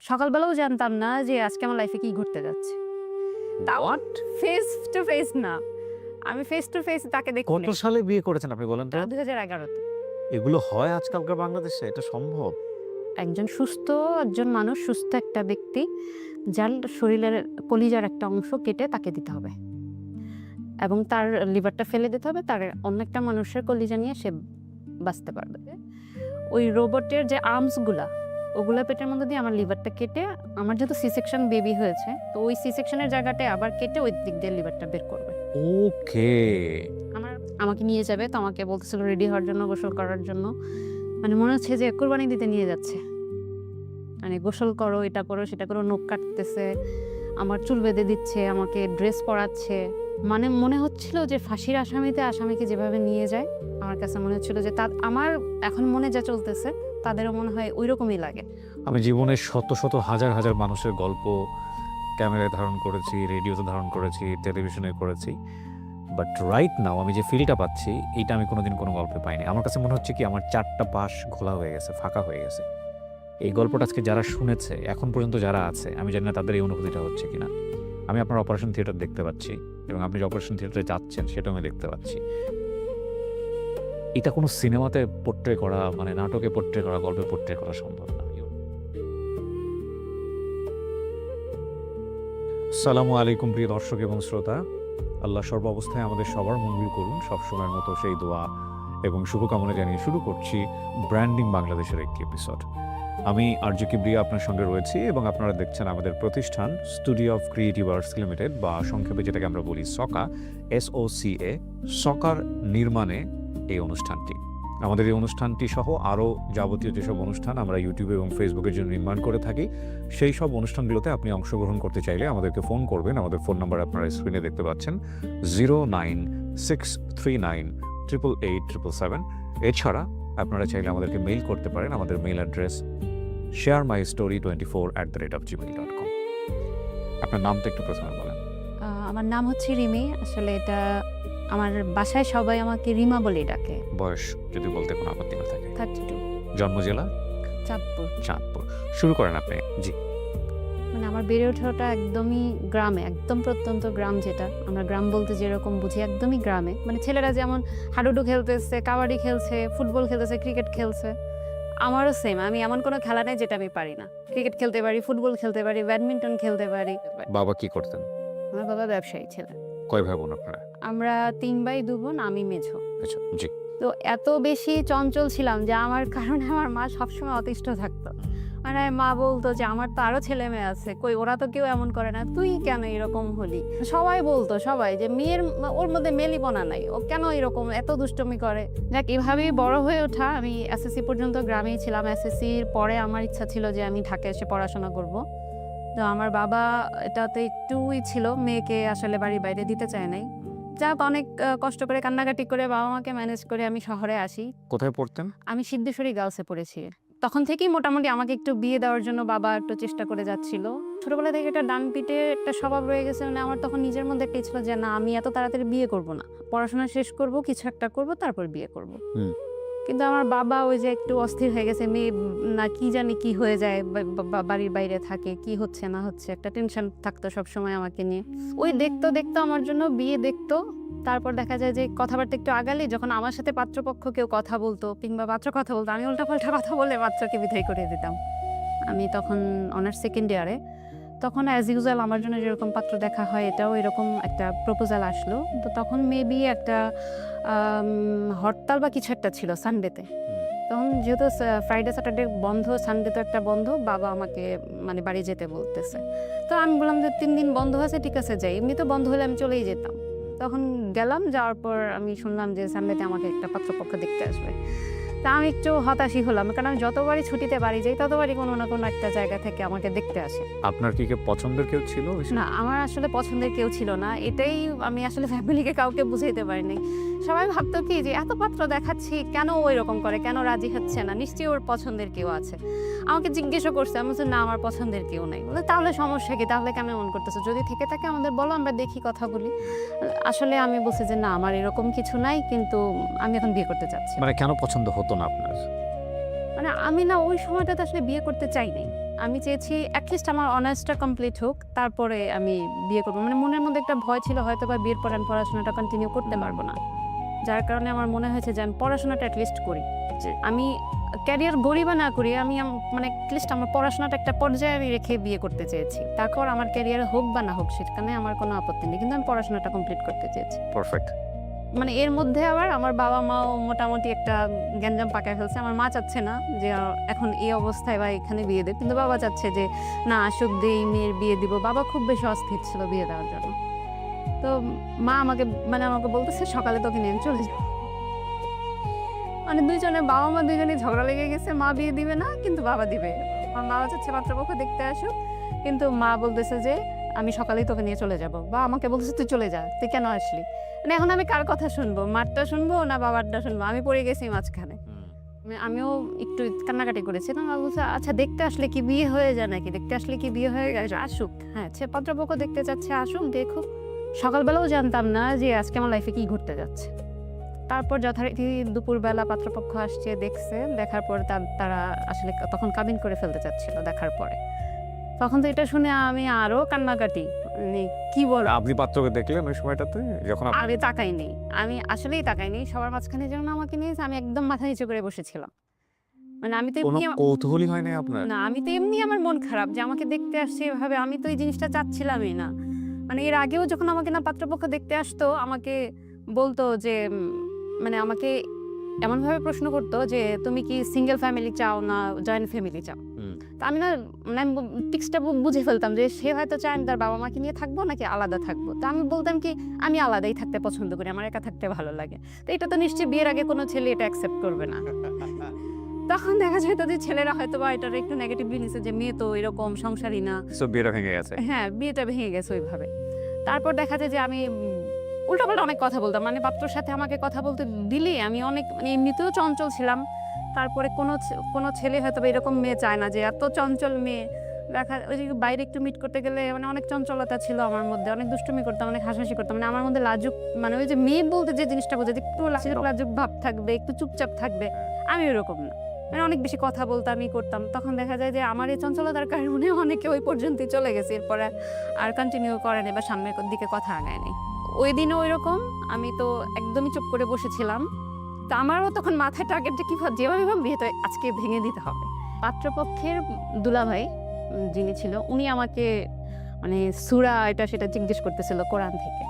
সকালবেলাও জানতাম না যে আজকে আমার লাইফে কি ঘটতে যাচ্ছে। তাও ফেস টু ফেস না, আমি ফেস টু ফেস তাকে কত দেখিনি। সালে বিয়ে করেছেন আপনি বলেন তো? 2011-তে। এগুলো হয় আজকালকার বাংলাদেশে? এটা সম্ভব? একজন মানুষ সুস্থ একটা ব্যক্তি যার শরীরের কলিজার একটা অংশ কেটে তাকে দিতে হবে এবং তার লিভারটা ফেলে দিতে হবে, তার অন্য একটা মানুষের কলিজা নিয়ে সে বাঁচতে পারবে। ওই রোবটের যে আর্মসগুলা ওগুলা পেটের মধ্যে দিয়ে আমার লিভারটা কেটে, আমার যেহেতু সি সেকশন বেবি হয়েছে, তো ওই সি সেকশনের জায়গাটায় আবার কেটে ওই দিক দিয়ে লিভারটা বের করবে। ওকে। আমাকে নিয়ে যাবে, তো আমাকে বলতেছিল রেডি হওয়ার জন্য, গোসল করার জন্য। মানে মনে হচ্ছে যে কোরবানি দিতে নিয়ে যাচ্ছে। মানে গোসল করো, এটা করো, সেটা করো, নখ কাটতেছে, আমার চুল বেঁধে দিচ্ছে, আমাকে ড্রেস পরাচ্ছে। মানে মনে হচ্ছিল যে ফাঁসির আসামিকে যেভাবে নিয়ে যায়, আমার কাছে মনে হচ্ছিল যে আমার এখন মনে যা চলতেছে তাদেরও মনে হয় ওই রকমই লাগে। আমি জীবনের শত শত হাজার হাজার মানুষের গল্প ক্যামেরায় ধারণ করেছি, রেডিওতে ধারণ করেছি, টেলিভিশনে করেছি, বাট রাইট নাও আমি যে ফিলটা পাচ্ছি এইটা আমি কোনোদিন কোনো গল্পে পাইনি। আমার কাছে মনে হচ্ছে কি আমার 4টা পাশ ঘোলা হয়ে গেছে, ফাঁকা হয়ে গেছে। এই গল্পটা আজকে যারা শুনেছে, এখন পর্যন্ত যারা আছে, আমি জানি না তাদের এই অনুভূতিটা হচ্ছে কিনা। আমি আপনার অপারেশন থিয়েটার দেখতে পাচ্ছি এবং আপনি যে অপারেশন থিয়েটারে যাচ্ছেন সেটাও আমি দেখতে পাচ্ছি। এটা কোনো সিনেমাতে পোট্রে করা, মানে নাটকে পোট্রে করা, গল্পে পোট্রে করা সম্ভব না। আসসালামু আলাইকুম প্রিয় দর্শক এবং শ্রোতা। আল্লাহ সর্বাবস্থায় আমাদের সবার মঙ্গল করুন, সবসময়ের মতো সেই দোয়া এবং শুভকামনা জানিয়ে শুরু করছি ব্র্যান্ডিং বাংলাদেশের একটি এপিসোড। আমি আরজু কিবরিয়া আপনার সঙ্গে রয়েছি এবং আপনারা দেখছেন আমাদের প্রতিষ্ঠান studio of creative arts limited, বা সংক্ষেপে যেটাকে আমরা বলি সকা, SOCA, সকার নির্মাণে এই অনুষ্ঠানটি। আমাদের এই অনুষ্ঠানটি সহ আরও যাবতীয় যেসব অনুষ্ঠান আমরা ইউটিউবে এবং ফেসবুকের জন্য নির্মাণ করে থাকি, সেই সব অনুষ্ঠানগুলোতে আপনি অংশগ্রহণ করতে চাইলে আমাদেরকে ফোন করবেন। আমাদের ফোন নাম্বার আপনারা স্ক্রিনে দেখতে পাচ্ছেন, 09639887777। এছাড়া আপনারা চাইলে আমাদেরকে মেইল করতে পারেন। আমাদের মেইল অ্যাড্রেস sharemystory24@gmail.com। আপনার নামটা একটু প্রথমে বলেন। আমার নাম হচ্ছে রিমি। আসলে এটা আমার বাসায় সবাই আমাকে রিমা বলেই ডাকে। বয়স যদি বলতে কোনো আপত্তি না থাকে? 32। জন্ম জেলা? চাঁদপুর। চাঁদপুর। শুরু করেন আপনি। জি। মানে আমার বেড়ে ওঠাটা একদমই গ্রামে, একদম প্রত্যন্ত গ্রাম, যেটা আমরা গ্রাম বলতে যেরকম বুঝি একদমই গ্রামে। মানে ছেলেরা যেমন হাডুডু খেলতেছে, কাবাডি খেলছে, ফুটবল খেলতেছে, ক্রিকেট খেলছে, আমারও সেম। আমি এমন কোনো খেলা নেই যেটা আমি পারি না। ক্রিকেট খেলতে পারি, ফুটবল খেলতে পারি, ব্যাডমিন্টন খেলতে পারি। বাবা কি করতেন? আমার বাবা ব্যবসায়ী ছিলেন। কয় ভাই বোন আপনারা? আমরা 3 ভাই 2 বোন, আমি মেঝো। আচ্ছা, জি। তো এত বেশি চঞ্চল ছিলাম যে আমার কারণে আমার মা সবসময় অতিষ্ঠ থাকতো। মানে মা বলতো যে আমার তো আরো ছেলে মেয়ে আছে, কই ওরা তো কেউ এমন করে না, তুই কেন এরকম হলি? সবাই বলতো, সবাই, যে মেয়ের ওর মধ্যে মেলিপনা নাই, ও কেন এরকম এত দুষ্টমি করে। যাক, এভাবেই বড় হয়ে ওঠা। আমি SSC পর্যন্ত গ্রামেই ছিলাম। SSCর পরে আমার ইচ্ছা ছিল যে আমি ঢাকায় এসে পড়াশোনা করব। তো আমার বাবা এটাতে একটুই ছিল, মেয়েকে আসলে বাড়ির বাইরে দিতে চায় নাই। যাক, অনেক কষ্ট করে কান্নাকাটি করে বাবা মাকে ম্যানেজ করে আমি শহরে আসি। কোথায় পড়তেন? আমি সিদ্ধেশ্বরী গার্লসে পড়েছি। তখন থেকেই মোটামুটি আমাকে একটু বিয়ে দেওয়ার জন্য বাবা একটু চেষ্টা করে যাচ্ছিল। ছোটবেলা থেকে একটা ডান পিটে একটা স্বভাব রয়ে গেছে। মানে আমার তখন নিজের মধ্যে একটা ছিল যে না, আমি এত তাড়াতাড়ি বিয়ে করব না, পড়াশোনা শেষ করব, কিছু একটা করব, তারপর বিয়ে করব। কিন্তু আমার বাবা ওই যে একটু অস্থির হয়ে গেছে, মেয়ে না কি জানি কি হয়ে যায়, বাড়ির বাইরে থাকে, কি হচ্ছে না হচ্ছে, একটা টেনশন থাকতো সবসময় আমাকে নিয়ে। ওই দেখতো দেখতো আমার জন্য বিয়ে দেখতো। তারপর দেখা যায় যে কথাবার্তা একটু আগালে, যখন আমার সাথে পাত্রপক্ষ কেউ কথা বলতো কিংবা পাত্র কথা বলতো, আমি উল্টাপাল্টা কথা বলে পাত্রকে বিদায় করে দিতাম। আমি তখন অনার্স সেকেন্ড ইয়ারে। তখন অ্যাজ ইউজুয়াল আমার জন্য যেরকম পাত্র দেখা হয়, এটাও এরকম একটা প্রপোজাল আসলো। তো তখন মেবি একটা হরতাল বা কিছু একটা ছিল সানডেতে। তখন যেহেতু ফ্রাইডে স্যাটারডে বন্ধ, সানডে তো একটা বন্ধ, বাবা আমাকে মানে বাড়ি যেতে বলতেছে। তো আমি বললাম যে 3 দিন বন্ধ আছে, ঠিক আছে যাই। এমনি তো বন্ধ হলে আমি চলেই যেতাম। তখন গেলাম, যাওয়ার পর আমি শুনলাম যে সানডেতে আমাকে একটা পাত্রপক্ষ দেখতে আসবে। তা আমি একটু হতাশই হলাম, কারণ আমি যতবারই ছুটিতে বাড়ি যাই ততবারই কোনো না কোনো একটা জায়গা থেকে আমাকে দেখতে আসে। আপনার কি কেউ পছন্দের কেউ ছিল? না, আমার আসলে পছন্দের কেউ ছিল না। এটাই আমি আসলে ফ্যামিলিকে কাউকে বুঝাইতে পারিনি। সবাই ভাবতো কি যে এত পাত্র দেখাচ্ছি, কেন ওই রকম করে, কেন রাজি হচ্ছে না, নিশ্চয়ই ওর পছন্দের কেউ আছে। আমাকে জিজ্ঞেসও করছে, আমি বলছি না, আমার পছন্দের কেউ নাই। বলে তাহলে সমস্যা কি, তাহলে কেন এমন করতেছো, যদি থেকে থাকে আমাদের বলো, আমরা দেখি, কথা বলি। আসলে আমি বলছি যে না, আমার এরকম কিছু নাই, কিন্তু আমি এখন বিয়ে করতে চাচ্ছি। মানে কেন পছন্দ হতো না আপনার? মানে আমি না ওই সময়টাতে আসলে বিয়ে করতে চাই নাই। আমি চেয়েছি অ্যাটলিস্ট আমার অনার্সটা কমপ্লিট হোক, তারপরে আমি বিয়ে করবো। মানে মনের মধ্যে একটা ভয় ছিল হয়তো বা বিয়ের পর আমি পড়াশোনাটা কন্টিনিউ করতে পারবো না, যার কারণে আমার মনে হয়েছে যে আমি পড়াশোনাটা অ্যাটলিস্ট করি। জি। আমি ক্যারিয়ার গড়ি বা না করি, আমি মানে অ্যাটলিস্ট আমার পড়াশোনাটা একটা পর্যায়ে আমি রেখে বিয়ে করতে চেয়েছি। তারপর আমার ক্যারিয়ার হোক বা না হোক সেখানে আমার কোনো আপত্তি নেই, কিন্তু আমি পড়াশোনাটা কমপ্লিট করতে চেয়েছি। পারফেক্ট। মানে এর মধ্যে আবার আমার বাবা মাও মোটামুটি একটা গ্যাঞ্জাম পাকায় ফেলছে। আমার মা চাচ্ছে না যে এখন এই অবস্থায় বা এখানে বিয়ে দেব, কিন্তু বাবা চাচ্ছে যে না আসুক দেই, মেয়ের বিয়ে দিব। বাবা খুব বেশি অস্থির ছিল বিয়ে দেওয়ার জন্য। তো মা আমাকে বলতেছে সকালে তোকে নিয়ে চলে যাও। মানে বাবা মা দুইজনে ঝগড়া লেগে গেছে, মা বিয়ে দিবে না কিন্তু বাবা দিবে। আমার বাবা চাচ্ছে পাত্রপক্ষ দেখতে আসুক, কিন্তু মা বলতেছে যে আমি সকালেই তোকে নিয়ে চলে যাব। বা আমাকে বলতেছে তুই চলে যা, তুই কেন আসলি। মানে এখন আমি কার কথা শুনবো, মারটা শুনবো না বাবারটা শুনবো? আমি পড়ে গেছি মাঝখানে। আমিও একটু কান্নাকাটি করেছি না, বাবা বলছে আচ্ছা দেখতে আসলে কি বিয়ে হয়ে যায় নাকি, দেখতে আসলে কি বিয়ে হয়ে গেছে, আসুক। হ্যাঁ পাত্রপক্ষ দেখতে চাচ্ছে, আসুক দেখুক। সকালবেলাও জানতাম না যে আজকে আমার লাইফে কি ঘটতে যাচ্ছে। তারপর যথারীতি দুপুরবেলা পাত্রপক্ষ আসছে, দেখছে, দেখার পর তারা আসলে তখন কাবিন করে ফেলতে চাচ্ছিল দেখার পরে। তখন তো এটা শুনে আমি আরো কান্নাকাটি, মানে কি বল। আপনি পাত্রকে দেখলেন ওই সময়টাতে যখন আগে তাকাইনি, আমি আসলেই তাকাইনি। সবার মাঝখানে যখন আমাকে নিয়েছে আমি একদম মাথা নিচু করে বসেছিলাম। মানে আমি তো কোনো এমনি কৌতূহলই হয় না আপনার? না, আমি তো এমনি আমার মন খারাপ যে আমাকে দেখতে আসছে এভাবে। আমি তো এই জিনিসটা চাচ্ছিলামই না। মানে এর আগেও যখন আমাকে না পাত্রপক্ষ দেখতে আসতো, আমাকে বলতো যে মানে আমাকে এমনভাবে প্রশ্ন করতো যে তুমি কি সিঙ্গেল ফ্যামিলি চাও না জয়েন্ট ফ্যামিলি চাও। তো আমি না মানে আমি টিক্সটা বুঝে ফেলতাম যে সে হয়তো চায় আমি তার বাবা মাকে নিয়ে থাকবো নাকি আলাদা থাকবো। তো আমি বলতাম কি আমি আলাদাই থাকতে পছন্দ করি, আমার একা থাকতে ভালো লাগে। তো এটা তো নিশ্চয়ই বিয়ের আগে কোনো ছেলে এটা অ্যাকসেপ্ট করবে না। তখন দেখা যেত যে ছেলেরা হয়তো বা এটার একটু নেগেটিভলি নিছে যে মেয়ে তো এরকম সংসারী না। সো বিয়েটা ভেঙে গেছে। হ্যাঁ বিয়েটা ভেঙে গেছে ওইভাবে। তারপর দেখা যায় যে আমি উল্টাপাল্টা অনেক কথা বলতাম। মানে পাত্রর সাথে আমাকে কথা বলতে দিলে আমি অনেক মানে এমনিতেও চঞ্চল ছিলাম। তারপরে কোনো ছেলে হয়তো বা এরকম মেয়ে চায় না যে এত চঞ্চল মেয়ে। ওই যে বাইরে একটু মিট করতে গেলে মানে অনেক চঞ্চলতা ছিল আমার মধ্যে, অনেক দুষ্টুমি করতাম, অনেক হাসাহাসি করতাম। মানে আমার মধ্যে লাজুক, মানে ওই যে মেয়ে বলতে যে জিনিসটা বোঝায় একটু লাজুক ভাব থাকবে, একটু চুপচাপ থাকবে, আমি ওরকম না। মানে অনেক বেশি কথা বলতাম করতাম। তখন দেখা যায় যে আমার এই চঞ্চলতার কারণে অনেকে ওই পর্যন্তই চলে গেছে, এরপরে আর কন্টিনিউ করেনি বা সামনের দিকে কথা আগায়নি। ওই দিনও ওইরকম, আমি তো একদমই চুপ করে বসেছিলাম। তো আমারও তখন মাথায় টার্গেট যে যেভাবে বিয়েটা আজকে ভেঙে দিতে হবে। পাত্রপক্ষের দুলাভাই যিনি ছিল উনি আমাকে মানে সূরা এটা সেটা জিজ্ঞেস করতেছিল কোরআন থেকে।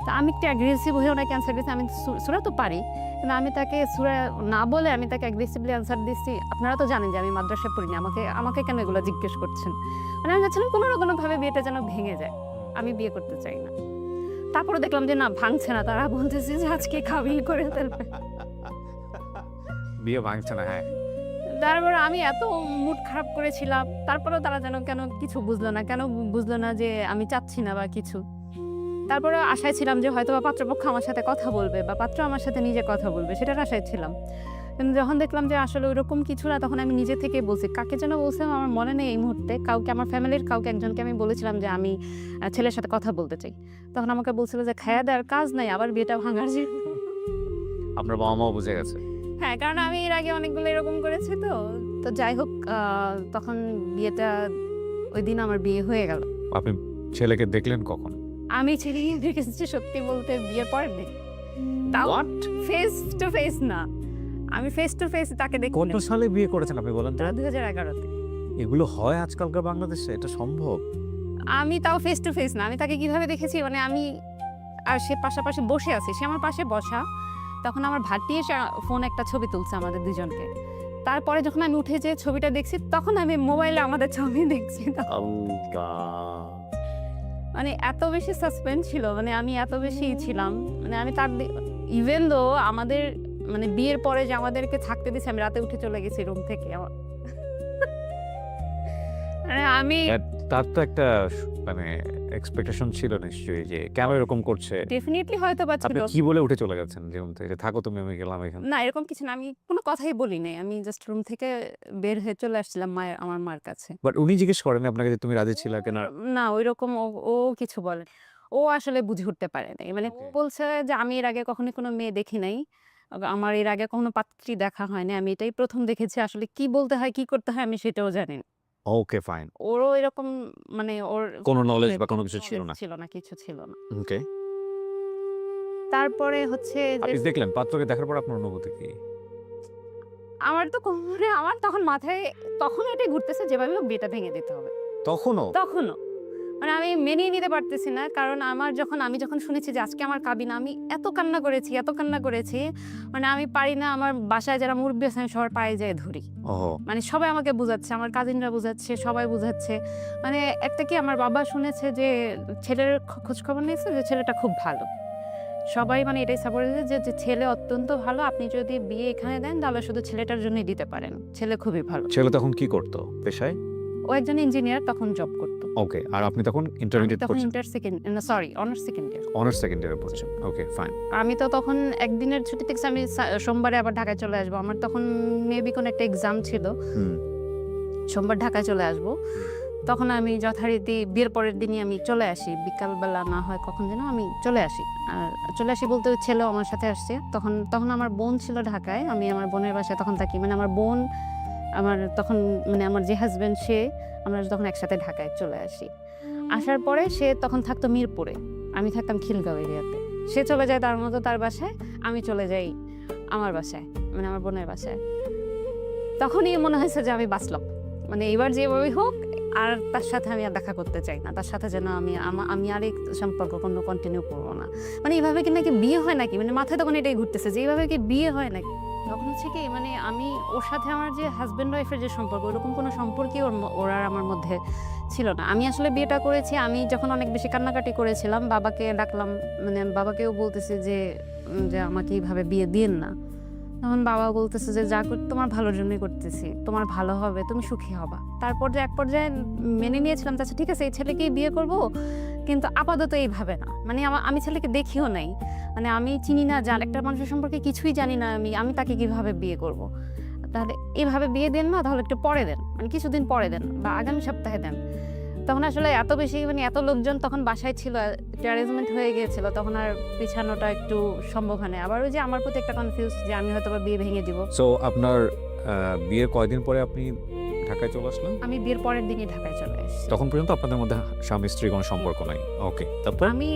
তো আমি একটু অ্যাগ্রেসিভ হয়ে ওনাকে অ্যান্সার দিচ্ছি। আমি সূরা তো পারি, কিন্তু আমি তাকে সূরা না বলে আমি তাকে অ্যাগ্রেসিভলি অ্যান্সার দিচ্ছি। আপনারা তো জানেন যে আমি মাদ্রাসায় পড়িনি, আমাকে কেন এগুলো জিজ্ঞেস করছেন। মানে আমি চাচ্ছিলাম কোনো না কোনোভাবে বিয়েটা যেন ভেঙে যায়, আমি বিয়ে করতে চাই না। তারপরে দেখলাম যে না ভাঙছে না, তারা বলতেছে যে আজকে কাবিল করে ফেলবে। বিয়ে ভাঙছে না। হ্যাঁ তারপরে আমি এত মুড খারাপ করেছিলাম, তারপরেও তারা যেন কেন কিছু বুঝলো না যে আমি চাচ্ছি না বা কিছু। তারপরে আশায় ছিলাম যে হয়তো বা পাত্রপক্ষ আমার সাথে কথা বলবে বা পাত্র আমার সাথে নিজে কথা বলবে, সেটার আশায় ছিলাম। কিন্তু যখন দেখলাম যে আসলে ওইরকম কিছু না, তখন আমি নিজে থেকে বলছি, কাকে যেন বলছিলাম আমার মনে নেই এই মুহূর্তে, কাউকে আমার ফ্যামিলির কাউকে একজনকে আমি বলেছিলাম যে আমি ছেলের সাথে কথা বলতে চাই। তখন আমাকে বলছিল যে খায়া দেওয়ার কাজ নাই, আবার বিয়েটা ভাঙার যে। আপনার বাবা মাও বুঝে গেছে। হ্যাঁ কারণ আমি এর আগে অনেকগুলো এরকম করেছি। তো যাই হোক তখন বিয়েটা ওই দিন আমার বিয়ে হয়ে গেল। আপনি ছেলেকে দেখলেন কখন? আমি ছেলেকে দেখেছি সত্যি বলতে বিয়ের পরের দিন। তাও ফেস টু ফেস না, আমি ফেস টু ফেস তাকে দেখি। কত সালে বিয়ে করেছেন আপনি বলেন তো? 2011-তে। এগুলো হয় আজকালকার বাংলাদেশে? এটা সম্ভব? আমি তাও ফেস টু ফেস না, আমি তাকে কিভাবে দেখেছি মানে আমি আর সে পাশাপাশি বসে আছি, সে আমার পাশে বসা। তখন আমার ভাটি এসে ফোন একটা ছবি তুলছে আমাদের দুজনকে। তারপরে যখন আমি উঠে যে ছবিটা দেখছি, তখন আমি মোবাইলে আমাদের ছবি দেখছি। মানে এত বেশি সাসপেন্স ছিল, মানে আমি এত বেশি ছিলাম, মানে আমি তার ইভেন দো আমাদের মানে বিয়ের পরে যে আমাদেরকে থাকতে দিছে, আমি রাতে উঠে চলে গেছি রুম থেকে। মানে আমি তার তো একটা মানে এক্সপেকটেশন ছিল নিশ্চয়ই যে কেন এরকম করছে। ডেফিনেটলি হয়তো বা আপনি ছিল। কি বলে উঠে চলে গেছেন যে রুম থেকে? থাকো তুমি, আমি গেলাম এখানে। না এরকম কিছু না, আমি কোনো কথাই বলি নাই, আমি জাস্ট রুম থেকে বের হয়ে চলে আসছিলাম আমার মার কাছে। বাট উনি জিজ্ঞেস করেন আপনাকে যে তুমি রাজি ছিলা কিনা? না ওইরকম ও কিছু বলে, ও আসলে বুঝে উঠতে পারে নাই। মানে ও বলছে যে আমি এর আগে কখনো কোনো মেয়ে দেখি নাই, আমার এর আগে কখনো পাত্রী দেখা হয়নি, আমি এটাই প্রথম দেখেছি। আসলে কি বলতে হয় কি করতে হয় আমি সেটাও জানি না। ওকে, ফাইন। ওরও এরকম মানে ওর কোনো নলেজ বা কোনো কিছু ছিল না। ছিল না, কিছু ছিল না। ওকে। তারপরে হচ্ছে যে আপনি দেখলেন পাত্রকে দেখার পর আপনার অনুভূতি কি? আমার তো কোমরে আমার তখন মাথায় তখন এটাই ঘুরতেছে যেভাবে হোক বিয়েটা ভেঙে দিতে হবে। তখনও? তখনও। মানে আমি মেনেই নিতে পারতেছি না। কারণ আমি যখন শুনেছি যে আজকে আমার কাবিন, আমি এত কান্না করেছি, এত কান্না করেছি। মানে আমি পারি না, আমার বাসায় যারা মুরব্বি আছে আমি সবার পায়ে যেয়ে ধরি। ওহো! মানে সবাই আমাকে বুঝাচ্ছে, আমার কাজিনরা বুঝাচ্ছে, সবাই বুঝাচ্ছে। মানে একটা কি আমার বাবা শুনেছে যে ছেলের খোঁজখবর নিয়েছে যে ছেলেটা খুব ভালো। সবাই মানে এটাই সাপোর্ট দিয়েছে যে ছেলে অত্যন্ত ভালো। আপনি যদি বিয়ে এখানে দেন তাহলে শুধু ছেলেটার জন্যই দিতে পারেন। ছেলে খুবই ভালো। ছেলে তখন কি করতো পেশায়? ও একজন ইঞ্জিনিয়ার, তখন জব করত। ওকে। আর আপনি তখন আমি ইন্টারমিডিয়েট তখন পড়ছেন? Honours second year. Honours second ইয়ারে পড়ছেন। ওকে, ফাইন। আমি তো তখন একদিনের ছুটি থেকে আমি সোমবারে আবার ঢাকায় চলে আসবো। আমার তখন মেবি কোনো একটা এক্সাম ছিল। হুম। সোমবার ঢাকায় চলে আসবো। তখন আমি যথারীতি বিয়ের পরের দিনই আমি চলে আসি। বিকালবেলা না হয় কখন যেন আমি চলে আসি। আর চলে আসি বলতে ওই ছেলেও আমার সাথে আসছে। তখন আমার বোন ছিল ঢাকায়। আমি আমার বোনের বাসায় তখন থাকি। মানে আমার বোন, আমার তখন মানে আমার যে হাসব্যান্ড আমরা তখন একসাথে ঢাকায় চলে আসি। আসার পরে সে তখন থাকতো মিরপুরে। আমি থাকতাম খিলগাঁও এরিয়াতে। সে চলে যায় তার মতো তার বাসায়, আমি চলে যাই আমার বাসায়, মানে আমার বোনের বাসায়। তখনই মনে হয়েছে যে আমি বাঁচলাম। মানে এবার যেভাবেই হোক আর তার সাথে আমি আর দেখা করতে চাই না। তার সাথে যেন আমি আর এই সম্পর্ক কোনো কন্টিনিউ করবো না। মানে এভাবে কি নাকি বিয়ে হয় নাকি? মানে মাথায় তখন এটাই ঘুরতেছে যে এইভাবে কি বিয়ে হয় নাকি? তখন হচ্ছে কি মানে আমি ওর সাথে আমার যে হাজব্যান্ড ওয়াইফের যে সম্পর্ক, ওরকম কোনো সম্পর্কই ওর আর আমার মধ্যে ছিল না। আমি আসলে বিয়েটা করেছি, আমি যখন অনেক বেশি কান্নাকাটি করেছিলাম, বাবাকে ডাকলাম, মানে বাবাকেও বলতেছি যে যে আমাকে এইভাবে বিয়ে দিয়েন না। তখন বাবা বলতেছে যে যা কর তোমার ভালোর জন্যই করতেছি, তোমার ভালো হবে, তুমি সুখী হবা। তারপর যে এক পর্যায়ে মেনে নিয়েছিলাম, আচ্ছা ঠিক আছে এই ছেলেকেই বিয়ে করব, কিন্তু আপাতত এইভাবে না। মানে আমি ছেলেকে দেখিও নাই, মানে আমি চিনি না, একটা মানুষের সম্পর্কে কিছুই জানি না, আমি তাকে কিভাবে বিয়ে করব। তাহলে এইভাবে বিয়ে দেন না, তাহলে একটু পরে দেন, মানে কিছুদিন পরে দেন বা আগামী সপ্তাহে দেন। তখন আসলে এত বেশি মানে এত লোকজন তখন বাসায় ছিল, একটা অ্যারেঞ্জমেন্ট হয়ে গিয়েছিল, তখন আর পিছানোটা একটু সম্ভব হয় না। আবার ওই যে আমার প্রতি একটা কনফিউজ যে আমি হয়তো বা বিয়ে ভেঙে দিব। সো আপনার বিয়ের কয়দিন পরে আপনি ঢাকায় চলে আসলেন? আমি বিয়ের পরের দিনই ঢাকায় চলে এসেছি। তখন পর্যন্ত আপনাদের মধ্যে স্বামী স্ত্রীর কোনো সম্পর্ক নাই। ওকে, তারপর? আমি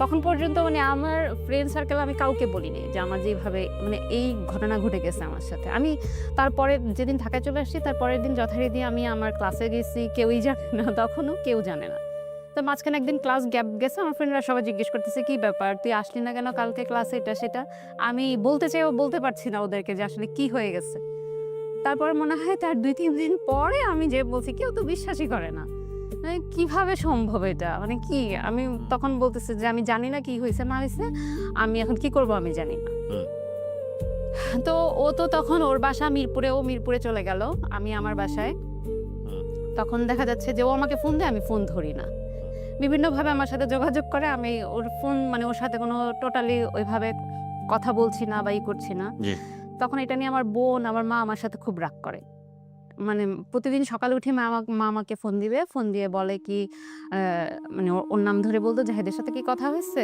তখন পর্যন্ত মানে আমার ফ্রেন্ড সার্কেল আমি কাউকে বলিনি যে আমার যেভাবে মানে এই ঘটনা ঘটে গেছে আমার সাথে। আমি তারপরে যেদিন ঢাকায় চলে আসছি তার পরের দিন যথারীতি আমি আমার ক্লাসে গেছি, কেউই জানে না, তখনও কেউ জানে না। তো মাঝখানে একদিন ক্লাস গ্যাপ গেছে, আমার ফ্রেন্ডরা সবাই জিজ্ঞেস করতেছে কি ব্যাপার, তুই আসলি না কেন কালকে ক্লাসে, এটা সেটা। আমি বলতে চাইও বলতে পারছি না ওদেরকে যে আসলে কি হয়ে গেছে। তারপরে মনে হয় তার 2-3 দিন পরে আমি যে বলছি, কেউ তো বিশ্বাসই করে না। মানে কিভাবে সম্ভব এটা, মানে কি? আমি তখন বলতেছি যে আমি জানি না কি হয়েছে না হয়েছে, আমি এখন কি করব আমি জানি না। তো ও তো তখন ওর বাসা মিরপুরে, ও মিরপুরে চলে গেল, আমি আমার বাসায়। তখন দেখা যাচ্ছে যে ও আমাকে ফোন দেয়, আমি ফোন ধরি না। বিভিন্নভাবে আমার সাথে যোগাযোগ করে, আমি ওর ফোন মানে ওর সাথে কোনো টোটালি ওইভাবে কথা বলছি না বা করছি না। তখন এটা নিয়ে আমার বোন, আমার মা আমার সাথে খুব রাগ করে। মানে প্রতিদিন সকালে উঠে মা আমাকে ফোন দিবে, ফোন দিয়ে বলে কি মানে ওর নাম ধরে বলতো, জাহেদের সাথে কি কথা হয়েছে,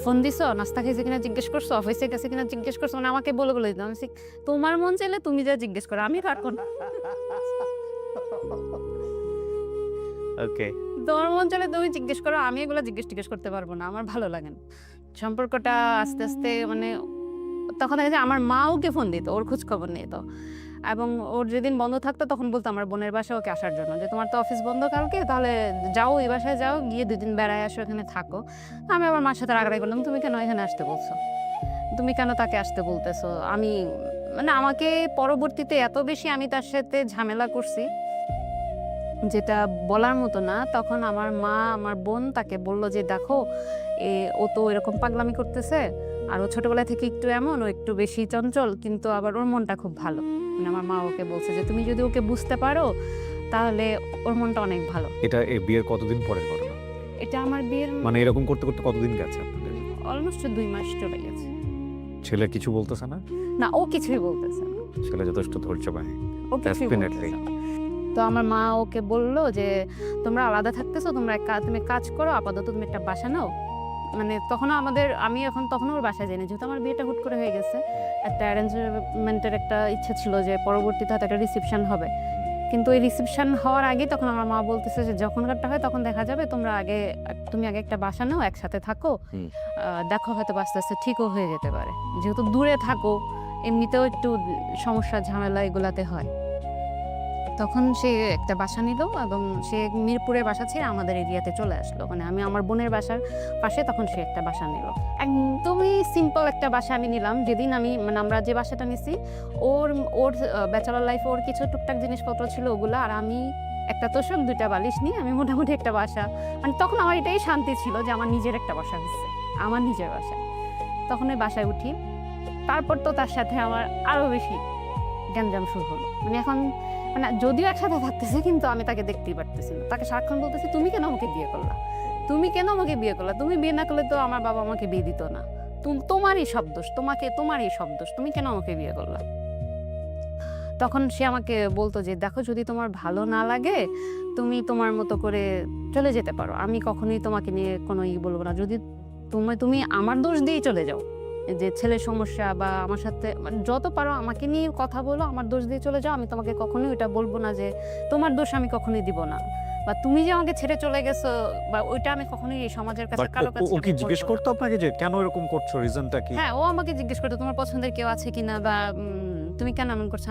ফোন দিছো, নাস্তা খাইছে কিনা জিজ্ঞেস করছো, অফিসে গেছে কিনা জিজ্ঞেস করছো, মানে আমাকে বলে দিত। আমি তোমার মন চাইলে তুমি যা জিজ্ঞেস করো, আমি পারবো না। ওকে। তোমার মন চাইলে তুমি জিজ্ঞেস করো, আমি এগুলো জিজ্ঞেস করতে পারবো না, আমার ভালো লাগে না। সম্পর্কটা আস্তে আস্তে মানে তখন দেখা যায় আমার মা ওকে ফোন দিত, ওর খোঁজ খবর নিত, এবং ওর যেদিন বন্ধ থাকতো তখন বলতো আমার বোনের বাসায় ওকে আসার জন্য, যে তোমার তো অফিস বন্ধ কালকে, তাহলে যাও এই বাসায় যাও, গিয়ে 2 দিন বেড়ায় আসো, এখানে থাকো। আমি আমার মার সাথে রাগারাগি করলাম, তুমি কেন এখানে আসতে বলছো, তুমি কেন তাকে আসতে বলতেছো। আমি মানে আমাকে পরবর্তীতে এত বেশি আমি তার সাথে ঝামেলা করছি যেটা বলার মতো না। তখন আমার মা, আমার বোন তাকে বলল যে দেখো ও তো এরকম পাগলামি করতেছে, আর ও ছোটবেলা থেকে একটু এমন, ও একটু বেশি চঞ্চল, কিন্তু আবার ওর মনটা খুব ভালো। মানে আমার মা ওকে বলছে যে তুমি যদি ওকে বুঝতে পারো তাহলে ওর মনটা অনেক ভালো। এটা এই বিয়ের কতদিন পরের ঘটনা? এটা আমার বিয়ের মানে এরকম করতে করতে কতদিন গেছে আপনাদের? অলমোস্ট 2 মাস চলে গেছে। ছেলে কিছু বলতেছে না? না, ও কিছুই বলতেছে না। ছেলে যথেষ্ট ধৈর্যবাহী। ও কিছুই Definitely. বলতেছে না। তো আমার মা ওকে বলল যে তোমরা আলাদা থাকতেছো, তুমি কাজ করো, আপাতত তুমি একটা বাসা নাও। মানে তখনও আমি এখন তখনও ওর বাসায় যাইনি, যেহেতু আমার বিয়েটা হুট করে হয়ে গেছে। একটা অ্যারেঞ্জমেন্টের একটা ইচ্ছা ছিল যে পরবর্তীতে হয়তো একটা রিসেপশন হবে, কিন্তু ওই রিসেপশন হওয়ার আগে তখন আমার মা বলতেছে যে যখনকারটা হয় তখন দেখা যাবে, তুমি আগে একটা বাসা নাও, একসাথে থাকো, দেখো হয়তো আস্তে আস্তে ঠিকও হয়ে যেতে পারে, যেহেতু দূরে থাকো এমনিতেও একটু সমস্যা ঝামেলা এগুলাতে হয়। তখন সে একটা বাসা নিল এবং সে মিরপুরের বাসা ছেড়ে আমাদের এরিয়াতে চলে আসলো, মানে আমি আমার বোনের বাসার পাশে তখন সে একটা বাসা নিল। একদমই সিম্পল একটা বাসা আমি নিলাম। যেদিন মানে আমরা যে বাসাটা নিছি, ওর ওর ব্যাচেলর লাইফে ওর কিছু টুকটাক জিনিসপত্র ছিল ওগুলো, আর আমি একটা তোষক 2টা বালিশ নিয়ে আমি মোটামুটি একটা বাসা, মানে তখন আমার এটাই শান্তি ছিল যে আমার নিজের একটা বাসা হচ্ছে, আমার নিজের বাসা। তখন ওই বাসায় উঠি, তারপর তো তার সাথে আমার আরো বেশি গ্যাঞ্জাম শুরু হলো। মানে এখন মানে যদিও একসাথে থাকতেছে কিন্তু আমি তাকে দেখতেই পারতেছি না। তাকে সারাক্ষণ বলতেছি, তুমি কেন আমাকে বিয়ে করলা, তুমি কেন আমাকে বিয়ে করলা, তুমি বিয়ে না করলে তো আমার বাবা আমাকে বিয়ে দিত না, তোমারই সব দোষ, তোমারই সব দোষ, তুমি কেন আমাকে বিয়ে করলা। তখন সে আমাকে বলতো যে দেখো, যদি তোমার ভালো না লাগে তুমি তোমার মতো করে চলে যেতে পারো, আমি কখনোই তোমাকে নিয়ে কোনো বলবো না। যদি তুমি আমার দোষ দিয়েই চলে যাও, যে ছেলের সমস্যা বা আমার সাথে যত পারো আমাকে নিয়ে কথা বলো, আমার দোষ দিয়ে চলে যাও, আমি তোমাকে কখনোই ওইটা বলবো না যে তোমার দোষ আমি কখনোই দিব না, বা তুমি যে আমাকে ছেড়ে চলে গেছো বা ওইটা আমি কখনোই এই সমাজের কাছে কারো কাছে ও কি জিজ্ঞেস করতো আপনাকে যে কেন এরকম করছো, রিজনটা কি? হ্যাঁ, ও আমাকে জিজ্ঞেস করতো তোমার পছন্দের কেউ আছে কিনা, বা তুমি কেন এমন করছো।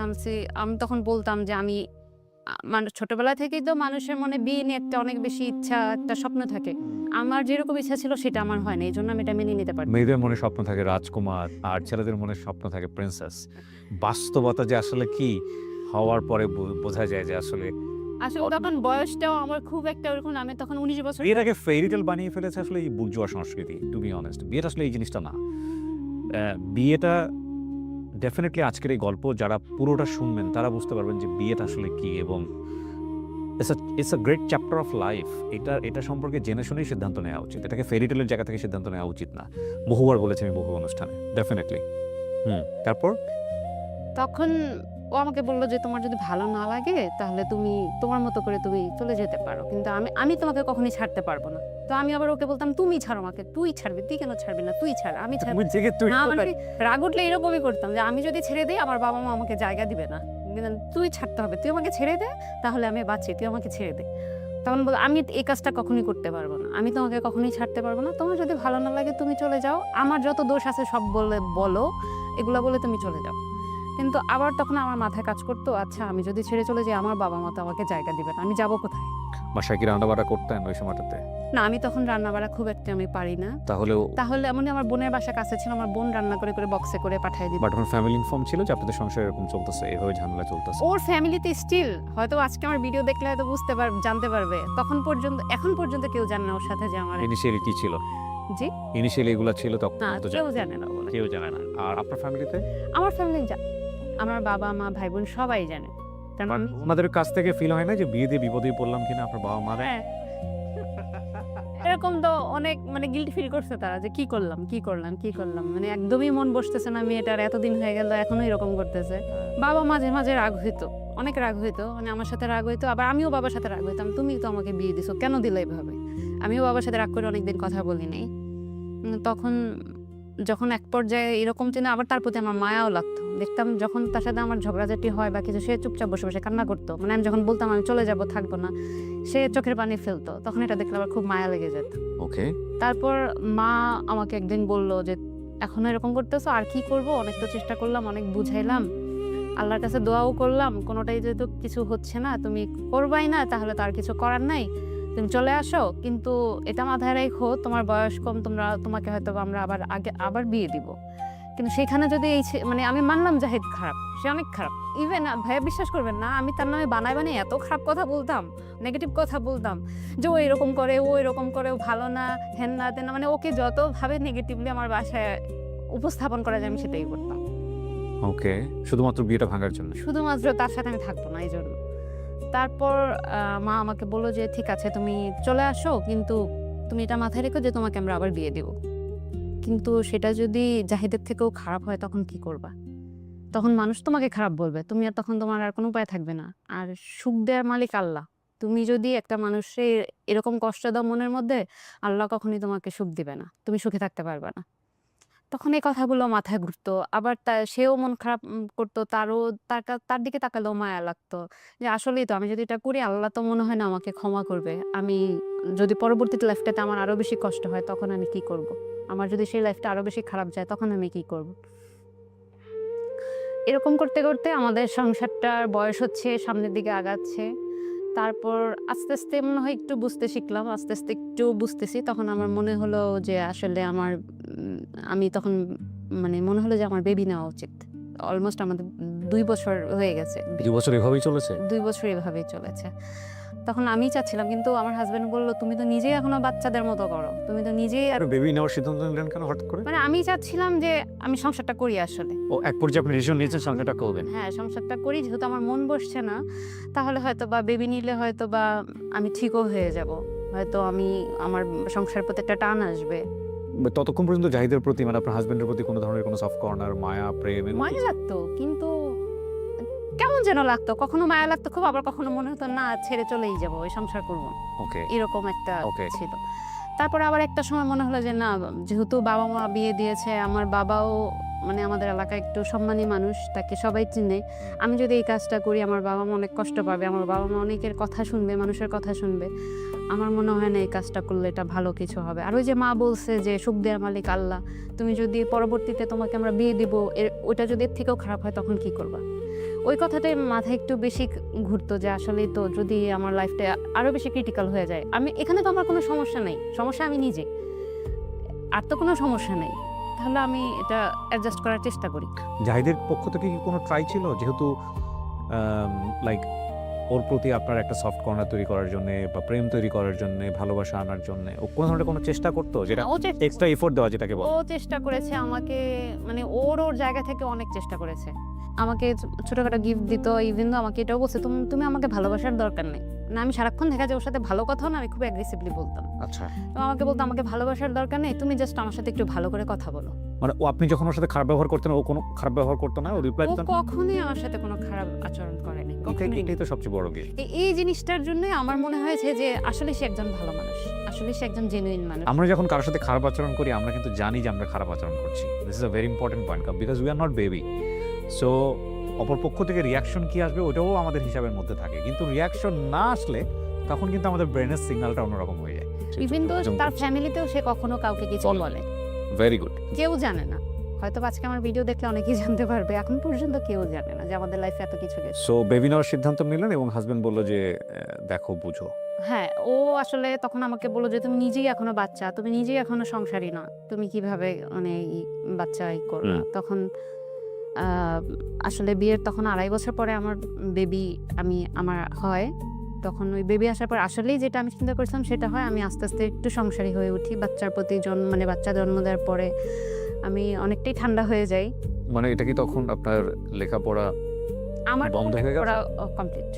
আমি তখন বলতাম যে আমি মানে ছোটবেলা থেকেই তো মানুষের মনে বিয়ে নিয়ে একটা অনেক বেশি ইচ্ছা, একটা স্বপ্ন থাকে। আমার যেরকম ইচ্ছা ছিল সেটা আমার হয় না, এই জন্য আমি এটা মেনে নিতে পারি। মেয়েদের মনে স্বপ্ন থাকে রাজকুমার, আর ছেলেদের মনে স্বপ্ন থাকে প্রিন্সেস। বাস্তবতা যে আসলে কি হওয়ার পরে বোঝা যায় যে আসলে তখন বয়সটাও আমার খুব একটা ওরকম, আমি তখন 19 বছর। বিয়েটাকে ফেয়ারি টেল বানিয়ে ফেলেছে আসলে এই বুর্জোয়া সংস্কৃতি। টু বি অনেস্ট, বিয়েটা আসলে এই জিনিসটা না। বিয়েটা ডেফিনেটলি আজকের এই গল্প যারা পুরোটা শুনবেন তারা বুঝতে পারবেন যে বিয়েটা আসলে কি, এবং it's a great chapter of life. এটা সম্পর্কে জেনে শুনেই সিদ্ধান্ত নেওয়া উচিত। এটাকে ফেয়ারি টেলের জায়গা থেকে সিদ্ধান্ত নেওয়া উচিত না। বহুবার বলেছি আমি বহু অনুষ্ঠানে, ডেফিনেটলি। তারপর তখন ও আমাকে বললো যে তোমার যদি ভালো না লাগে তাহলে তুমি তোমার মতো করে তুমি চলে যেতে পারো, কিন্তু আমি তোমাকে কখনোই ছাড়তে পারবো না। তো আমি আবার ওকে বলতাম, তুমি ছাড়ো আমাকে, তুই ছাড়বি, তুই কেন ছাড়বি না, তুই ছাড়, আমি ছাড় না। মানে রাগ উঠলে এরকমই করতাম যে আমি যদি ছেড়ে দিই আমার বাবা মা আমাকে জায়গা দিবে না, তুই ছাড়তে হবে, তুই আমাকে ছেড়ে দে, তাহলে আমি বাঁচি, তুই আমাকে ছেড়ে দে। তখন বল, আমি এই কাজটা কখনোই করতে পারবো না, আমি তোমাকে কখনোই ছাড়তে পারবো না, তোমার যদি ভালো না লাগে তুমি চলে যাও, আমার যত দোষ আছে সব বলো, এগুলা বলে তুমি চলে যাও। কিন্তু আবার তখন আমার মাথায় কাজ করতো, আচ্ছা আমি যদি ছেড়ে চলে যাই আমার বাবা মা তো আমাকে জায়গা দিবে না, আমি যাবো কোথায়। বাসায় কি রান্না বাড়া করতেন ওই সময়টাতে? না, আমি তখন রান্না বাড়া খুব একটা আমি পারি না। তাহলে এমনই আমার বোনের বাসা কাছে ছিল, আমার বোন রান্না করে করে বক্সে করে পাঠিয়ে দিত। বাট আমার ফ্যামিলি ইনফর্ম ছিল যে আপনাদের সংসার এরকম চলতেছে, এভাবে ঝামেলা চলতেছে। ওর ফ্যামিলিতে স্টিল হয়তো আজকে আমার ভিডিও দেখলে হয়তো জানতে পারবে, তখন পর্যন্ত এখন পর্যন্ত কেউ জানে না ওর সাথে যে আমার ইনিশিয়ালি কি ছিল। জি, ইনিশিয়ালি এগুলা ছিল তখন না, তো কেউ জানে না বলে। কেউ জানে না। আর আপনার ফ্যামিলিতে? আমার ফ্যামিলি আমার বাবা মা ভাই বোন সবাই জানে। ওনাদের কাছ থেকে ফিল হয় না যে বিয়ে দিয়ে বিপদে পড়লাম কিনা আপনার বাবা মা? হ্যাঁ, এরকম তো অনেক মানে গিল্টি ফিল করছে তারা যে কি করলাম, মানে একদমই মন বসতেছে না মেয়েটার, এতদিন হয়ে গেল এখনো এরকম করতেছে। বাবা মাঝে মাঝে রাগ হইতো, অনেক রাগ হইতো, মানে আমার সাথে রাগ হইতো, আবার আমিও বাবার সাথে রাগ হইতাম, তুমি তো আমাকে বিয়ে দিছো, কেন দিলে এইভাবে। আমিও বাবার সাথে রাগ করে অনেকদিন কথা বলি নাই। তখন যখন এক পর্যায়ে এরকম ছিল, আবার তার প্রতি আমার মায়াও লাগতো। দেখতাম যখন তার সাথে আমার ঝগড়াঝাটি হয় বা কিছু, সে চুপচাপ বসে বসে কান্না করতো, মানে আমি যখন বলতাম আমি চলে যাব, থাকবো না, সে চোখের পানি ফেলতো, তখন এটা দেখলে আবার খুব মায়া লেগে যেত। ওকে। তারপর মা আমাকে একদিন বললো যে এখনো এরকম করতেছো, আর কি করব, অনেক তো চেষ্টা করলাম, অনেক বুঝাইলাম, আল্লাহর কাছে দোয়াও করলাম, কোনোটাই যেহেতু কিছু হচ্ছে না, তুমি করবাই না, তাহলে তো আর কিছু করার নাই, তুমি চলে আসো, কিন্তু এটা মাথায় রাখো তোমার বয়স কম, তোমাকে হয়তো আমরা আবার বিয়ে দিব। কিন্তু সেখানে যদি মানে আমি মানলাম জাহিদ খারাপ, সে অনেক খারাপ, ইভেন ভাইয়া বিশ্বাস করবেন না, আমি তার নামে বানায় এত খারাপ কথা বলতাম, নেগেটিভ কথা বলতাম, যে ও এরকম করে, ও ভালো না, হেন না তেন না, মানে ওকে যতভাবে নেগেটিভলি আমার বাসায় উপস্থাপন করা যায় আমি সেটাই করতাম। ওকে, শুধুমাত্র বিয়েটা ভাঙার জন্য? শুধুমাত্র তার সাথে আমি থাকবো না এই জন্য। তারপর মা আমাকে বললো যে ঠিক আছে তুমি চলে আসো, কিন্তু তুমি এটা মাথায় রেখো যে তোমাকে আমরা আবার বিয়ে দেব, কিন্তু সেটা যদি জাহিদের থেকেও খারাপ হয় তখন কি করবা, তখন মানুষ তোমাকে খারাপ বলবে, তুমি আর তখন তোমার আর কোনো উপায় থাকবে না। আর সুখ দেওয়ার মালিক আল্লাহ, তুমি যদি একটা মানুষের এরকম কষ্ট দাও মনের মধ্যে, আল্লাহ কখনই তোমাকে সুখ দিবে না, তুমি সুখে থাকতে পারবে না। তখন এই কথাগুলো মাথায় ঘুরতো। আবার সেও মন খারাপ করতো। তার দিকে তাকালেও মায়া লাগতো। যে আসলেই তো আমি যদি এটা করি আল্লাহ তো মনে হয় না আমাকে ক্ষমা করবে। আমি যদি পরবর্তীতে লাইফটাতে আমার আরো বেশি কষ্ট হয় তখন আমি কি করব? আমার যদি সেই লাইফটা আরো বেশি খারাপ যায় তখন আমি কি করব? এরকম করতে, করতে আমাদের সংসারটার বয়স হচ্ছে সামনের দিকে আগাচ্ছে। তারপর আস্তে, আস্তে মনে হয় একটু বুঝতে শিখলাম। আস্তে, আস্তে একটু বুঝতেছি। তখন আমার মনে হলো যে আসলে আমি তখন মানে মনে হলো যে আমার বেবি নেওয়া উচিত। অলমোস্ট আমাদের ২ বছর হয়ে গেছে। ২ বছর এভাবেই চলেছে? ২ বছর এভাবেই চলেছে। তখন আমিই চাচ্ছিলাম কিন্তু আমার হাসব্যান্ড বলল, "তুমি তো নিজেই এখনো বাচ্চাদের মতো করো। তুমি তো নিজেই" আর বেবি নেওয়ার সিদ্ধান্ত নিলেন কেন হঠাৎ করে? মানে আমি চাচ্ছিলাম যে আমি সংসারটা করি আসলে। ও এক পর্যায়ে আপনি ডিসিশন নিয়েছেন সংসারটা করবেন। হ্যাঁ, সংসারটা করি যেহেতু আমার মন বসছে না, তাহলে হয়তোবা বেবি নিলে হয়তোবা আমি ঠিকও হয়ে যাব। হয়তো আমার সংসারের প্রতি একটা টান আসবে। ততক্ষণ পর্যন্ত জাহিদের প্রতি মানে আপনার হাসব্যান্ডের প্রতি কোনো ধরনের কোনো সফট কর্নার, মায়া, প্রেম এগুলো মায়া লাগতো কিন্তু কেমন যেন লাগতো। কখনো মায়া লাগতো খুব, আবার কখনো মনে হতো না ছেড়ে চলেই যাবো, ওই সংসার করব না। ওকে, এরকম একটা ওকে। ছিল। তারপরে আবার একটা সময় মনে হলো যে না, যেহেতু বাবা-মা বিয়ে দিয়েছে, আমার বাবাও মানে আমাদের এলাকায় একটু সম্মানী মানুষ, তাকে সবাই চিনে। আমি যদি এই কাজটা করি আমার বাবা-মা অনেক কষ্ট পাবে, আমার বাবা-মা অনেকের কথা শুনবে, মানুষের কথা শুনবে। আমার মনে হয় না এই কাজটা করলে এটা ভালো কিছু হবে। আর ওই যে মা বলছে যে সুখ দেওয়ার মালিক আল্লাহ, তুমি যদি পরবর্তীতে তোমাকে আমরা বিয়ে দিব, ওইটা যদি এর থেকেও খারাপ হয় তখন কি করবা? ওই কথাটাই মাথায় একটু বেশি ঘুরতো যে আসলেই তো যদি আমার লাইফটা আরো বেশি ক্রিটিক্যাল হয়ে যায়, এখানে তো আমার কোনো সমস্যা নেই, সমস্যা আমি নিজে, আর তো কোনো সমস্যা নেই, তাহলে আমি এটা অ্যাডজাস্ট করার চেষ্টা করি। জাহিদের পক্ষ থেকে কি কোনো ট্রাই ছিল? যেহেতু লাইক ওর প্রতি আপনার একটা সফট কর্নার তৈরি করার জন্যে বা প্রেম তৈরি করার জন্যে, ভালোবাসা আনার জন্যে ও কোনো ধরনের কোনো চেষ্টা করতো? যেটা ও চেষ্টা এক্সট্রা এফোর্ট দেওয়া যেটাকে বলে? ও চেষ্টা করেছে আমাকে, মানে ওর জায়গা থেকে অনেক চেষ্টা করেছে। আমাকে ছোটখাটো গিফট দিত, ইভেন দো আমাকে এটাও বলছে তুমি আমাকে ভালোবাসার দরকার নেই। না আমি সারাক্ষণ দেখা যায় ওর সাথে ভালো কথাও না, আমি খুব অ্যাগ্রেসিভলি বলতাম। আচ্ছা। তো আমাকে বলতো আমাকে ভালোবাসার দরকার নেই, তুমি জাস্ট আমার সাথে একটু ভালো করে কথা বলো। মানে ও আপনি যখন ওর সাথে খারাপ ব্যবহার করতেন ও কোনো খারাপ ব্যবহার করতো না? ও রিপ্লাই ও দিত না? কখনোই আমার সাথে কোনো খারাপ আচরণ করেনি, কখনোই। এটাই তো সবচেয়ে বড় গিফট। এই জিনিসটার জন্যই আমার মনে হয়েছে যে আসলে সে একজন ভালো মানুষ, আসলে সে একজন জেনুইন মানুষ। আমরা যখন কারোর সাথে খারাপ আচরণ করি আমরা কিন্তু জানি যে আমরা খারাপ আচরণ করছি। This is a very important point because we are not baby. So অপর পক্ষ থেকে রিয়াকশন কি আসবে ওটাও আমাদের হিসাবের মধ্যে থাকে, কিন্তু রিয়াকশন না আসলে তখন কিন্তু আমাদের ব্রেনের সিগন্যালটা অন্যরকম হয়ে যায়। ইভেন তো তার ফ্যামিলিতেও সে কখনো কাউকে কিছু বলে, ভেরি গুড। কেউ জানে না। হয়তো আজকে আমার ভিডিও দেখলে অনেকেই জানতে পারবে, এখন পর্যন্ত কেউ জানে না যে আমাদের লাইফে এত কিছু গেছে। সো বেবি নেওয়ার সিদ্ধান্ত নিলেন এবং হাজবেন্ড বলল যে দেখো বুঝো। হ্যাঁ, ও আসলে তখন আমাকে বলল যে তুমি নিজেই এখনো বাচ্চা, তুমি নিজেই এখনো সংসারী না, তুমি কিভাবে মানে বাচ্চা করবে। তখন আসলে বিয়ের তখন ২.৫ বছর পরে আমার বেবি আমার হয়। তখন ওই বেবি আসার পর আসলেই যেটা আমি চিন্তা করছিলাম সেটা হয়। আমি আস্তে, আস্তে একটু সংসারী হয়ে উঠি। বাচ্চার প্রতি মানে বাচ্চা জন্ম দেওয়ার পরে আমি অনেকটাই ঠান্ডা হয়ে যাই। মানে এটা কি তখন আপনার লেখাপড়া আমার বন্ধ হয়ে গেছে? পড়া কমপ্লিট।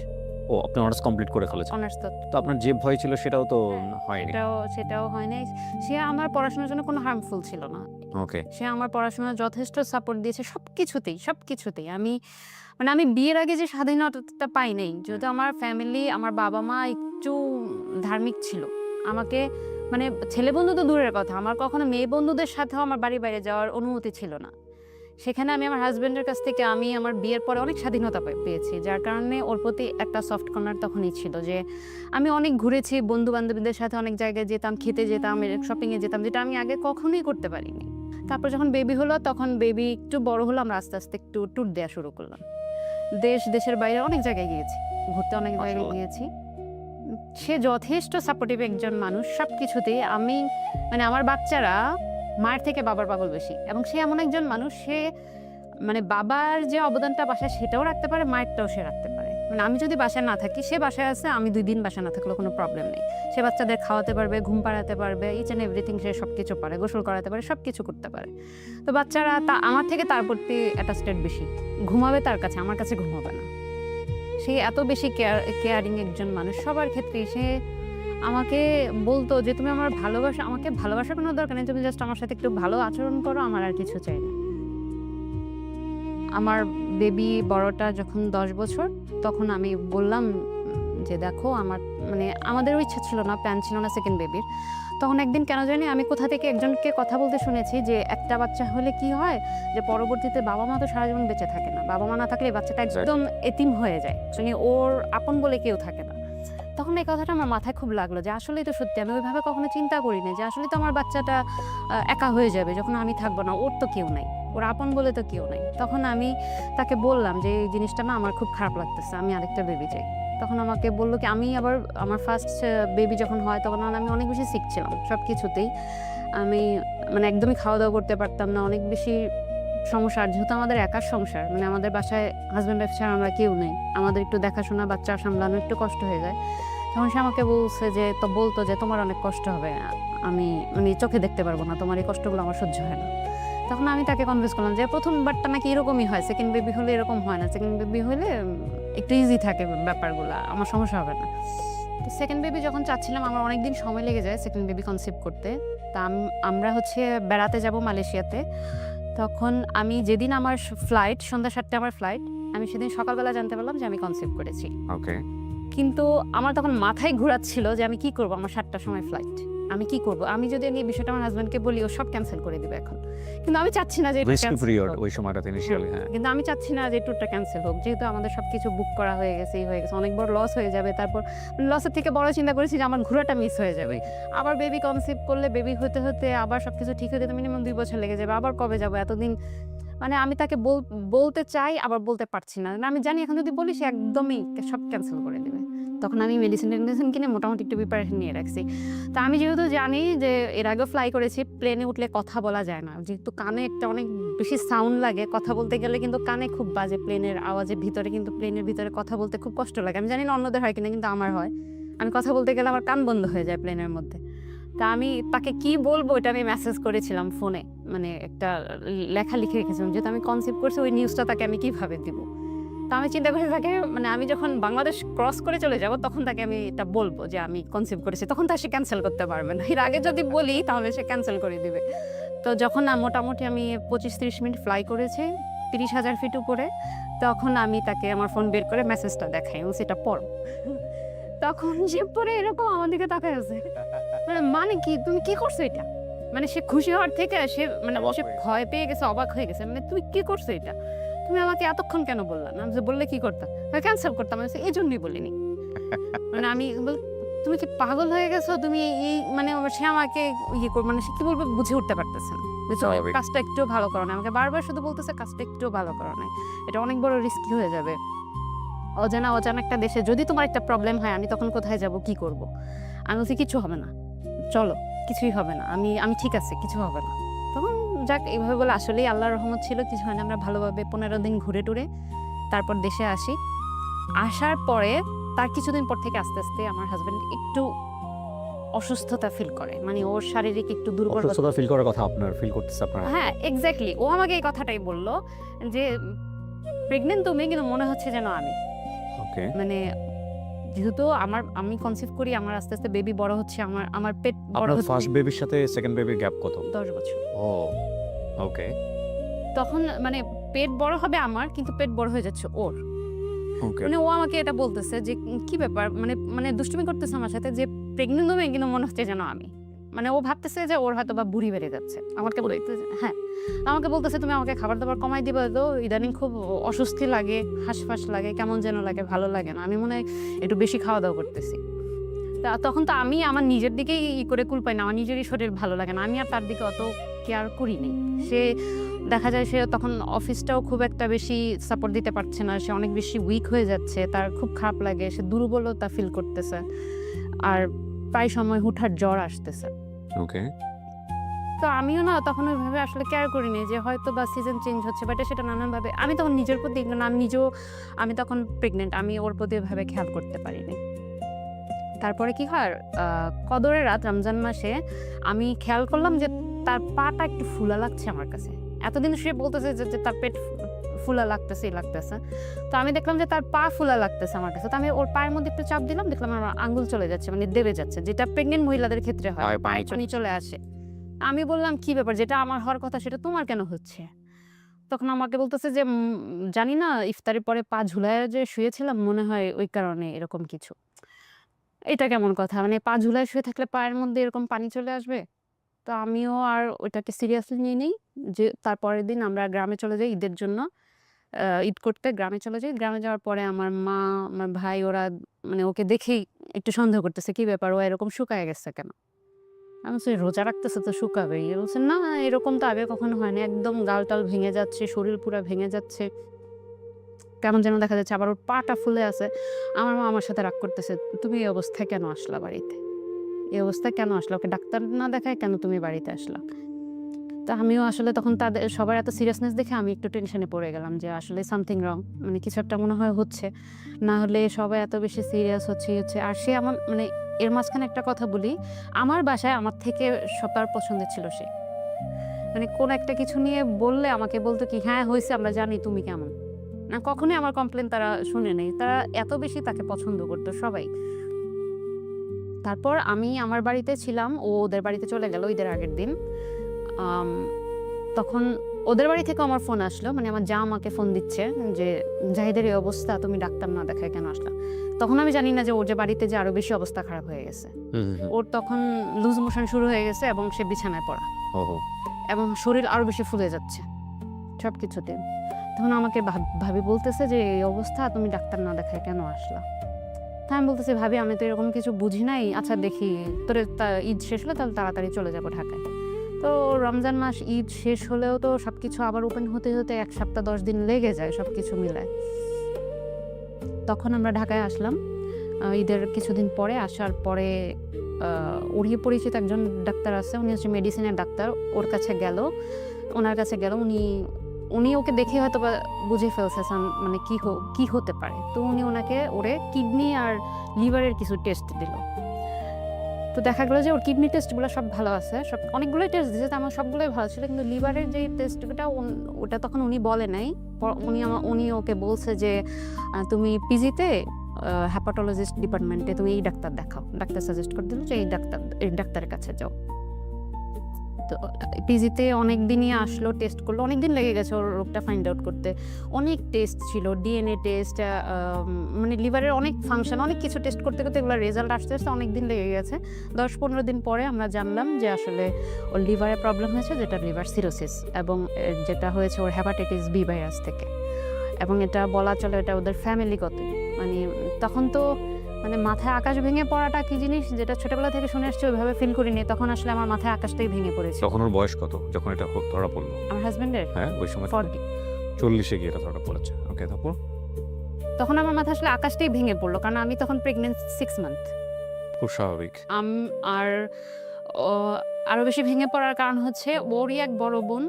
ও আপনি অনার্স কমপ্লিট করে ফেলেছেন। অনার্স তো আপনার যে ভয় ছিল সেটাও তো হ্যাঁ, হয়নি। সেটাও হয় নাই। সে আমার পড়াশোনার জন্য কোনো হার্মফুল ছিল না। ওকে। সে আমার পড়াশোনায় যথেষ্ট সাপোর্ট দিয়েছে সবকিছুতেই। আমি বিয়ের আগে যে স্বাধীনতাটা পাই নাই, যেহেতু আমার ফ্যামিলি, আমার বাবা-মা একটু ধার্মিক ছিল। আমাকে মানে ছেলে বন্ধু তো দূরের কথা, আমার কখনো মেয়ে বন্ধুদের সাথেও আমার বাড়ির বাইরে যাওয়ার অনুমতি ছিল না। সেখানে আমি আমার হাসব্যান্ডের কাছ থেকে আমার বিয়ের পরে অনেক স্বাধীনতা পেয়েছি, যার কারণে ওর প্রতি একটা সফট কর্নার তখনই ছিল যে আমি অনেক ঘুরেছি, বন্ধু-বান্ধবীদের সাথে অনেক জায়গায় যেতাম, খেতে যেতাম, শপিংয়ে যেতাম, যেটা আমি আগে কখনোই করতে পারিনি। তারপর যখন বেবি হলো, তখন বেবি একটু বড় হলো, আমরা আস্তে, আস্তে একটু ট্যুর দেওয়া শুরু করলাম। দেশের বাইরে অনেক জায়গায় গিয়েছি, ঘুরতে অনেক জায়গায় গিয়েছি। সে যথেষ্ট সাপোর্টিভ একজন মানুষ সবকিছুতেই। আমার বাচ্চারা মায়ের থেকে বাবার পাগল বেশি, এবং সে এমন একজন মানুষ, সে মানে বাবার যে অবদানটা বাসায় সেটাও রাখতে পারে, মায়েরটাও সে রাখতে পারে। মানে আমি যদি বাসায় না থাকি, সে বাসায় আছে, আমি 2 দিন বাসায় না থাকলেও কোনো প্রবলেম নেই। সে বাচ্চাদের খাওয়াতে পারবে, ঘুম পাড়াতে পারবে, ইচ অ্যান্ড এভরিথিং সে সবকিছু পারে, গোসল করাতে পারে, সবকিছু করতে পারে। তো বাচ্চারা আমার থেকে তার প্রতি অ্যাটাচড বেশি। ঘুমাবে তার কাছে, আমার কাছে ঘুমাবে না। সে এত বেশি কেয়ারিং একজন মানুষ সবার ক্ষেত্রে। সে আমাকে বলতো যে তুমি আমাকে ভালোবাসার কোনো দরকার নেই, তুমি জাস্ট আমার সাথে একটু ভালো আচরণ করো, আমার আর কিছু চাই না। আমার বেবি বড়টা যখন 10 বছর, তখন আমি বললাম যে দেখো আমার মানে আমাদেরও ইচ্ছা ছিল না, প্ল্যান ছিল না সেকেন্ড বেবির। তখন একদিন কেন জানি আমি কোথা থেকে একজনকে কথা বলতে শুনেছি যে একটা বাচ্চা হলে কি হয় যে পরবর্তীতে বাবা মা তো সারা জীবন বেঁচে থাকে না, বাবা মা না থাকলে এই বাচ্চাটা একদম এতিম হয়ে যায়, মানে ওর আপন বলে কেউ থাকে না। তখন এই কথাটা আমার মাথায় খুব লাগলো যে আসলেই তো সত্যি, আমি ওইভাবে কখনো চিন্তা করিনি যে আসলে তো আমার বাচ্চাটা একা হয়ে যাবে যখন আমি থাকবো না, ওর তো কেউ নাই, ওর আপন বলে তো কেউ নাই। তখন আমি তাকে বললাম যে এই জিনিসটা না আমার খুব খারাপ লাগতেছে, আমি আরেকটা বেবি চাই। তখন আমাকে বললো কি, আমি আবার আমার ফার্স্ট বেবি যখন হয় তখন আমি অনেক বেশি সিক ছিলাম সব কিছুতেই, আমি মানে একদমই খাওয়া দাওয়া করতে পারতাম না, অনেক বেশি সমস্যা। আর যেহেতু আমাদের একার সংসার, মানে আমাদের বাসায় হাজব্যান্ড ওয়াইফ ছাড়া আমরা কেউ নেই, আমাদের একটু দেখাশোনা বাচ্চা সামলানো একটু কষ্ট হয়ে যায়। তখন সে আমাকে বলছে যে তো বলতো যে তোমার অনেক কষ্ট হবে, আমি মানে চোখে দেখতে পারবো না, তোমার এই কষ্টগুলো আমার সহ্য হয় না। তখন আমি তাকে কনভিন্স করলাম যে প্রথমবারটা নাকি এরকমই হয়, সেকেন্ড বেবি হলে এরকম হয় না, সেকেন্ড বেবি হলে একটু ইজি থাকে ব্যাপারগুলো, আমার সমস্যা হবে না। তো সেকেন্ড বেবি যখন চাচ্ছিলাম, আমার অনেক দিন সময় লেগে যায় সেকেন্ড বেবি কনসিভ করতে। তা আমরা হচ্ছে বেড়াতে যাব মালয়েশিয়াতে। তখন আমি যেদিন আমার ফ্লাইট, সন্ধ্যা 7টায় আমার ফ্লাইট, আমি সেদিন সকালবেলা জানতে পারলাম যে আমি কনসিভ করেছি। ওকে। কিন্তু আমার তখন মাথায় ঘোরাচ্ছিল যে আমি কি করব, আমার 7টার সময় ফ্লাইট, আমি কি করব। আমি যদি এই বিষয়টা আমার হাজব্যান্ডকে বলি, ও সব ক্যান্সেল করে দিবে এখন। কিন্তু আমি চাচ্ছি না যে এটা রিস্ক cancel পিরিয়ড হোক। ওই সময়টাতে ইনিশিয়ালি। হ্যাঁ। কিন্তু আমি চাচ্ছি না যে ট্যুরটা ক্যান্সেল হোক, যেহেতু আমাদের সবকিছু বুক করা হয়ে গেছে, হয়ে গেছে, অনেক বড় লস হয়ে যাবে। তারপর লসের থেকে বড় চিন্তা করেছি যে আমার ঘোরাটা মিস হয়ে যাবে। আবার বেবি কনসিভ করলে বেবি হতে হতে আবার সবকিছু ঠিক হতে মিনিমাম 2 বছর লেগে যাবে। আবার কবে যাব এতদিন, মানে আমি তাকে বলতে চাই আবার বলতে পারছি না। আমি জানি এখন যদি বলি সে একদমই সব ক্যান্সেল করে দেবে। তখন আমি মেডিসিন কিনে মোটামুটি একটু প্রিপারেশন নিয়ে রাখছি। তা আমি যেহেতু জানি যে এর আগেও ফ্লাই করেছি, প্লেনে উঠলে কথা বলা যায় না, যেহেতু কানে একটা অনেক বেশি সাউন্ড লাগে, কথা বলতে গেলে কিন্তু কানে খুব বাজে, প্লেনের আওয়াজের ভিতরে, কিন্তু প্লেনের ভিতরে কথা বলতে খুব কষ্ট লাগে। আমি জানি না অন্যদের হয় কিনা, কিন্তু আমার হয়। আমি কথা বলতে গেলে আমার কান বন্ধ হয়ে যায় প্লেনের মধ্যে। তা আমি তাকে কি বলবো এটা আমি মেসেজ করেছিলাম ফোনে, মানে একটা লেখা লিখে রেখেছিলাম, যেহেতু আমি কনসিভ করছি ওই নিউজটা তাকে আমি কিভাবে দিব। তো আমি চিন্তা করে তাকে, মানে আমি যখন বাংলাদেশ ক্রস করে চলে যাব তখন তাকে আমি এটা বলবো যে আমি কনসিভ করেছি, তখন তার সে ক্যান্সেল করতে পারবে না। এর আগে যদি বলি তাহলে সে ক্যান্সেল করে দিবে। তো যখন মোটামুটি আমি 25-30 মিনিট ফ্লাই করেছি 30,000 ফিট উপরে, তখন আমি তাকে আমার ফোন বের করে মেসেজটা দেখাই, ও সেটা পড়ো। তখন সে পরে এরকম আমার দিকে তাকায় আছে, মানে কি তুমি কি করছো এটা, মানে সে খুশি হওয়ার থেকে সে মানে সে ভয় পেয়ে গেছে, অবাক হয়ে গেছে, মানে তুমি কি করছো এটা, তুমি আমাকে এতক্ষণ কেন বললা না, যে বললে কি করতাম, ক্যান্সেল করতাম, আমি এই জন্যই বলিনি। মানে আমি তুমি কি পাগল হয়ে গেছো, তুমি এই মানে সে আমাকে ইয়ে কর, মানে সে কি বলবে বুঝে উঠতে পারতেছে না, কাজটা একটু ভালো করো না, আমাকে বারবার শুধু বলতেছে কাজটা একটু ভালো করো না, এটা অনেক বড় রিস্কি হয়ে যাবে, অজানা একটা দেশে যদি তোমার একটা প্রবলেম হয় আমি তখন কোথায় যাব, কি করব। আমি বলছি কিছু হবে না, চলো, কিছুই হবে না, আমি ঠিক আছে, কিছু হবে না। তখন যাক, এইভাবে বলে আসলেই আল্লাহর রহমত ছিল, কিছু হয় না। আমরা ভালোভাবে 15 দিন ঘুরে টুরে তারপর দেশে আসি। আসার পরে তার কিছুদিন পর থেকে আস্তে আস্তে আমার হাজবেন্ড একটু অসুস্থতা ফিল করে, মানে ওর শারীরিক একটু দুর্বল। অসুস্থতা ফিল করার কথা আপনার ফিল করতেছে আপনার? হ্যাঁ এক্স্যাক্টলি, ও আমাকে এই কথাটাই বললো যে প্রেগনেন্ট তুমি, কিন্তু মনে হচ্ছে যেন আমি। ওকে। মানে যেহেতু আমি কনসিভ করি, আমার আস্তে আস্তে বেবি বড় হচ্ছে, আমার পেট বড় আপনার হচ্ছে। ফার্স্ট বেবির সাথে সেকেন্ড বেবির গ্যাপ কত? 10 বছর। ও ওকে। তখন মানে পেট বড় হবে আমার, কিন্তু পেট বড় হয়ে যাচ্ছে ওর। ওকে। মানে ও আমাকে এটা বলতেছে যে কি ব্যাপার, মানে দুষ্টুমি করতেছে আমার সাথে, যে প্রেগনেন্ট হবে কিন্তু মনে হচ্ছে যেন আমি। মানে ও ভাবতেছে যে ওর হয়তো বা বুড়ি বেড়ে যাচ্ছে। আমাকে বলতেছে, হ্যাঁ আমাকে বলতেছে তুমি আমাকে খাবার দাবার কমাই দিবে তো, ইদানিং খুব অস্বস্তি লাগে, হাঁসফাঁস লাগে, কেমন যেন লাগে, ভালো লাগে না, আমি মনে হয় একটু বেশি খাওয়া দাওয়া করতেছি। তা তখন তো আমি আমার নিজের দিকেই করে কুল পাই না, আমার নিজেরই শরীর ভালো লাগে না, আমি আর তার দিকে অত কেয়ার করি নাই। সে দেখা যায় সে তখন অফিসটাও খুব একটা বেশি সাপোর্ট দিতে পারছে না, সে অনেক বেশি উইক হয়ে যাচ্ছে, তার খুব খারাপ লাগে, সে দুর্বলতা ফিল করতেছে, আর প্রায় সময় হুটহাট জ্বর আসতেছে। ওকে। তো আমিও না তখন ওইভাবে আসলে কেয়ার করিনি যে হয়তো বা সিজন চেঞ্জ হচ্ছে, বাট সেটা নানানভাবে আমি তখন নিজের প্রতি, আমি তখন প্রেগনেন্ট, আমি ওর প্রতি ওইভাবে খেয়াল করতে পারিনি। তারপরে কি হয়, কদরের রাত রমজান মাসে আমি খেয়াল করলাম যে তার পাটা একটু ফুলা লাগছে আমার কাছে। এতদিন সে বলতেছে যে তার পেট ফুলা লাগতেছে। তো আমি দেখলাম যে তার পা ফুলা লাগতেছে আমার কাছে। তো আমি ওর পায়ের মধ্যে একটু চাপ দিলাম, দেখলাম আমার আঙ্গুল চলে যাচ্ছে, মানে দেবে যাচ্ছে, যেটা প্রেগনেন্ট মহিলাদের ক্ষেত্রে হয়, পায়ে পানি চলে আসে। আমি বললাম কি ব্যাপার, যেটা আমার হওয়ার কথা সেটা তোমার কেন হচ্ছে? তখন আমাকে বলতেছে যে জানি না, ইফতারের পরে পা ঝুলায় যে শুয়েছিলাম, মনে হয় ওই কারণে এরকম কিছু। এটা কেমন কথা? মানে পা ঝুলায় শুয়ে থাকলে পায়ের মধ্যে এরকম পানি চলে আসবে? তো আমিও আর ওইটাকে সিরিয়াসলি নিই নাই। যে তার পরের দিন আমরা গ্রামে চলে যাই ঈদের জন্য। ঈদ করতে গ্রামে চলে যাই। গ্রামে যাওয়ার পরে আমার মা, আমার ভাই ওরা মানে ওকে দেখেই একটু সন্দেহ করতেছে, "কি ব্যাপার? ও এরকম শুকায় গেছে কেন?" আমি বলছি, "রোজা রাখতেছে তো শুকাবেই।" এ বলছে, "না, এরকম তো আগে কখনো হয়নি। একদম গাল-টাল ভেঙে যাচ্ছে, শরীর পুরা ভেঙে যাচ্ছে। কেমন যেন দেখা যাচ্ছে। আবার ওর পাটা ফুলে আছে।" আমার মা আমার সাথে রাগ করতেছে, "তুমি এই অবস্থায় কেন আসলা বাড়িতে? এই অবস্থায় কেন আসলা? ওকে ডাক্তার না দেখায় কেন তুমি বাড়িতে আসলা?" তো আমিও আসলে তখন তাদের সবার এত সিরিয়াসনেস দেখে আমি একটু টেনশনে পড়ে গেলাম যে আসলে সামথিং রং। মানে কিছু একটা মনে হয় হচ্ছে। না হলে সবাই এত বেশি সিরিয়াস হচ্ছে। আর সে আমার মানে এর মাঝখানে একটা কথা বলি, আমার বাসায় আমার থেকে সবার পছন্দের ছিল সে। মানে কোন একটা কিছু নিয়ে বললে আমাকে বলতো কি, "হ্যাঁ, হইছে আমরা জানি তুমি কেমন।" না কখনোই আমার কমপ্লেইন তারা শুনে নাই। তারা এত বেশি তাকে পছন্দ করত সবাই। তারপর আমি আমার বাড়িতে ছিলাম, ও ওদের বাড়িতে চলে গেল ঈদের আগের দিন। আম তখন ওদের বাড়ি থেকে আমার ফোন আসলো। মানে আমার যা আমাকে ফোন দিচ্ছে যে, "জাহিদের এই অবস্থা, তুমি ডাক্তার না দেখায় কেন আসলা?" তখন আমি জানি না যে ওর যে বাড়িতে যে আরো বেশি অবস্থা খারাপ হয়ে গেছে। ওর তখন লুজ মোশন শুরু হয়ে গেছে এবং সে বিছানায় পড়া। ওহো! এবং শরীর আরো বেশি ফুলে যাচ্ছে সবকিছুতে। তখন আমাকে ভাবি বলতেছে যে, "এই অবস্থা, তুমি ডাক্তার না দেখায় কেন আসলা?" তা আমি বলতেছি, "ভাবি আমি তো এরকম কিছু বুঝি নাই। আচ্ছা দেখি তোরে ঈদ শেষ হলে তাহলে তাড়াতাড়ি চলে যাবো ঢাকায়।" তো রমজান মাস ঈদ শেষ হলেও তো সবকিছু আবার ওপেন হতে ১ সপ্তাহ ১০ দিন লেগে যায় সবকিছু মিলায়। তখন আমরা ঢাকায় আসলাম। ঈদের কিছুদিন পরে আসার পরে ওরই পরিচিত একজন ডাক্তার আছে। উনি হচ্ছে মেডিসিনের ডাক্তার। ওর কাছে গেল। উনার কাছে গেল। উনি ওকে দেখে হয়তোবা বুঝে ফেলছে মানে কি হতে পারে। তো উনি ওরে কিডনি আর লিভারের কিছু টেস্ট দিল। তো দেখা গেল যে ওর কিডনি টেস্টগুলো সব ভালো আছে। অনেকগুলোই টেস্ট দিয়েছে, তো আমার সবগুলোই ভালো ছিল। কিন্তু লিভারের যে টেস্টটা ওটা তখন উনি বলে নাই। উনি ওকে বলছে যে, "তুমি পিজিতে হেপাটোলজিস্ট ডিপার্টমেন্টে তুমি এই ডাক্তার দেখাও।" ডাক্তার সাজেস্ট করে দিল যে এই ডাক্তারের কাছে যাও। তো পিজিতে অনেকদিনই আসলো, টেস্ট করলো। অনেকদিন লেগে গেছে ওর রোগটা ফাইন্ড আউট করতে। অনেক টেস্ট ছিল, ডিএনএ টেস্ট, মানে লিভারের অনেক ফাংশন, অনেক কিছু টেস্ট করতে এগুলোর রেজাল্ট আসতে অনেকদিন লেগে গেছে। ১০-১৫ দিন পরে আমরা জানলাম যে আসলে ওর লিভারে প্রবলেম হয়েছে, যেটা লিভার সিরোসিস, এবং যেটা হয়েছে ওর হেপাটাইটিস বি ভাইরাস থেকে। এবং এটা বলা চলে এটা ওদের ফ্যামিলিগত। মানে তখন তো মানে মাথায় আকাশ ভেঙে পড়াটা কি জিনিস, যেটা ছোটবেলা থেকে শুনে আসছি ওইভাবে ফিল করিনি। তখন আসলে আমার মাথায় আকাশটাই ভেঙে পড়েছে। তখন ওর বয়স কত যখন এটা ধরা পড়লো? আমার হাজবেন্ডের হ্যাঁ, ওই সময় 40। 40-এ গিয়ে এটা ধরা পড়েছে। ওকে, তারপর? তখন আমার মাথায় আসলে আকাশটাই ভেঙে পড়লো। কারণ আমি তখন প্রেগন্যান্ট 6 মান্থ। খুব স্বাভাবিক। আর ও আরো বেশি ভেঙে পড়ার কারণ হচ্ছে ওরই এক বড় বোন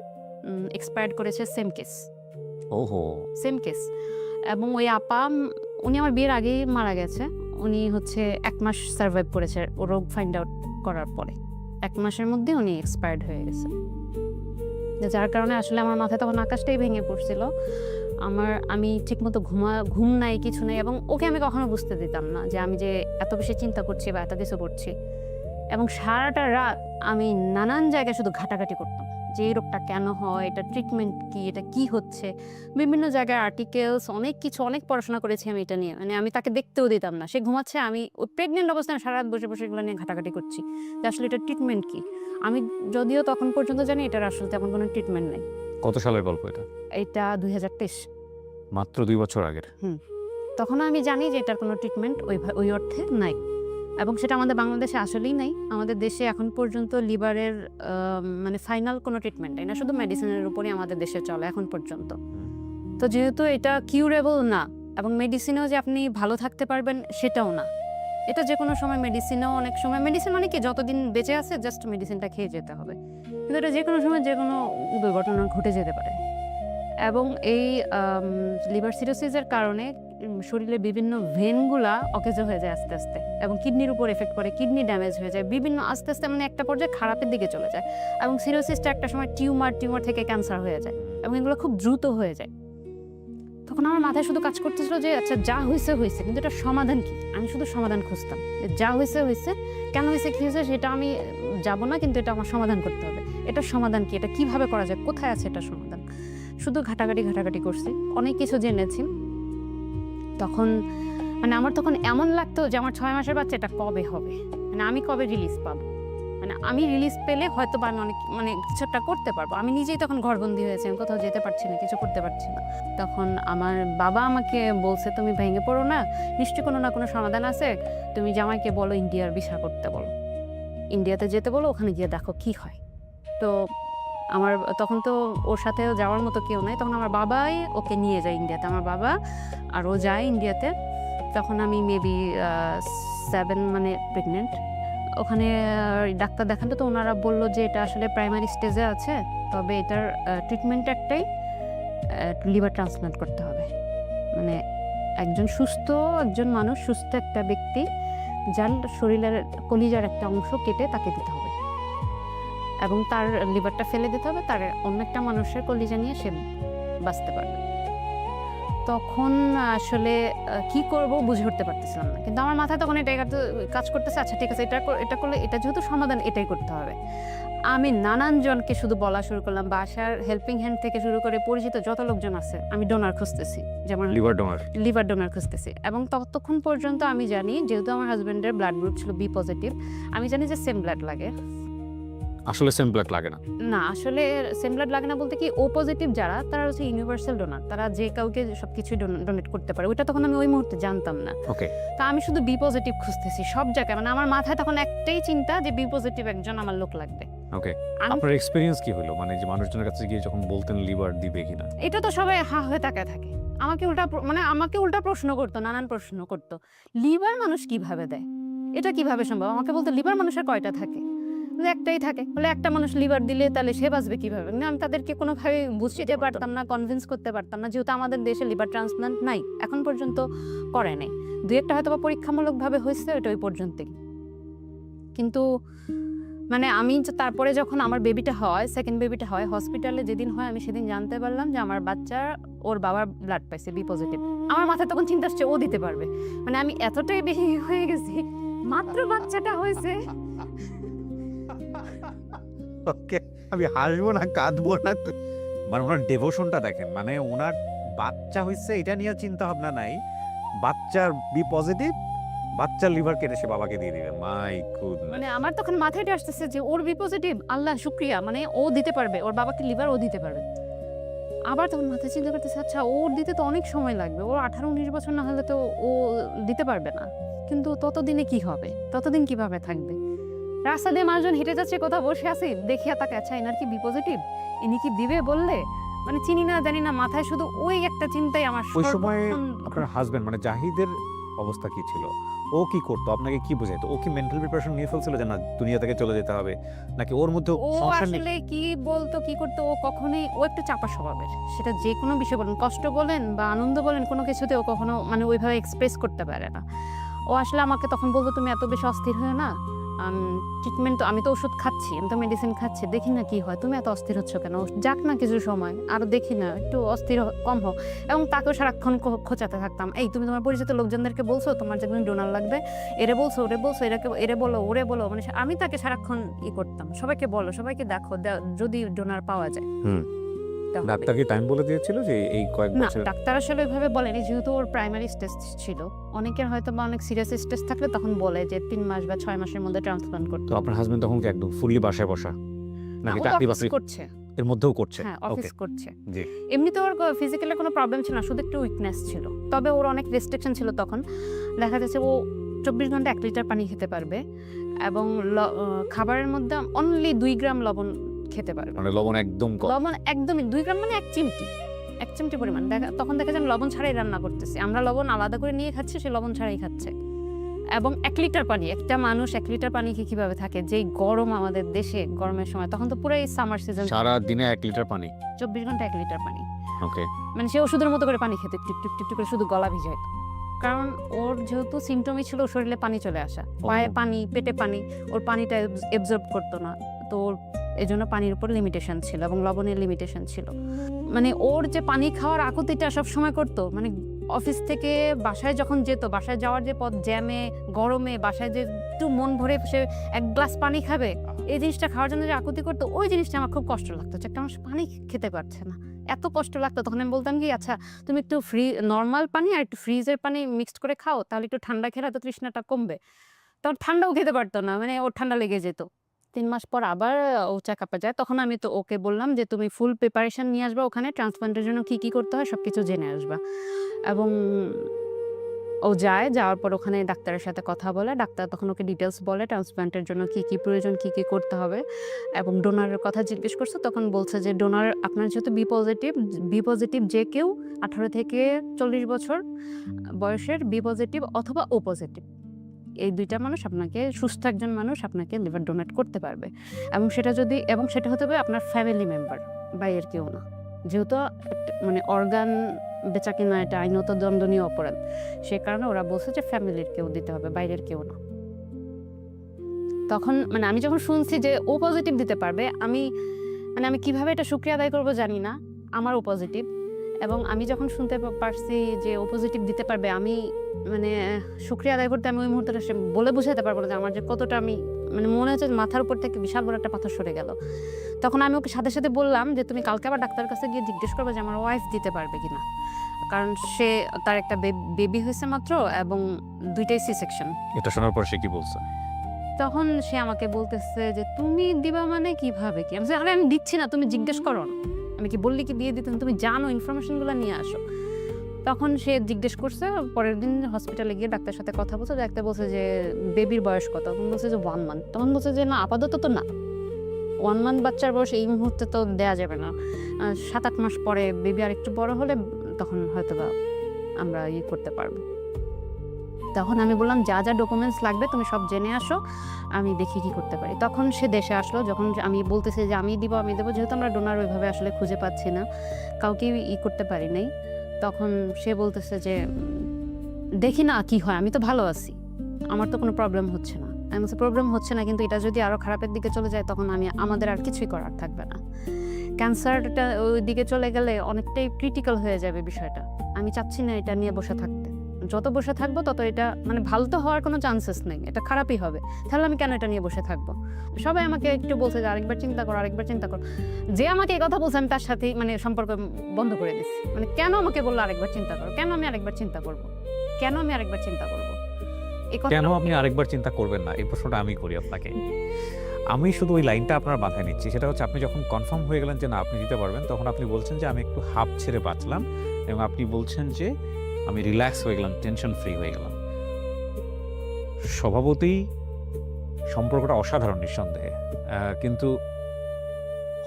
এক্সপায়ার্ড করেছে, সেম কেস। ওহো! Same case. এবং ওই আপা উনি আমার বিয়ের আগেই মারা গেছে। উনি হচ্ছে ১ মাস সারভাইভ করেছে ও রোগ ফাইন্ড আউট করার পরে। ১ মাসের মধ্যে উনি এক্সপায়ার্ড হয়ে গেছে। যার কারণে আসলে আমার মাথায় তখন আকাশটাই ভেঙে পড়ছিল। আমি ঠিকমতো ঘুম নাই, কিছু নাই, এবং ওকে আমি কখনো বুঝতে দিতাম না যে আমি যে এত বেশি চিন্তা করছি বা এত কিছু করছি। এবং সারাটা রাত আমি নানান জায়গায় শুধু ঘাটাঘাটি করতাম যে এই রোগটা কেন হয়, এটা ট্রিটমেন্ট কি, এটা কি হচ্ছে। বিভিন্ন জায়গায় আর্টিকেলস, অনেক পড়াশোনা করেছি আমি এটা নিয়ে। মানে আমি তাকে দেখতেও দিতাম না। সে ঘুমাচ্ছে, আমি ওই প্রেগনেন্ট অবস্থায় সারা রাত বসে এগুলো নিয়ে ঘাটাঘাটি করছি যে আসলে এটা ট্রিটমেন্ট কি। আমি যদিও তখন পর্যন্ত জানি এটার আসলে তেমন কোনো ট্রিটমেন্ট নেই। কত সালের গল্প এটা? এটা ২০২৩। মাত্র ২ বছর আগের। তখন আমি জানি যে এটার কোনো ট্রিটমেন্ট ওই অর্থে নাই, এবং সেটা আমাদের বাংলাদেশে আসলেই নাই। আমাদের দেশে এখন পর্যন্ত লিভারের মানে ফাইনাল কোনো ট্রিটমেন্ট নাই, না শুধু মেডিসিনের উপরই আমাদের দেশে চলে এখন পর্যন্ত। তো যেহেতু এটা কিউরেবল না, এবং মেডিসিনেও যে আপনি ভালো থাকতে পারবেন সেটাও না। এটা যে কোনো সময় মেডিসিনেও, অনেক সময় মেডিসিন মানে কি যতদিন বেঁচে আছে জাস্ট মেডিসিনটা খেয়ে যেতে হবে, কিন্তু এটা যে কোনো সময় যে কোনো দুর্ঘটনা ঘটে যেতে পারে। এবং এই লিভার সিরোসিসের কারণে শরীরে বিভিন্ন ভেনগুলা অকেজো হয়ে যায় আস্তে আস্তে, এবং কিডনির উপর এফেক্ট করে, কিডনি ড্যামেজ হয়ে যায়, বিভিন্ন আস্তে আস্তে মানে একটা পর্যায়ে খারাপের দিকে চলে যায়। এবং সিরোসিসটা একটা সময় টিউমার থেকে ক্যান্সার হয়ে যায়, এবং এগুলো খুব দ্রুত হয়ে যায়। তখন আমার মাথায় শুধু কাজ করতেছিল যে আচ্ছা যা হয়েছে, কিন্তু এটা সমাধান কি। আমি শুধু সমাধান খুঁজতাম, যা হয়েছে, কেন হয়েছে, কি হয়েছে সেটা আমি যাব না, কিন্তু এটা আমার সমাধান করতে হবে। এটা সমাধান কি, এটা কিভাবে করা যায়, কোথায় আছে এটা সমাধান। শুধু ঘাটাঘাটি করছি, অনেক কিছু জেনেছি। তখন মানে আমার তখন এমন লাগতো যে আমার 6 মাসের বাচ্চা এটা কবে হবে, মানে আমি কবে রিলিজ পাবো, মানে আমি রিলিজ পেলে হয়তো বা আমি অনেক মানে কিছু একটা করতে পারবো। আমি নিজেই তখন ঘরবন্দি হয়েছি, আমি কোথাও যেতে পারছি না, কিছু করতে পারছি না। তখন আমার বাবা আমাকে বলছে তুমি ভেঙে পড়ো না, নিশ্চয়ই কোনো না কোনো সমাধান আছে, তুমি জামাইকে বলো ইন্ডিয়ার ভিসা করতে বলো, ইন্ডিয়াতে যেতে বলো, ওখানে গিয়ে দেখো কি হয়। তো আমার তখন তো ওর সাথে যাওয়ার মতো কেউ নাই, তখন আমার বাবাই ওকে নিয়ে যায় ইন্ডিয়াতে, আমার বাবা আর ও যায় ইন্ডিয়াতে। তখন আমি মেবি 7 মানে প্রেগনেন্ট। ওখানে ডাক্তার দেখানো তো ওনারা বললো যে এটা আসলে প্রাইমারি স্টেজে আছে, তবে এটার ট্রিটমেন্ট একটাই, লিভার ট্রান্সপ্লান্ট করতে হবে। মানে একজন মানুষ সুস্থ একটা ব্যক্তি যার শরীরের কলিজার একটা অংশ কেটে তাকে দিতে হবে এবং তার লিভারটা ফেলে দিতে হবে, তার অন্য একটা মানুষের কলিজা নিয়ে সে বাঁচতে পারবে। তখন আসলে কি করব বুঝে উঠতে পারতেছিলাম না, কিন্তু আমার মাথায় তখন এটা কাজ করতেছে, আচ্ছা ঠিক আছে এটা করলে এটা যেহেতু সমাধান এটাই করতে হবে। আমি নানান জনকে শুধু বলা শুরু করলাম, বাসার হেল্পিং হ্যান্ড থেকে শুরু করে পরিচিত যত লোকজন আছে আমি ডোনার খুঁজতেছি, যেমন লিভার ডোনার খুঁজতেছি। এবং ততক্ষণ পর্যন্ত আমি জানি, যেহেতু আমার হাজবেন্ডের ব্লাড গ্রুপ ছিল বি পজিটিভ, আমি জানি যে সেম ব্লাড লাগে। আসলে সেম ব্লাড লাগে না? না, আসলে সেম ব্লাড লাগে না বলতে কি, ও পজিটিভ যারা তারা হচ্ছে ইউনিভার্সাল ডোনার, তারা যে কাউকে সবকিছু ডোনেট করতে পারে। ওইটা তখন আমি ওই মুহূর্তে জানতাম না। ওকে। তা আমি শুধু বি পজিটিভ খুঁজতেছি সব জায়গায়, মানে আমার মাথায় তখন একটাই চিন্তা যে বি পজিটিভ একজন আমার লোক লাগবে। ওকে। আপনার এক্সপেরিয়েন্স কি হলো, মানে যে মানুষজনের কাছে গিয়ে যখন বলতেন লিভার দিবে কিনা? এটা তো সবাই হা হয়ে তাকায় থাকে, আমাকে উল্টা প্রশ্ন করতো, নানান প্রশ্ন করতো, লিভার মানুষ কিভাবে দেয়, এটা কিভাবে সম্ভব। আমাকে বলতো লিভার মানুষের কয়টা থাকে, একটাই থাকে। বলে একটা মানুষ লিভার দিলে তাহলে সে বাঁচবে কিভাবে? না, আমি তাদেরকে কোনোভাবে বুঝতে পারতাম না, কনভিন্স করতে পারতাম না, যেহেতু আমাদের দেশে লিভার ট্রান্সপ্লান্ট নাই, এখন পর্যন্ত করে নাই। দুই একটা হয়তো বা পরীক্ষামূলকভাবে হয়েছে, ওটা ওই পর্যন্তই। কিন্তু মানে আমি তারপরে যখন আমার বেবিটা হয়, সেকেন্ড বেবিটা হয়, হসপিটালে যেদিন হয় আমি সেদিন জানতে পারলাম যে আমার বাচ্চা ওর বাবার ব্লাড পাইছে বি পজিটিভ। আমার মাথায় তখন চিন্তা আসছে ও দিতে পারবে, মানে আমি এতটাই বেশি হয়ে গেছি, মাত্র বাচ্চাটা হয়েছে। ওকে, আমি হাসবো না কাঁদবো না, মানে ওনার ডেভোশনটা দেখেন, মানে ওনার বাচ্চা হয়েছে এটা নিয়ে চিন্তা ভাবনা নাই, বাচ্চার বি পজিটিভ, বাচ্চার লিভার কেটে সে বাবাকে দিয়ে দিবে। My goodness. মানে আমার তখন মাথায় আসতেছে যে ওর বি পজিটিভ, আল্লাহ শুক্রিয়া, মানে ও দিতে পারবে, ওর বাবাকে লিভার ও দিতে পারবে। আবার তখন মাথায় চিন্তা করতেছে, আচ্ছা ওর দিতে তো অনেক সময় লাগবে, ওর 18-19 বছর না হলে তো ও দিতে পারবে না, কিন্তু ততদিনে কি হবে, ততদিন কিভাবে থাকবে? রাস্তা দিয়ে মানুষজন হেঁটে যাচ্ছে, কোথাও বসে আছি, দেখিয়া তাকে, আচ্ছা এনার কি বি পজিটিভ, ইনি কি দিবে বললে, মানে চিনি না জানি না, মাথায় শুধু ওই একটা চিন্তাই আমার। ওই সময় আপনার হাজবেন্ড মানে জাহিদের অবস্থা কি ছিল? ও কি করতো, আপনাকে কি বোঝাইতো? ও কি মেন্টাল প্রিপারেশন নিয়ে ফেলছিল যে না দুনিয়া থেকে চলে যেতে হবে, নাকি ওর মধ্যে ও আসলে কি বলতো কি করতো, ও কখনোই, ও একটু চাপা স্বভাবের, সেটা যে কোনো বিষয় বলেন, কষ্ট বলেন বা আনন্দ বলেন, কোনো কিছুতে ও কখনো মানে ওইভাবে এক্সপ্রেস করতে পারে না। ও আসলে আমাকে তখন বলতো তুমি এত বেশি অস্থির হয়ে না, ট্রিটমেন্ট তো, আমি তো ওষুধ খাচ্ছি, আমি তো মেডিসিন খাচ্ছি, দেখি না কি হয়, তুমি এত অস্থির হচ্ছ কেন, যাক না কিছু সময় আরো, দেখি না একটু অস্থির কম হোক। এবং তাকেও সারাক্ষণ খোঁচাতে থাকতাম, এই তুমি তোমার পরিচিত লোকজনদেরকে বলছো তোমার যেমন ডোনার লাগবে, এরে বলছো ওরে বলছো, এরে বলো ওরে বলো, মানে আমি তাকে সারাক্ষণ করতাম, সবাইকে বলো, সবাইকে দেখো, যদি ডোনার পাওয়া যায়। ডাক্তার কি টাইম বলে দিয়েছিল যে এই কয়েক না, বছর? ডাক্তার আসলে ওইভাবে বলেনি, যেহেতু ওর প্রাইমারি স্টেজ ছিল। অনেকের হয়তো বা অনেক সিরিয়াস স্টেজ থাকলে তখন বলে যে 3 মাস বা 6 মাসের মধ্যে ট্রান্সপ্লান্ট করতে। তো আপনার হাজবেন্ড তখন কি একদম ফুললি বাসায় বসা, নাকি চাকরি বাকরি করছে? এর মধ্যেও করছে? হ্যাঁ, অফিস করছে। জি। এমনিতে ওর ফিজিক্যালি কোনো প্রবলেম ছিল না, শুধু একটু উইকনেস ছিল, তবে ওর অনেক রেস্ট্রিকশন ছিল। তখন দেখা যাচ্ছে ও 24 ঘন্টা 1 লিটার পানি খেতে পারবে এবং খাবারের মধ্যে অনলি 2 গ্রাম লবণ খেতে পারবে, মানে লবণ একদম কম। লবণ একদমই 2 গ্রাম মানে 1 চিমটি পরিমাণ। তখন দেখা যায় লবণ ছাড়াই রান্না করতেছি, আমরা লবণ আলাদা করে নিয়ে খাচ্ছি, সে লবণ ছাড়াই খাচ্ছে। এবং 1 লিটার পানি, একটা মানুষ 1 লিটার পানি খেয়ে কিভাবে থাকে, যেই গরম আমাদের দেশে, গরমের সময়, তখন তো পুরো এই সামার সিজন, সারা দিনে 1 লিটার পানি, 24 ঘন্টা 1 লিটার পানি। ওকে। মানে সে ওষুধের মতো করে পানি খেতে, টিপ টিপ টিপ টিপ করে শুধু গলা ভিজায়, কারণ ওর যেহেতু সিমটমই ছিল শরীরে পানি চলে আসা, পায়ে পানি, পেটে পানি, ওর পানিটা এবজর্ব করতো না, তো ওর এই জন্য পানির উপর লিমিটেশন ছিল এবং লবণের লিমিটেশন ছিল। মানে ওর যে পানি খাওয়ার আকুতিটা সব সময় করতো, মানে অফিস থেকে বাসায় যখন যেত, বাসায় যাওয়ার যে পথ, জ্যামে, গরমে, বাসায় যে একটু মন ভরে সে 1 গ্লাস পানি খাবে, এই জিনিসটা খাওয়ার জন্য যে আকুতি করতো, ওই জিনিসটা আমার খুব কষ্ট লাগতো, যে একটা মানুষ পানি খেতে পারছে না, এত কষ্ট লাগতো। তখন আমি বলতাম কি, আচ্ছা তুমি একটু নরমাল পানি আর একটু ফ্রিজের পানি মিক্সড করে খাও, তাহলে একটু ঠান্ডা খেলে তো তৃষ্ণাটা কমবে। তখন ঠান্ডাও খেতে পারতো না, মানে ওর ঠান্ডা লেগে যেত। ৩ মাস পর আবার ও চেকআপে যায়। তখন আমি তো ওকে বললাম যে, "তুমি ফুল প্রিপারেশন নিয়ে আসবা, ওখানে ট্রান্সপ্লান্টের জন্য কি, কি করতে হয় সবকিছু জেনে আসবা।" এবং ও যায়, যাওয়ার পর ওখানে ডাক্তারের সাথে কথা বলে। ডাক্তার তখন ওকে ডিটেইলস বলে ট্রান্সপ্লান্টের জন্য কি, কি প্রয়োজন, কি, কি করতে হবে এবং ডোনারের কথা জিজ্ঞেস করছে। তখন বলছে যে, "ডোনার আপনার যেহেতু বি পজিটিভ যে কেউ ১৮ থেকে ৪০ বছর বয়সের বি পজিটিভ অথবা ও পজিটিভ। এই ২ টা মানুষ আপনাকে, সুস্থ একজন মানুষ আপনাকে লিভার ডোনেট করতে পারবে। এবং সেটা হতে হবে আপনার ফ্যামিলি মেম্বার, বাইরের কেউ না। যেহেতু মানে অর্গান বেচাকেনা এটা আইনত দণ্ডনীয় অপরাধ। সে কারণে ওরা বলছে যে ফ্যামিলির কেউ দিতে হবে, বাইরের কেউ না। তখন মানে আমি যখন শুনছি যে ও পজিটিভ দিতে পারবে, আমি কিভাবে এটা শুকরিয়া আদায় করব জানি না। আমার ও পজিটিভ, এবং আমি যখন শুনতে পারছি যে ও পজিটিভ দিতে পারবে, আমি মানে শুকরিয়া আদায় করতে আমি ওই মুহূর্তটা বলে বুঝাতে পারবো না যে আমার যে কতটা, আমি মানে মনে হচ্ছে মাথার উপর থেকে বিশাল বড় একটা পাথর সরে গেল। তখন আমি ওকে সাথে, সাথে বললাম যে, "তুমি কালকে আবার ডাক্তারের কাছে গিয়ে জিজ্ঞেস করবে যে আমার ওয়াইফ দিতে পারবে কিনা।" কারণ তার একটা বেবি হয়েছে মাত্র এবং ২ টাই সি সেকশন। এটা শোনার পর সে কি বলছে? তখন সে আমাকে বলতেছে যে, "তুমি দিবা মানে কিভাবে কি?" আমি বলছি, "আরে আমি দিচ্ছি না, তুমি জিজ্ঞেস করো না। আমি কি বললি কি দিয়ে দিতে? তুমি জানো, ইনফরমেশনগুলো নিয়ে আসো।" তখন সে জিজ্ঞেস করছে। পরের দিন হসপিটালে গিয়ে ডাক্তারের সাথে কথা বলছে। ডাক্তার বলছে যে, "বেবির বয়স কত?" তখন বলছে যে 1 মান্থ। তখন বলছে যে, "না, আপাতত তো না। 1 মান্থ বাচ্চার বয়স এই মুহূর্তে তো দেয়া যাবে না। ৭-৮ মাস পরে বেবি আরেকটু বড় হলে তখন হয়তোবা আমরা করতে পারবো।" তখন আমি বললাম, "যা, যা ডকুমেন্টস লাগবে তুমি সব জেনে আসো। আমি দেখি কি করতে পারি।" তখন সে দেশে আসলো। যখন আমি বলতেছি যে আমি দিব, যেহেতু আমরা ডোনার ওইভাবে আসলে খুঁজে পাচ্ছি না, কাউকেই করতে পারি নাই। তখন সে বলতেছে যে, "দেখি না কি হয়, আমি তো ভালো আছি। আমার তো কোনো প্রবলেম হচ্ছে না।" আমি বলছি, "প্রবলেম হচ্ছে না, কিন্তু এটা যদি আরো খারাপের দিকে চলে যায় তখন আমাদের আর কিছুই করার থাকবে না। ক্যান্সারটা ওই দিকে চলে গেলে অনেকটাই ক্রিটিক্যাল হয়ে যাবে বিষয়টা। আমি চাচ্ছি না এটা নিয়ে বসে থাকতে। যত বসে থাকবো তত এটা মানে ভালো তো হওয়ার কোনো চান্সেস নেই। এটা খারাপই হবে। তাহলে আমি কেন এটা নিয়ে বসে থাকবো?" সবাই আমাকে একটু বলছে যে, "আরেকবার চিন্তা করো, আরেকবার চিন্তা করো।" যে আমাকে এই কথা বলছে আমি তার সাথেই মানে সম্পর্ক বন্ধ করে দিচ্ছি। মানে কেন আমাকে বললো আরেকবার চিন্তা করো? কেন আমি আরেকবার চিন্তা করব? কেন আমি আরেকবার চিন্তা করব? এই কথা কেন আপনি আরেকবার চিন্তা করবেন না? এই প্রশ্নটা আমি করি আপনাকে। আমি শুধু ওই লাইনটা আপনার মাথায় নিচ্ছি। সেটা হচ্ছে, আপনি যখন কনফার্ম হয়ে গেলেন যে না আপনি দিতে পারবেন, তখন আপনি বলছেন যে আমি একটু হাঁপ ছেড়ে বাঁচলাম, এবং আপনি বলছেন যে আমি রিল্যাক্স হয়ে গেলাম, টেনশন ফ্রি হয়ে গেলাম। স্বভাবতই সম্পর্কটা অসাধারণ নিঃসন্দেহে। কিন্তু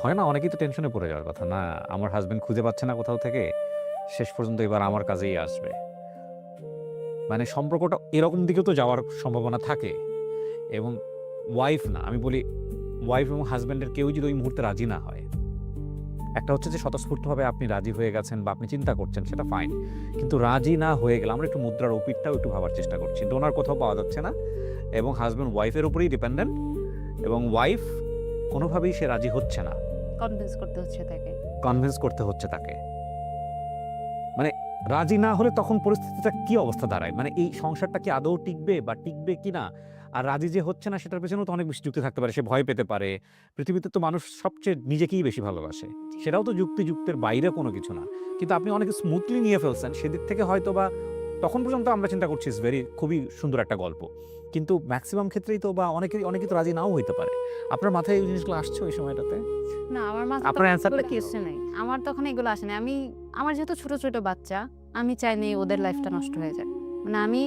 হয় না, অনেকেই তো টেনশনে পড়ে যাওয়ার কথা। না, আমার হাসব্যান্ড খুঁজে পাচ্ছে না কোথাও থেকে, শেষ পর্যন্ত এবার আমার কাছেই আসবে। মানে সম্পর্কটা এরকম দিকেও তো যাওয়ার সম্ভাবনা থাকে। এবং ওয়াইফ না, আমি বলি ওয়াইফ এবং হাজব্যান্ডের কেউ যদি ওই মুহূর্তে রাজি না হয়, একটা হচ্ছে যে স্বতঃস্ফূর্তভাবে আপনি রাজি হয়ে গেছেন বা আপনি চিন্তা করছেন, সেটা ফাইন। কিন্তু রাজি না হয়ে গেলে আমরা একটু মুদ্রার ওপিটটাও একটু ভাবার চেষ্টা করছি। ডোনার কোথাও পাওয়া যাচ্ছে না, এবং হাজব্যান্ড ওয়াইফের উপরেই ডিপেন্ডেন্ট, এবং ওয়াইফ কোনোভাবেই সে রাজি হচ্ছে না, কনভিন্স করতে হচ্ছে তাকে। কনভিন্স করতে হচ্ছে তাকে। মানে রাজি না হলে তখন পরিস্থিতিটা কি অবস্থা দাঁড়ায়? মানে এই সংসারটা কি আদৌ টিকবে বা টিকবে কিনা? আর রাজি যে হচ্ছে না সেটার পেছনেও তো অনেক বেশি যুক্তি থাকতে পারে। সে ভয় পেতে পারে। পৃথিবীতে তো মানুষ সবচেয়ে নিজেকেই বেশি ভালোবাসে। সেটাও তো যুক্তির বাইরে কোনো কিছু না। কিন্তু আপনি অনেক স্মুথলি নিয়ে ফেলছেন। সেদিক থেকে হয়তোবা তখন পর্যন্ত আমরা চিন্তা করছি খুবই সুন্দর একটা গল্প। কিন্তু ম্যাক্সিমাম ক্ষেত্রেই তো বা অনেকেই তো রাজি নাও হইতে পারে। আপনার মাথায় এই জিনিসগুলো আসছে ওই সময়টাতে? না, আমার মাথায় আপনার অ্যান্সারটা কি? কিছু নেই। আমার তখন এগুলো আসে নাই। আমার যেহেতু ছোট, ছোট বাচ্চা, আমি চাইনি ওদের লাইফটা নষ্ট হয়ে যাক। মানে আমি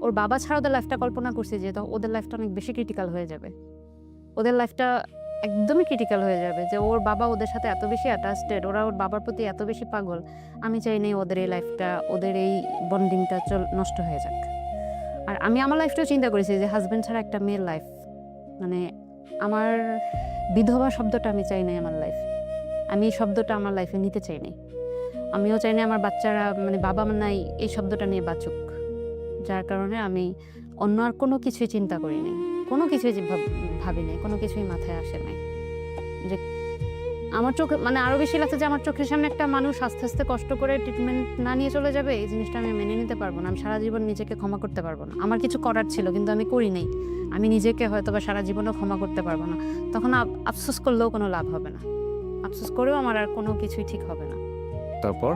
ওর বাবা ছাড়া ওদের লাইফটা কল্পনা করছি যে ওদের লাইফটা অনেক বেশি ক্রিটিক্যাল হয়ে যাবে। ওদের লাইফটা একদমই ক্রিটিক্যাল হয়ে যাবে, যে ওর বাবা ওদের সাথে এত বেশি অ্যাটাচড, ওরা ওর বাবার প্রতি এত বেশি পাগল। আমি চাইনি ওদের এই লাইফটা, ওদের এই বন্ডিংটা নষ্ট হয়ে যাক। আর আমি আমার লাইফটাও চিন্তা করেছি যে হাজব্যান্ড ছাড়া একটা মেয়ের লাইফ, মানে আমার বিধবা শব্দটা আমি চাই নাই আমার লাইফে। আমি এই শব্দটা আমার লাইফে নিতে চাই নাই। আমিও চাই না আমার বাচ্চারা মানে বাবা মা নাই এই শব্দটা নিয়ে বাঁচুক। যার কারণে আমি অন্য আর কোনো কিছুই চিন্তা করি নাই, কোনো কিছুই ভাবি নাই, কোনো কিছুই মাথায় আসে নাই। যে আমার চোখে মানে আরও বেশি লাগছে যে আমার চোখের সামনে একটা মানুষ আস্তে আস্তে কষ্ট করে ট্রিটমেন্ট না নিয়ে চলে যাবে, এই জিনিসটা আমি মেনে নিতে পারবো না। আমি সারা জীবন নিজেকে ক্ষমা করতে পারবো না। আমার কিছু করার ছিল কিন্তু আমি করি নাই। আমি নিজেকে হয়তো বা সারা জীবনও ক্ষমা করতে পারবো না। তখন আফসোস করলেও কোনো লাভ হবে না। আফসোস করেও আমার আর কোনো কিছুই ঠিক হবে না। তারপর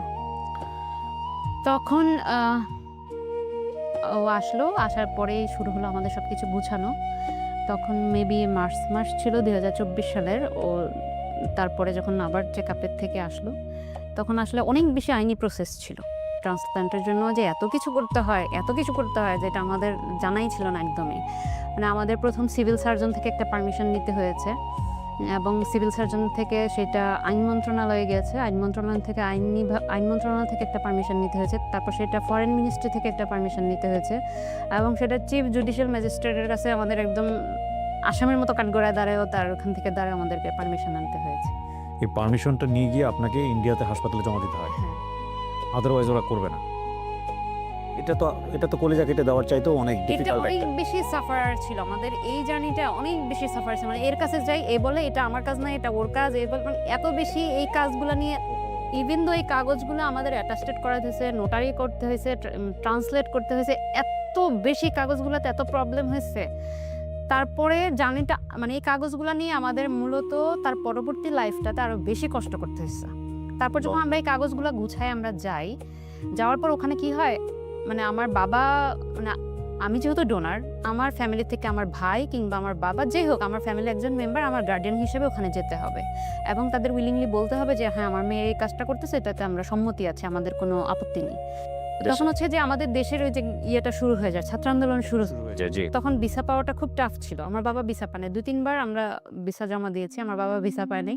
তখন ও আসলো, আসার পরেই শুরু হলো আমাদের সব কিছু গুছানো। তখন মেবি মার্চ মাস ছিল 2024 সালের। ও তারপরে যখন আবার চেক আপের থেকে আসলো, তখন আসলে অনেক বেশি আইনি প্রসেস ছিল। ট্রান্সপ্ল্যান্টের জন্য যে এত কিছু করতে হয়, এত কিছু করতে হয়, যেটা আমাদের জানাই ছিল না একদমই। মানে আমাদের প্রথম সিভিল সার্জন থেকে একটা পারমিশন নিতে হয়েছে, এবং সিভিল সার্জন থেকে সেটা আইন মন্ত্রণালয়ে গেছে, আইন মন্ত্রণালয় থেকে আইন মন্ত্রণালয় থেকে একটা পারমিশন নিতে হয়েছে, তারপর সেটা ফরেন মিনিস্ট্রি থেকে একটা পারমিশন নিতে হয়েছে, এবং সেটা চিফ জুডিশিয়াল ম্যাজিস্ট্রেটের কাছে আমাদের একদম আসামের মতো কাঠগড়ায় দাঁড়ায়ও তার ওখান থেকে দাঁড়ায় আমাদেরকে পারমিশন আনতে হয়েছে। এই পারমিশনটা নিয়ে গিয়ে আপনাকে ইন্ডিয়াতে হাসপাতালে জমা দিতে হয়, হ্যাঁ, আদারওয়াইজ ওরা করবে না। এটা তো কলিজা কেটে দেওয়ার চাইতেও অনেক এটা ডিফিকাল্ট অনেক একটা। বেশি সাফার ছিল আমাদের এই জার্নিটা, অনেক বেশি সাফার ছিল। মানে এর কাছে যাই, এ বলে এটা আমার কাজ না, এটা ওর কাজ, এ বলে মানে এত বেশি এই কাজগুলো নিয়ে। ইভেন দো এই কাগজগুলো আমাদের অ্যাটাস্টেড করাতে হয়েছে, নোটারি করতে হয়েছে, ট্রান্সলেট করতে হয়েছে, এত বেশি কাগজগুলোতে এত প্রবলেম হয়েছে। তারপরে জার্নিটা মানে এই কাগজগুলো নিয়ে আমাদের মূলত তার পরবর্তী লাইফটাতে আরো বেশি কষ্ট করতে হয়েছে। তারপর যখন আমরা এই কাগজগুলো গুছাই আমরা যাই, যাওয়ার পর ওখানে কি হয়, মানে আমার বাবা, মানে আমি যেহেতু ডোনার, আমার ফ্যামিলি থেকে আমার ভাই কিংবা আমার বাবা, যেই হোক আমার ফ্যামিলির একজন মেম্বার আমার গার্ডিয়ান হিসেবে ওখানে যেতে হবে, এবং তাদের উইলিংলি বলতে হবে যে হ্যাঁ আমার মেয়ে এই কাজটা করতেছে, এটাতে আমরা সম্মতি আছে, আমাদের কোনো আপত্তি নেই। তখন হচ্ছে যে আমাদের দেশের ওই যে ইয়েটা শুরু হয়ে যায়, ছাত্র আন্দোলন শুরু হয়ে যায়। জি, তখন ভিসা পাওয়াটা খুব টাফ ছিল। আমার বাবা ভিসা পায় নাই, 2-3 বার আমরা ভিসা জমা দিয়েছি, আমার বাবা ভিসা পায় নাই,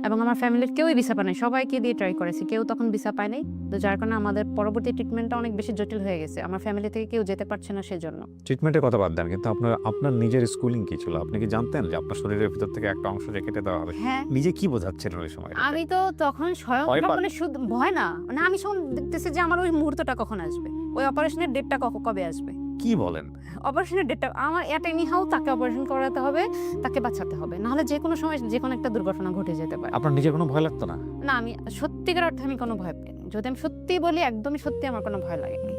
এবং আমার ফ্যামিলির কেউই ভিসা পায় নাই, সবাইকে দিয়ে ট্রাই করেছি, কেউ তখন ভিসা পায় নাই। তো যার কারণে আমাদের পরবর্তী ট্রিটমেন্টটা অনেক বেশি জটিল হয়ে গেছে, আমার ফ্যামিলি থেকে কেউ যেতে পারছে না সেজন্য। ট্রিটমেন্টের কথা বাদ দেন, কিন্তু আপনার নিজের স্কুলিং কি ছিল? আপনি কি জানতেন যে আপনার শরীরের ভিতর থেকে একটা অংশ যে কেটে দেওয়া হবে? হ্যাঁ, নিজে কি বোঝাচ্ছিলেন ওই সময়? আমি তো তখন স্বয়ং ভয় পান? মানে শুধু ভয় না, মানে আমি সব দেখতেছি যে আমার ওই মুহূর্তটা কখন আসবে, ওই অপারেশনের ডেটটা কবে আসবে। কি বলেন? অপারেশনের ডেটটা আমার এট এনি হাউ তাকে অপারেশন করাতে হবে, তাকে বাঁচাতে হবে, নাহলে যে কোনো সময় যে কোনো একটা দুর্ঘটনা ঘটে যেতে পারে। আপনার নিজের কোনো ভয় লাগতো না? না, আমি সত্যিকার অর্থে আমি কোনো ভয় পাইনি। যদি আমি সত্যি বলি, একদমই সত্যি আমার কোনো ভয় লাগেনি।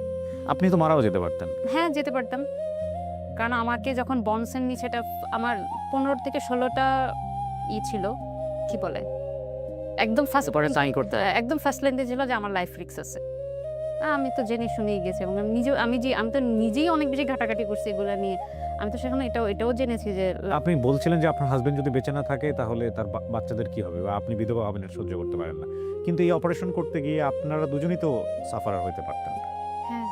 আপনি তো মারাও যেতে পারতেন। হ্যাঁ, যেতে পারতাম, কারণ আমাকে যখন বনসেন নিচে, এটা আমার 15 থেকে 16টা ছিল, কি বলে, একদম ফার্স্ট পরে সাইন করতে একদম ফার্স্ট লাইনে ছিল যে আমার লাইফ রিস্ক আছে। আমি তো জেনে শুনেই গেছি, এবং আমি তো নিজেই অনেক বেশি ঘাটাঘাটি করছি এগুলো নিয়ে। আমি তো সেখানে এটাও জেনেছি যে আপনি বলছিলেন যে আপনার হাজবেন্ড যদি বেঁচে না থাকে তাহলে তার বাচ্চাদের কি হবে, বা আপনি বিধবা হবেন, এটা সহ্য করতে পারেন না। কিন্তু এই অপারেশন করতে গিয়ে আপনারা দুজনেই তো সাফারার হতে পারতেন। হ্যাঁ,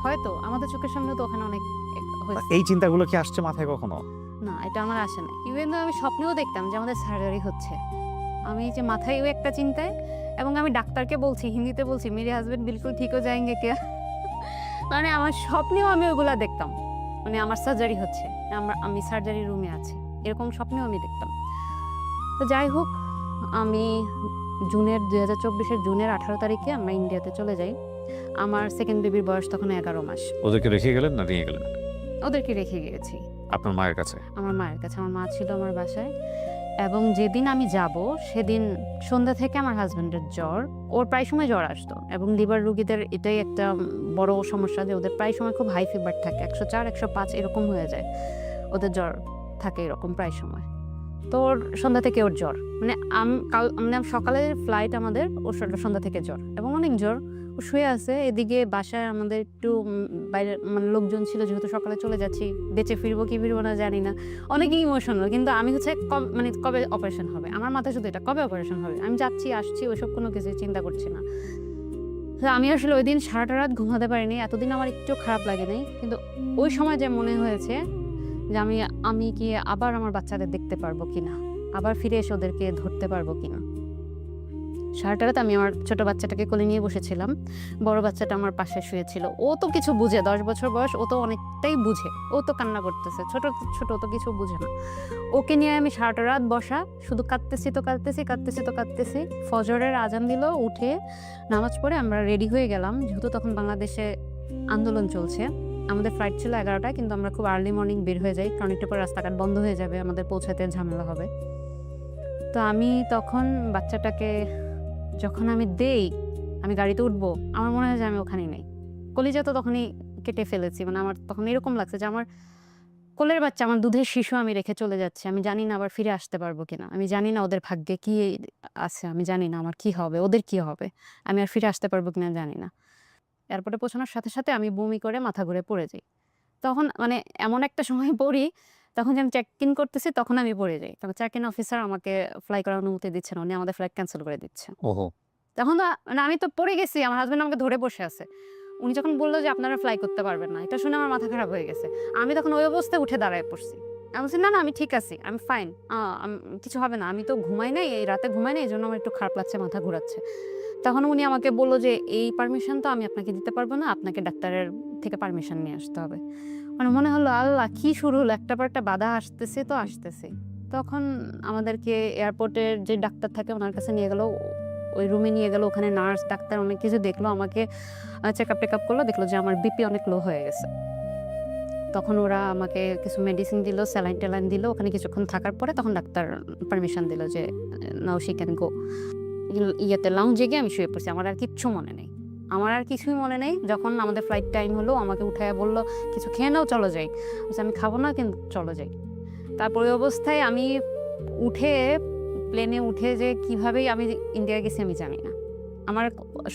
হয়তো আমাদের চোখের সামনে তো ওখানে অনেক হয়েছে। এই চিন্তাগুলো কি আসছে মাথায় কখনো? না, এটা আমার আসে না। ইভেন আমি স্বপ্নেও দেখতাম যে আমাদের সার্জারি হচ্ছে, আমি যে মাথায় ওই একটা চিন্তায়, এবং আমি ডাক্তারকে বলছি, হিন্দিতে বলছি, মেরে হাজবেন্ড বিলকুল ঠিক হয়ে যায়গে কে। মানে আমার স্বপ্নেও আমি ওইগুলা দেখতাম, মানে আমার সার্জারি হচ্ছে, আমি সার্জারি রুমে আছি, এরকম স্বপ্নেও আমি দেখতাম। তো যাই হোক, আমি 2024 জুনের 18 তারিখে আমরা ইন্ডিয়াতে চলে যাই। আমার সেকেন্ড বেবির বয়স তখন 11 মাস। ওদেরকে রেখে গেলেন না নিয়ে গেলেন? ওদেরকে রেখে গিয়েছি আপনার মায়ের কাছে? আমার মায়ের কাছে। আমার মা ছিল আমার বাসায়, এবং যেদিন আমি যাব সেদিন সন্ধ্যা থেকে আমার হাজব্যান্ডের জ্বর, ওর প্রায় সময় জ্বর আসতো, এবং লিভার রোগীদের এটাই একটা বড় সমস্যা যে ওদের প্রায় সময় খুব হাই ফিভার থাকে, 104 105 এরকম হয়ে যায়, ওদের জ্বর থাকে এরকম প্রায় সময়। তো ওর সন্ধ্যা থেকে ওর জ্বর, মানে মানে সকালের ফ্লাইট আমাদের, ওর সন্ধ্যা থেকে জ্বর, এবং অনেক জ্বর। ও শুয়ে আছে, এদিকে বাসায় আমাদের একটু বাইরে মানে লোকজন ছিল, যেহেতু সকালে চলে যাচ্ছি, বেঁচে ফিরবো কি ফিরবো না জানি না, অনেকই ইমোশনাল। কিন্তু আমি হচ্ছে মানে কবে অপারেশন হবে, আমার মাথায় শুধু এটা, কবে অপারেশন হবে, আমি যাচ্ছি আসছি ওইসব কোনো কিছু চিন্তা করছি না। তো আমি আসলে ওই দিন সারাটা রাত ঘুমাতে পারিনি, এতদিন আমার একটু খারাপ লাগে নাই, কিন্তু ওই সময় যে মনে হয়েছে যে আমি কি আবার আমার বাচ্চাদের দেখতে পারবো কিনা, আবার ফিরে এসে ওদেরকে ধরতে পারবো কিনা। সারাটা রাত আমি আমার ছোট বাচ্চাটাকে কোলে নিয়ে বসেছিলাম, বড় বাচ্চাটা আমার পাশে শুয়েছিল। ও তো কিছু বুঝে, 10 বছর বয়স, ও তো অনেকটাই বুঝে, ও তো কান্না করতেছে, ছোট ছোট ও তো কিছু বুঝে না। ওকে নিয়ে আমি সারাটা রাত বসা, শুধু কাঁদতেছি। ফজরের আজান দিল, উঠে নামাজ পড়ে আমরা রেডি হয়ে গেলাম, যেহেতু তখন বাংলাদেশে আন্দোলন চলছে। আমাদের ফ্লাইট ছিল 11টায়, কিন্তু আমরা খুব আর্লি মর্নিং বের হয়ে যাই, কারণ একটু পর রাস্তাঘাট বন্ধ হয়ে যাবে, আমাদের পৌঁছাতে ঝামেলা হবে। তো আমি তখন বাচ্চাটাকে যখন আমি দেই, আমি গাড়িতে উঠবো, আমার মনে হয় যে আমি ওখানেই নেই, কলিজা তো তখনই কেটে ফেলেছি। মানে আমার তখন এরকম লাগছে যে আমার কোলের বাচ্চা, আমার দুধের শিশু আমি রেখে চলে যাচ্ছি। আমি জানি না আবার ফিরে আসতে পারবো কিনা। আমি জানি না ওদের ভাগ্যে কি আছে। আমি জানি না আমার কি হবে, ওদের কি হবে। আমি আর ফিরে আসতে পারবো কিনা জানি না। এয়ারপোর্টে পৌঁছানোর সাথে, সাথে আমি বমি করে মাথা ঘুরে পড়ে যাই। তখন মানে এমন একটা সময় পড়ি, তখন যে আমি চেক ইন করতেছি তখন আমি পড়ে যাই। তখন চেক ইন অফিসার আমাকে ফ্লাই করার অনুমতি দিচ্ছে না। উনি আমাদের ফ্লাইট ক্যান্সেল করে দিচ্ছে। ওহো! তখন তো মানে আমি তো পড়ে গেছি। আমার হাসব্যান্ড আমাকে ধরে বসে আছে। উনি যখন বলল যে আপনারা ফ্লাই করতে পারবেন না, এটা শুনে আমার মাথা খারাপ হয়ে গেছে। আমি তখন ওই অবস্থায় উঠে দাঁড়ায় পড়ছি। আমি বলছি, "না, না আমি ঠিক আছি। আমি ফাইন। কিছু হবে না। আমি তো ঘুমাই নাই, এই রাতে ঘুমাই নাই। এজন্য আমার একটু খারাপ লাগছে, মাথা ঘুরাচ্ছে।" তখন উনি আমাকে বলল যে, "এই পারমিশন তো আমি আপনাকে দিতে পারব না। আপনাকে ডাক্তারের থেকে পারমিশন নিয়ে আসতে হবে।" মানে মনে হলো আল্লাহ কি শুরু হলো, একটার পর একটা বাধা আসতেছে তো আসতেছে। তখন আমাদেরকে এয়ারপোর্টের যে ডাক্তার থাকে ওনার কাছে নিয়ে গেল। ওই রুমে নিয়ে গেল। ওখানে নার্স ডাক্তার অনেক কিছু দেখলো। আমাকে চেকআপ টেকআপ করলো। দেখলো যে আমার বিপি অনেক লো হয়ে গেছে। তখন ওরা আমাকে কিছু মেডিসিন দিল, স্যালাইন ট্যালাইন দিল। ওখানে কিছুক্ষণ থাকার পরে তখন ডাক্তার পারমিশন দিল যে নাও শি ক্যান গো। ইয়েতে লাউঞ্জে গিয়ে আমি শুয়ে পড়ছি। আমার আর কিচ্ছু মনে নেই। আমার আর কিছুই মনে নেই। যখন আমাদের ফ্লাইট টাইম হলো আমাকে উঠাইয়া বলল, "কিছু খেয়ে নাও, চলো যাই।" বলছি, "আমি খাবো না, কিন্তু চলো যাই।" তারপর ওই অবস্থায় আমি উঠে প্লেনে উঠে যে কিভাবেই আমি ইন্ডিয়া গেছি আমি জানি না। আমার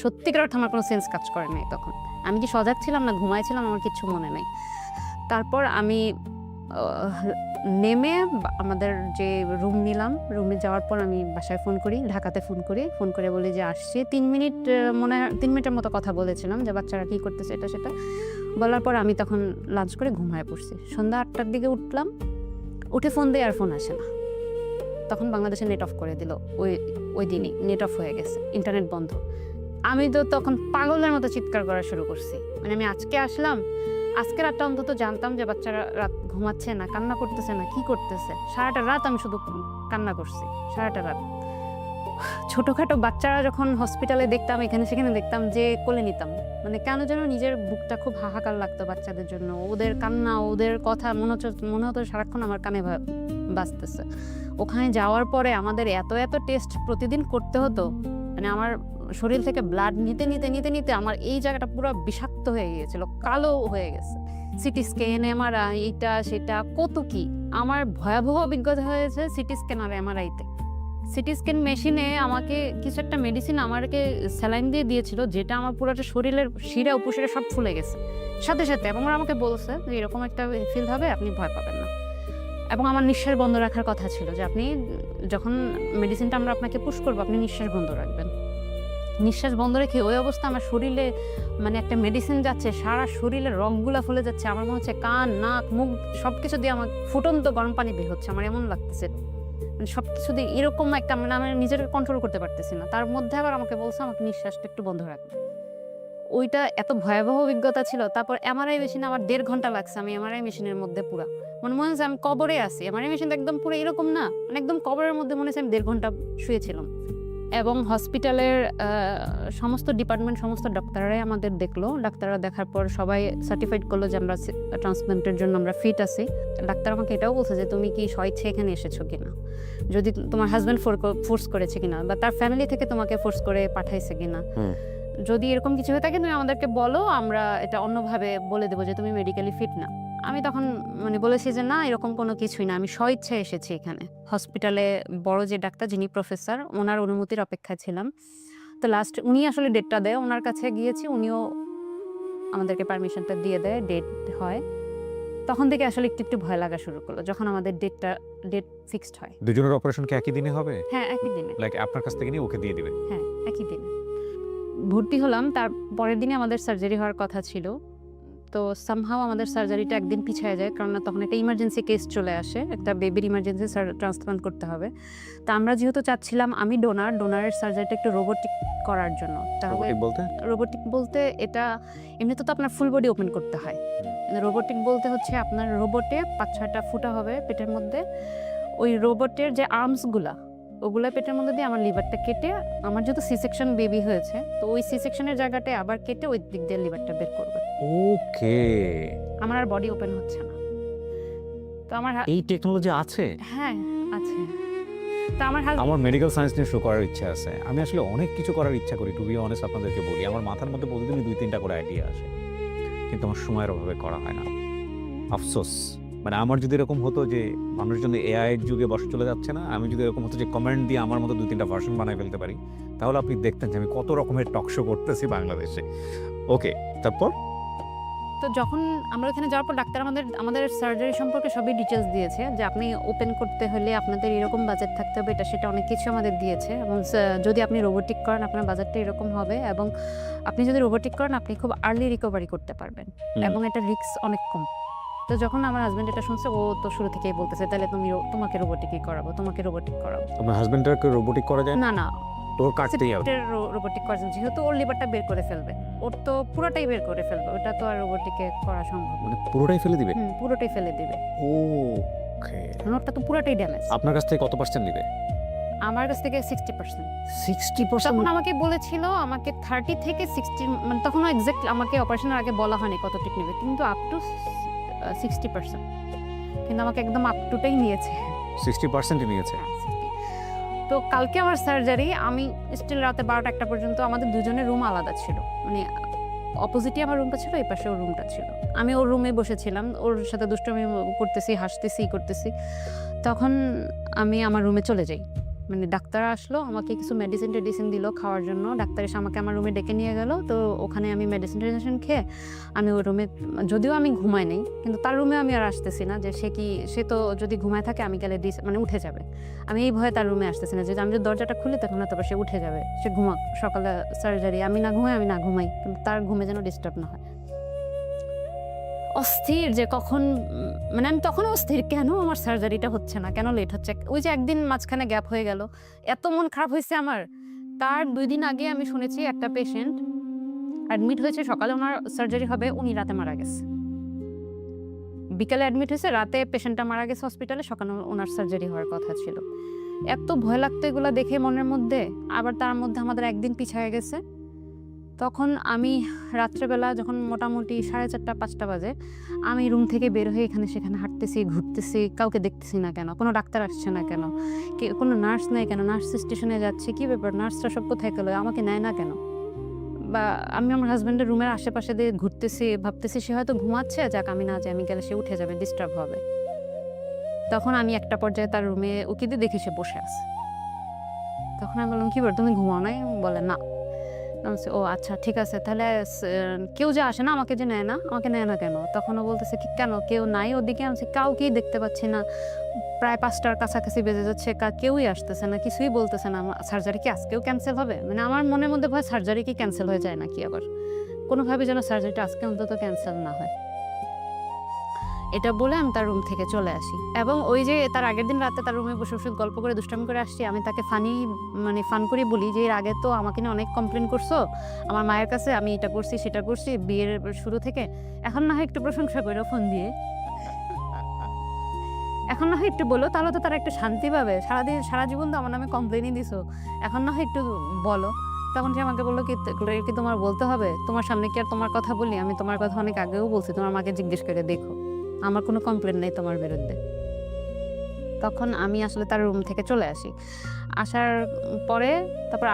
সত্যিকার অর্থে আমার কোনো সেন্স কাজ করে নাই তখন। আমি কি সজাগ ছিলাম না ঘুমাইছিলাম আমার কিচ্ছু মনে নেই। তারপর আমি নেমে আমাদের যে রুম নিলাম, রুমে যাওয়ার পর আমি বাসায় ফোন করি, ঢাকাতে ফোন করি। ফোন করে বলি যে আসছি। ৩ মিনিট মনে হয় ৩ মিনিটের মতো কথা বলেছিলাম যে বাচ্চারা কী করতেছে এটা সেটা। বলার পর আমি তখন লাঞ্চ করে ঘুমায়ে পড়ছি। সন্ধ্যা ৮টার দিকে উঠলাম। উঠে ফোন দিই আর ফোন আসে না। তখন বাংলাদেশে নেট অফ করে দিল। ওই দিনই নেট অফ হয়ে গেছে, ইন্টারনেট বন্ধ। আমি তো তখন পাগলের মতো চিৎকার করা শুরু করছি। মানে আমি আজকে আসলাম, আজকে রাতটা অন্তত জানতাম যে বাচ্চারা রাত ঘুমাচ্ছে না, কান্না করতেছে না, কি করতেছে। সারাটা রাত আমি শুধু কান্না করছি, সারাটা রাত। ছোটখাটো বাচ্চারা যখন হসপিটালে দেখতাম, এখানে সেখানে দেখতাম, যে কোলে নিতাম। মানে কেন যেন নিজের বুকটা খুব হাহাকার লাগতো বাচ্চাদের জন্য। ওদের কান্না, ওদের কথা মনে হতো সারাক্ষণ আমার কানে বাজতেছে। ওখানে যাওয়ার পরে আমাদের এত টেস্ট প্রতিদিন করতে হতো। মানে আমার শরীর থেকে ব্লাড নিতে আমার এই জায়গাটা পুরো বিষাক্ত হয়ে গিয়েছিল, কালো হয়ে গেছে। সিটি স্ক্যান, এমআরআই, এইটা সেটা কত কি। আমার ভয়াবহ অভিজ্ঞতা হয়েছে সিটি স্ক্যান আর এমআরআইতে। সিটি স্ক্যান মেশিনে আমাকে কিছু একটা মেডিসিন আমাকে স্যালাইন দিয়ে দিয়েছিল, যেটা আমার পুরোটা শরীরের শিরা উপশিরা সব ফুলে গেছে সাথে সাথে। এবং ওরা আমাকে বলছে যে এরকম একটা ফিল হবে, আপনি ভয় পাবেন না। এবং আমার নিঃশ্বাস বন্ধ রাখার কথা ছিল, যে আপনি যখন মেডিসিনটা আমরা আপনাকে পুশ করবো আপনি নিঃশ্বাস বন্ধ রাখবেন। নিঃশ্বাস বন্ধ রেখে ওই অবস্থা আমার শরীরে, মানে একটা মেডিসিন যাচ্ছে, সারা শরীরের রগগুলা ফুলে যাচ্ছে। আমার মনে হচ্ছে কান, নাক, মুখ সবকিছু দিয়ে আমার ফুটন্ত গরম পানি বের হচ্ছে। আমার এমন লাগতেছে, মানে সবকিছু দিয়ে এরকম একটা, মানে আমি নিজেকে কন্ট্রোল করতে পারতেছি না। তার মধ্যে আবার আমাকে বলছে আমাকে নিঃশ্বাসটা একটু বন্ধ রাখবে। ওইটা এত ভয়াবহ অভিজ্ঞতা ছিল। তারপর এমআরআই মেশিনে আমার ১.৫ ঘন্টা লাগছে। আমি এমআরআই মেশিনের মধ্যে পুরা মনে হচ্ছে আমি কবরে আছি। এমআরআই মেশিনটা একদম পুরো এরকম না, মানে একদম কবরের মধ্যে মনে হচ্ছে আমি ১.৫ ঘন্টা শুয়েছিলাম। এবং হসপিটালের সমস্ত ডিপার্টমেন্ট, সমস্ত ডাক্তাররাই আমাদের দেখলো। ডাক্তাররা দেখার পর সবাই সার্টিফাইড করলো যে আমরা ট্রান্সপ্লান্টের জন্য আমরা ফিট আছি। ডাক্তার আমাকে এটাও বলছে যে তুমি কি স্বইচ্ছে এখানে এসেছো কিনা, যদি তোমার হাজব্যান্ড ফোর্স করেছে কিনা, বা তার ফ্যামিলি থেকে তোমাকে ফোর্স করে পাঠাইছে কিনা। যদি এরকম কিছু হয়ে থাকে তুমি আমাদেরকে বলো, আমরা এটা অন্যভাবে বলে দেবো যে তুমি মেডিকেলি ফিট না। আমি তখন মানে বলেছি যে না, এরকম কোনো কিছুই না, আমি স্বইচ্ছায় এসেছি এখানে। হসপিটালে বড় যে ডাক্তার, যিনি প্রফেসর, ওনার অনুমতির অপেক্ষায় ছিলাম। তো লাস্ট উনি আসলে ডেটটা দেয়, ওনার কাছে গিয়েছি, উনিও আমাদেরকে পারমিশনটা দিয়ে দেয়, ডেট হয়। তখন থেকে আসলে একটু ভয় লাগা শুরু করলো যখন আমাদের ডেট ফিক্সড হয়। দুজনের অপারেশন কি একই দিনে হবে? হ্যাঁ, একই দিনে। লাইক আপনার কাছ থেকে নিয়ে ওকে দিয়ে দিবে? হ্যাঁ, একই দিনে। ভর্তি হলাম, তার পরের দিনে আমাদের সার্জারি হওয়ার কথা ছিল। তো সামহাও আমাদের সার্জারিটা একদিন পিছিয়ে যায়, কারণ তখন একটা ইমার্জেন্সি কেস চলে আসে, একটা বেবির ইমার্জেন্সি ট্রান্সপ্লান্ট করতে হবে। তো আমরা যেহেতু চাচ্ছিলাম, আমি ডোনারের সার্জারিটা একটু রোবোটিক করার জন্য। তাহলে রোবোটিক বলতে এটা এমনিতে তো আপনার ফুল বডি ওপেন করতে হয়। রোবোটিক বলতে হচ্ছে আপনার রোবটে ৫-৬টা ফুটা হবে পেটের মধ্যে। ওই রোবটের যে আর্মসগুলা, ওগুলা পেটের মধ্যে দিয়ে আমার লিভারটা কেটে, আমার যেহেতু সি সেকশন বেবি হয়েছে, তো ওই সি সেকশনের জায়গাটায় আবার কেটে ওই দিক দিয়ে লিভারটা বের করবে। ওকে। আমার আর বডি ওপেন হচ্ছে না। তো আমার এই টেকনোলজি আছে? হ্যাঁ, আছে। তো আমার মেডিকেল সায়েন্স নিয়ে শো করার ইচ্ছা আছে। আমি আসলে অনেক কিছু করার ইচ্ছা করি, টু বি অনেস্ট আপনাদেরকে বলি। আমার মাথার মধ্যে প্রতিদিনই ২-৩টা করে আইডিয়া আসে, কিন্তু আমার সময়ের অভাবে করা হয় না। আফসোস। মানে আমার যদি এরকম হতো যে মানুষজন এআই এর যুগে বসে চলে যাচ্ছে না, আমি যদি এরকম হতো যে কমেন্ট দিয়ে আমার মতো 2-3টা ভার্সন বানায় ফেলতে পারি, তাহলে আপনি দেখতেন যে আমি কত রকমের টক শো করতেছি বাংলাদেশে। ওকে, তারপর তো যখন আমরা ওখানে যাওয়ার পর ডাক্তার আমাদের সার্জারি সম্পর্কে সবই ডিটেলস দিয়েছে, যে আপনি ওপেন করতে হলে আপনাদের এরকম বাজেট থাকতে হবে, এটা সেটা অনেক কিছু আমাদের দিয়েছে। এবং যদি আপনি রোবোটিক করেন আপনার বাজেটটা এরকম হবে, এবং আপনি যদি রোবোটিক করেন আপনি খুব আর্লি রিকভারি করতে পারবেন, এবং এটা রিস্ক অনেক কম। তো যখন আমার হাজবেন্ড এটা শুনছে, ও তো শুরু থেকেই বলতেছে তাহলে তোমাকে রোবোটিকই করাবো, তোমাকে রোবোটিক করাবো। আপনার হাজবেন্ডটাকে রোবোটিক করা যায়? না, তোর কাটতেই হবে। রোবোটিক করেন, যেহেতু ওর লিভারটা বের করে ফেলবে, ওর তো পুরোটাই বের করে ফেলবে, ওটা তো আর রোবোটিকে করা সম্ভব না। মানে পুরোটাই ফেলে দিবে? পুরোটাই ফেলে দিবে। ওকে, ওরটা তো পুরোটাই ড্যামেজ। আপনার কাছ থেকে কত পার্সেন্ট নিবে? আমার কাছ থেকে 60%। 60%? তখন আমাকে বলেছিল আমাকে 30 থেকে 60, মানে তখন এক্সাক্ট আমাকে অপারেশনের আগে বলা হয়নি কত টিক নেবে, কিন্তু আপ টু 60%, কিন্তু আমাকে একদম আপ টুটাই নিয়েছে। 60%ই নিয়েছে? তো কালকে আমার সার্জারি, আমি স্টিল রাতে 12টা-1টা পর্যন্ত, আমাদের দুজনের রুম আলাদা ছিল, মানে অপোজিটই আমার রুমটা ছিল, এই পাশে ওর রুমটা ছিল। আমি ওর রুমে বসেছিলাম, ওর সাথে দুষ্টুমি করতেছি, হাসতেছি, করতেছি। তখন আমি আমার রুমে চলে যাই, মানে ডাক্তার আসলো, আমাকে কিছু মেডিসিন দিল খাওয়ার জন্য। ডাক্তার এসে আমাকে আমার রুমে ডেকে নিয়ে গেল। তো ওখানে আমি মেডিসিন খেয়ে আমি ওই রুমে, যদিও আমি ঘুমাই নেই, কিন্তু তার রুমে আমি আর আসতেছি না, যে সে তো যদি ঘুমায় থাকে আমি গেলে মানে উঠে যাবে, আমি এই ভয়ে তার রুমে আসতেছি না, যে আমি যদি দরজাটা খুলি তখন হয়তো সে উঠে যাবে, সে ঘুমাক, সকালে সার্জারি, আমি না ঘুমাই, কিন্তু তার ঘুমে যেন ডিস্টার্ব না হয়। অস্থির যে কখন, মানে আমি তখন অস্থির, কেন আমার সার্জারিটা হচ্ছে না, কেন লেট হচ্ছে। ওই যে একদিন মাঝখানে গ্যাপ হয়ে গেল, এত মন খারাপ হয়েছে আমার। তার 2 দিন আগে আমি শুনেছি একটা পেশেন্ট অ্যাডমিট হয়েছে, সকালে ওনার সার্জারি হবে, উনি রাতে মারা গেছে। বিকালে অ্যাডমিট হয়েছে, রাতে পেশেন্টটা মারা গেছে হসপিটালে, সকালে ওনার সার্জারি হওয়ার কথা ছিল। এত ভয় লাগতো এগুলো দেখে মনের মধ্যে। আবার তার মধ্যে আমাদের একদিন পিছায় গেছে। তখন আমি রাত্রেবেলা যখন মোটামুটি 4:30-5টা বাজে, আমি রুম থেকে বের হয়ে এখানে সেখানে হাঁটতেছি, ঘুরতেছি, কাউকে দেখতেছি না কেন, কোনো ডাক্তার আসছে না কেন, কোনো নার্স নেই কেন, নার্স স্টেশনে যাচ্ছে, কি ব্যাপার, নার্সরা সব কোথায় গেলো, আমাকে নেয় না কেন। বা আমি আমার হাজব্যান্ডের রুমের আশেপাশে দিয়ে ঘুরতেছি, ভাবতেছি সে হয়তো ঘুমাচ্ছে, যাক আমি না যাই, আমি গেলে সে উঠে যাবে, ডিস্টার্ব হবে। তখন আমি একটা পর্যায়ে তার রুমে উকি দিয়ে দেখি সে বসে আছে। তখন আমি বললাম, কি ব্যাপার, তুমি ঘুমাও নাই? বলে না। ও আচ্ছা, ঠিক আছে, তাহলে কেউ যে আসে না, আমাকে নেয় না কেন? তখন ও বলতেছে কি, কেন কেউ নাই ওদিকে? আমি কাউকেই দেখতে পাচ্ছি না, প্রায় 5টার কাছাকাছি বেজে যাচ্ছে, কেউই আসতেছে না, কিছুই বলতেছে না। সার্জারি কি আজকেও ক্যান্সেল হবে? মানে আমার মনের মধ্যে ভয় সার্জারি কি ক্যান্সেল হয়ে যায় নাকি, আবার কোনোভাবে যেন সার্জারিটা আজকে অন্তত ক্যান্সেল না হয়। এটা বলে আমি তার রুম থেকে চলে আসি, এবং ওই যে তার আগের দিন রাতে তার রুমে বসে গল্প করে দুষ্টামি করে আসছি। আমি তাকে ফান করে বলি যে এর আগে তো আমাকে নিয়ে অনেক কমপ্লেন করছো আমার মায়ের কাছে, আমি এটা করছি সেটা করছি বিয়ের শুরু থেকে, এখন না হয় একটু প্রশংসা করে ফোন দিয়ে, এখন না হয় একটু বলো, তাহলে তো তারা একটু শান্তি পাবে। সারা জীবন তো আমার নামে কমপ্লেনই দিছো, এখন না হয় একটু বলো। তখন সে আমাকে বললো কি তোমার বলতে হবে? তোমার সামনে কি আর তোমার কথা বলি? আমি তোমার কথা অনেক আগেও বলছি, তোমার মাকে জিজ্ঞেস করে দেখো, আমার কোনো কমপ্লেন নেই তোমার বিরুদ্ধে। তখন আমি আসলে তার রুম থেকে চলে আসি। আসার পরে তারপর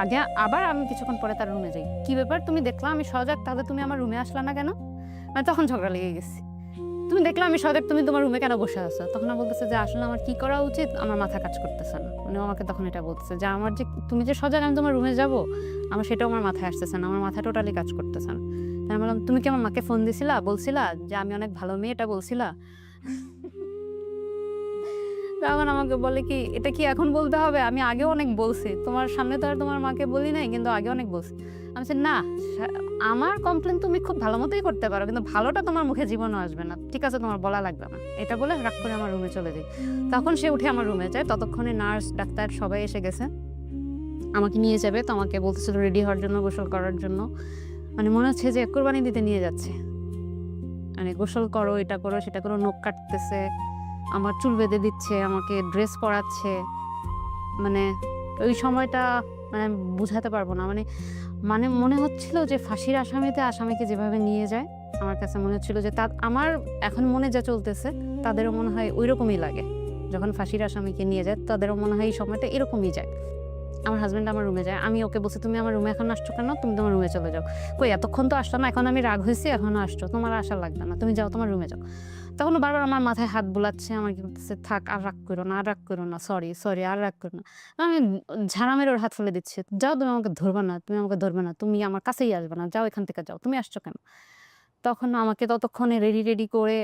আবার আমি কিছুক্ষণ পরে তার রুমে যাই। কি ব্যাপার, তুমি দেখলাম আমি সজাগ, তাহলে তুমি আমার রুমে আসলা না কেন? মানে তখন ঝগড়া লেগে গেছি। তুমি দেখলাম আমি সজাগ, তুমি তোমার রুমে কেন বসে আছো? তখন আমি বলতেছে যে আসলে আমার কি করা উচিত, আমার মাথা কাজ করতেছে না। মানে আমাকে তখন এটা বলতেছে যে আমার যে তুমি যে সজাগ আমি তোমার রুমে যাব, আমার সেটাও আমার মাথায় আসতেছে না, আমার মাথা টোটালি কাজ করতেছে না। তাই আমি বললাম, তুমি কি আমার মাকে ফোন দিছিলা, বলছিলা যে আমি অনেক ভালো মেয়ে, এটা বলছিলা? তখন আমাকে বলে কি, এটা কি এখন বলতে হবে? আমি আগেও অনেক বলছি, তোমার সামনে তো আর তোমার মাকে বলি নাই, কিন্তু আগে অনেক বলছি। আমি বলছি না, আমার কমপ্লেন তুমি খুব ভালো মতোই করতে পারো, কিন্তু ভালোটা তোমার মুখে জীবনও আসবে না, ঠিক আছে, তোমার বলা লাগবে না। এটা বলে রাগ করে আমার রুমে চলে যাই। তখন সে উঠে আমার রুমে যায়, ততক্ষণে নার্স ডাক্তার সবাই এসে গেছে, আমাকে নিয়ে যাবে। তো আমাকে বলতেছিল রেডি হওয়ার জন্য, গোসল করার জন্য, মানে মনে হচ্ছে যে কোরবানি দিতে নিয়ে যাচ্ছে। মানে গোসল করো, এটা করো, সেটা করো, নখ কাটতেছে, আমার চুল বেঁধে দিচ্ছে, আমাকে ড্রেস পরাচ্ছে। মানে ওই সময়টা মানে বুঝাতে পারবো না, মানে মানে মনে হচ্ছিল যে ফাঁসির আসামিকে যেভাবে নিয়ে যায়, আমার কাছে মনে হচ্ছিল যে আমার এখন মনে যা চলতেছে তাদেরও মনে হয় ওই রকমই লাগে। যখন ফাঁসির আসামিকে নিয়ে যায় তাদেরও মনে হয় এই সময়টা এরকমই যায়। আমার হাজব্যান্ড আমার রুমে যায়, আমি ওকে বলছি তুমি আমার রুমে এখন আসছো কেন, তুমি তোমার রুমে চলে যাও। কই এতক্ষণ তো আসছো না, এখন আমি রাগ হয়েছি, এখনো আসছো, তোমার আসা লাগবে না, তুমি যাও, তোমার রুমে যাও। তখনও বারবার আমার মাথায় হাত বুলাচ্ছে, আমার কি করতেছে, থাক আর রাগ করো না, আর রাগ করো না, সরি সরি, আর রাগ করো না। আমি ঝাড়া মেরে ওর হাত ফেলে দিচ্ছি, যাও তুমি আমাকে ধরবে না, তুমি আমাকে ধরবে না, তুমি আমার কাছেই আসবে না, যাও এখান থেকে যাও, তুমি আসছো কেন? তখন আমাকে ততক্ষণে রেডি করে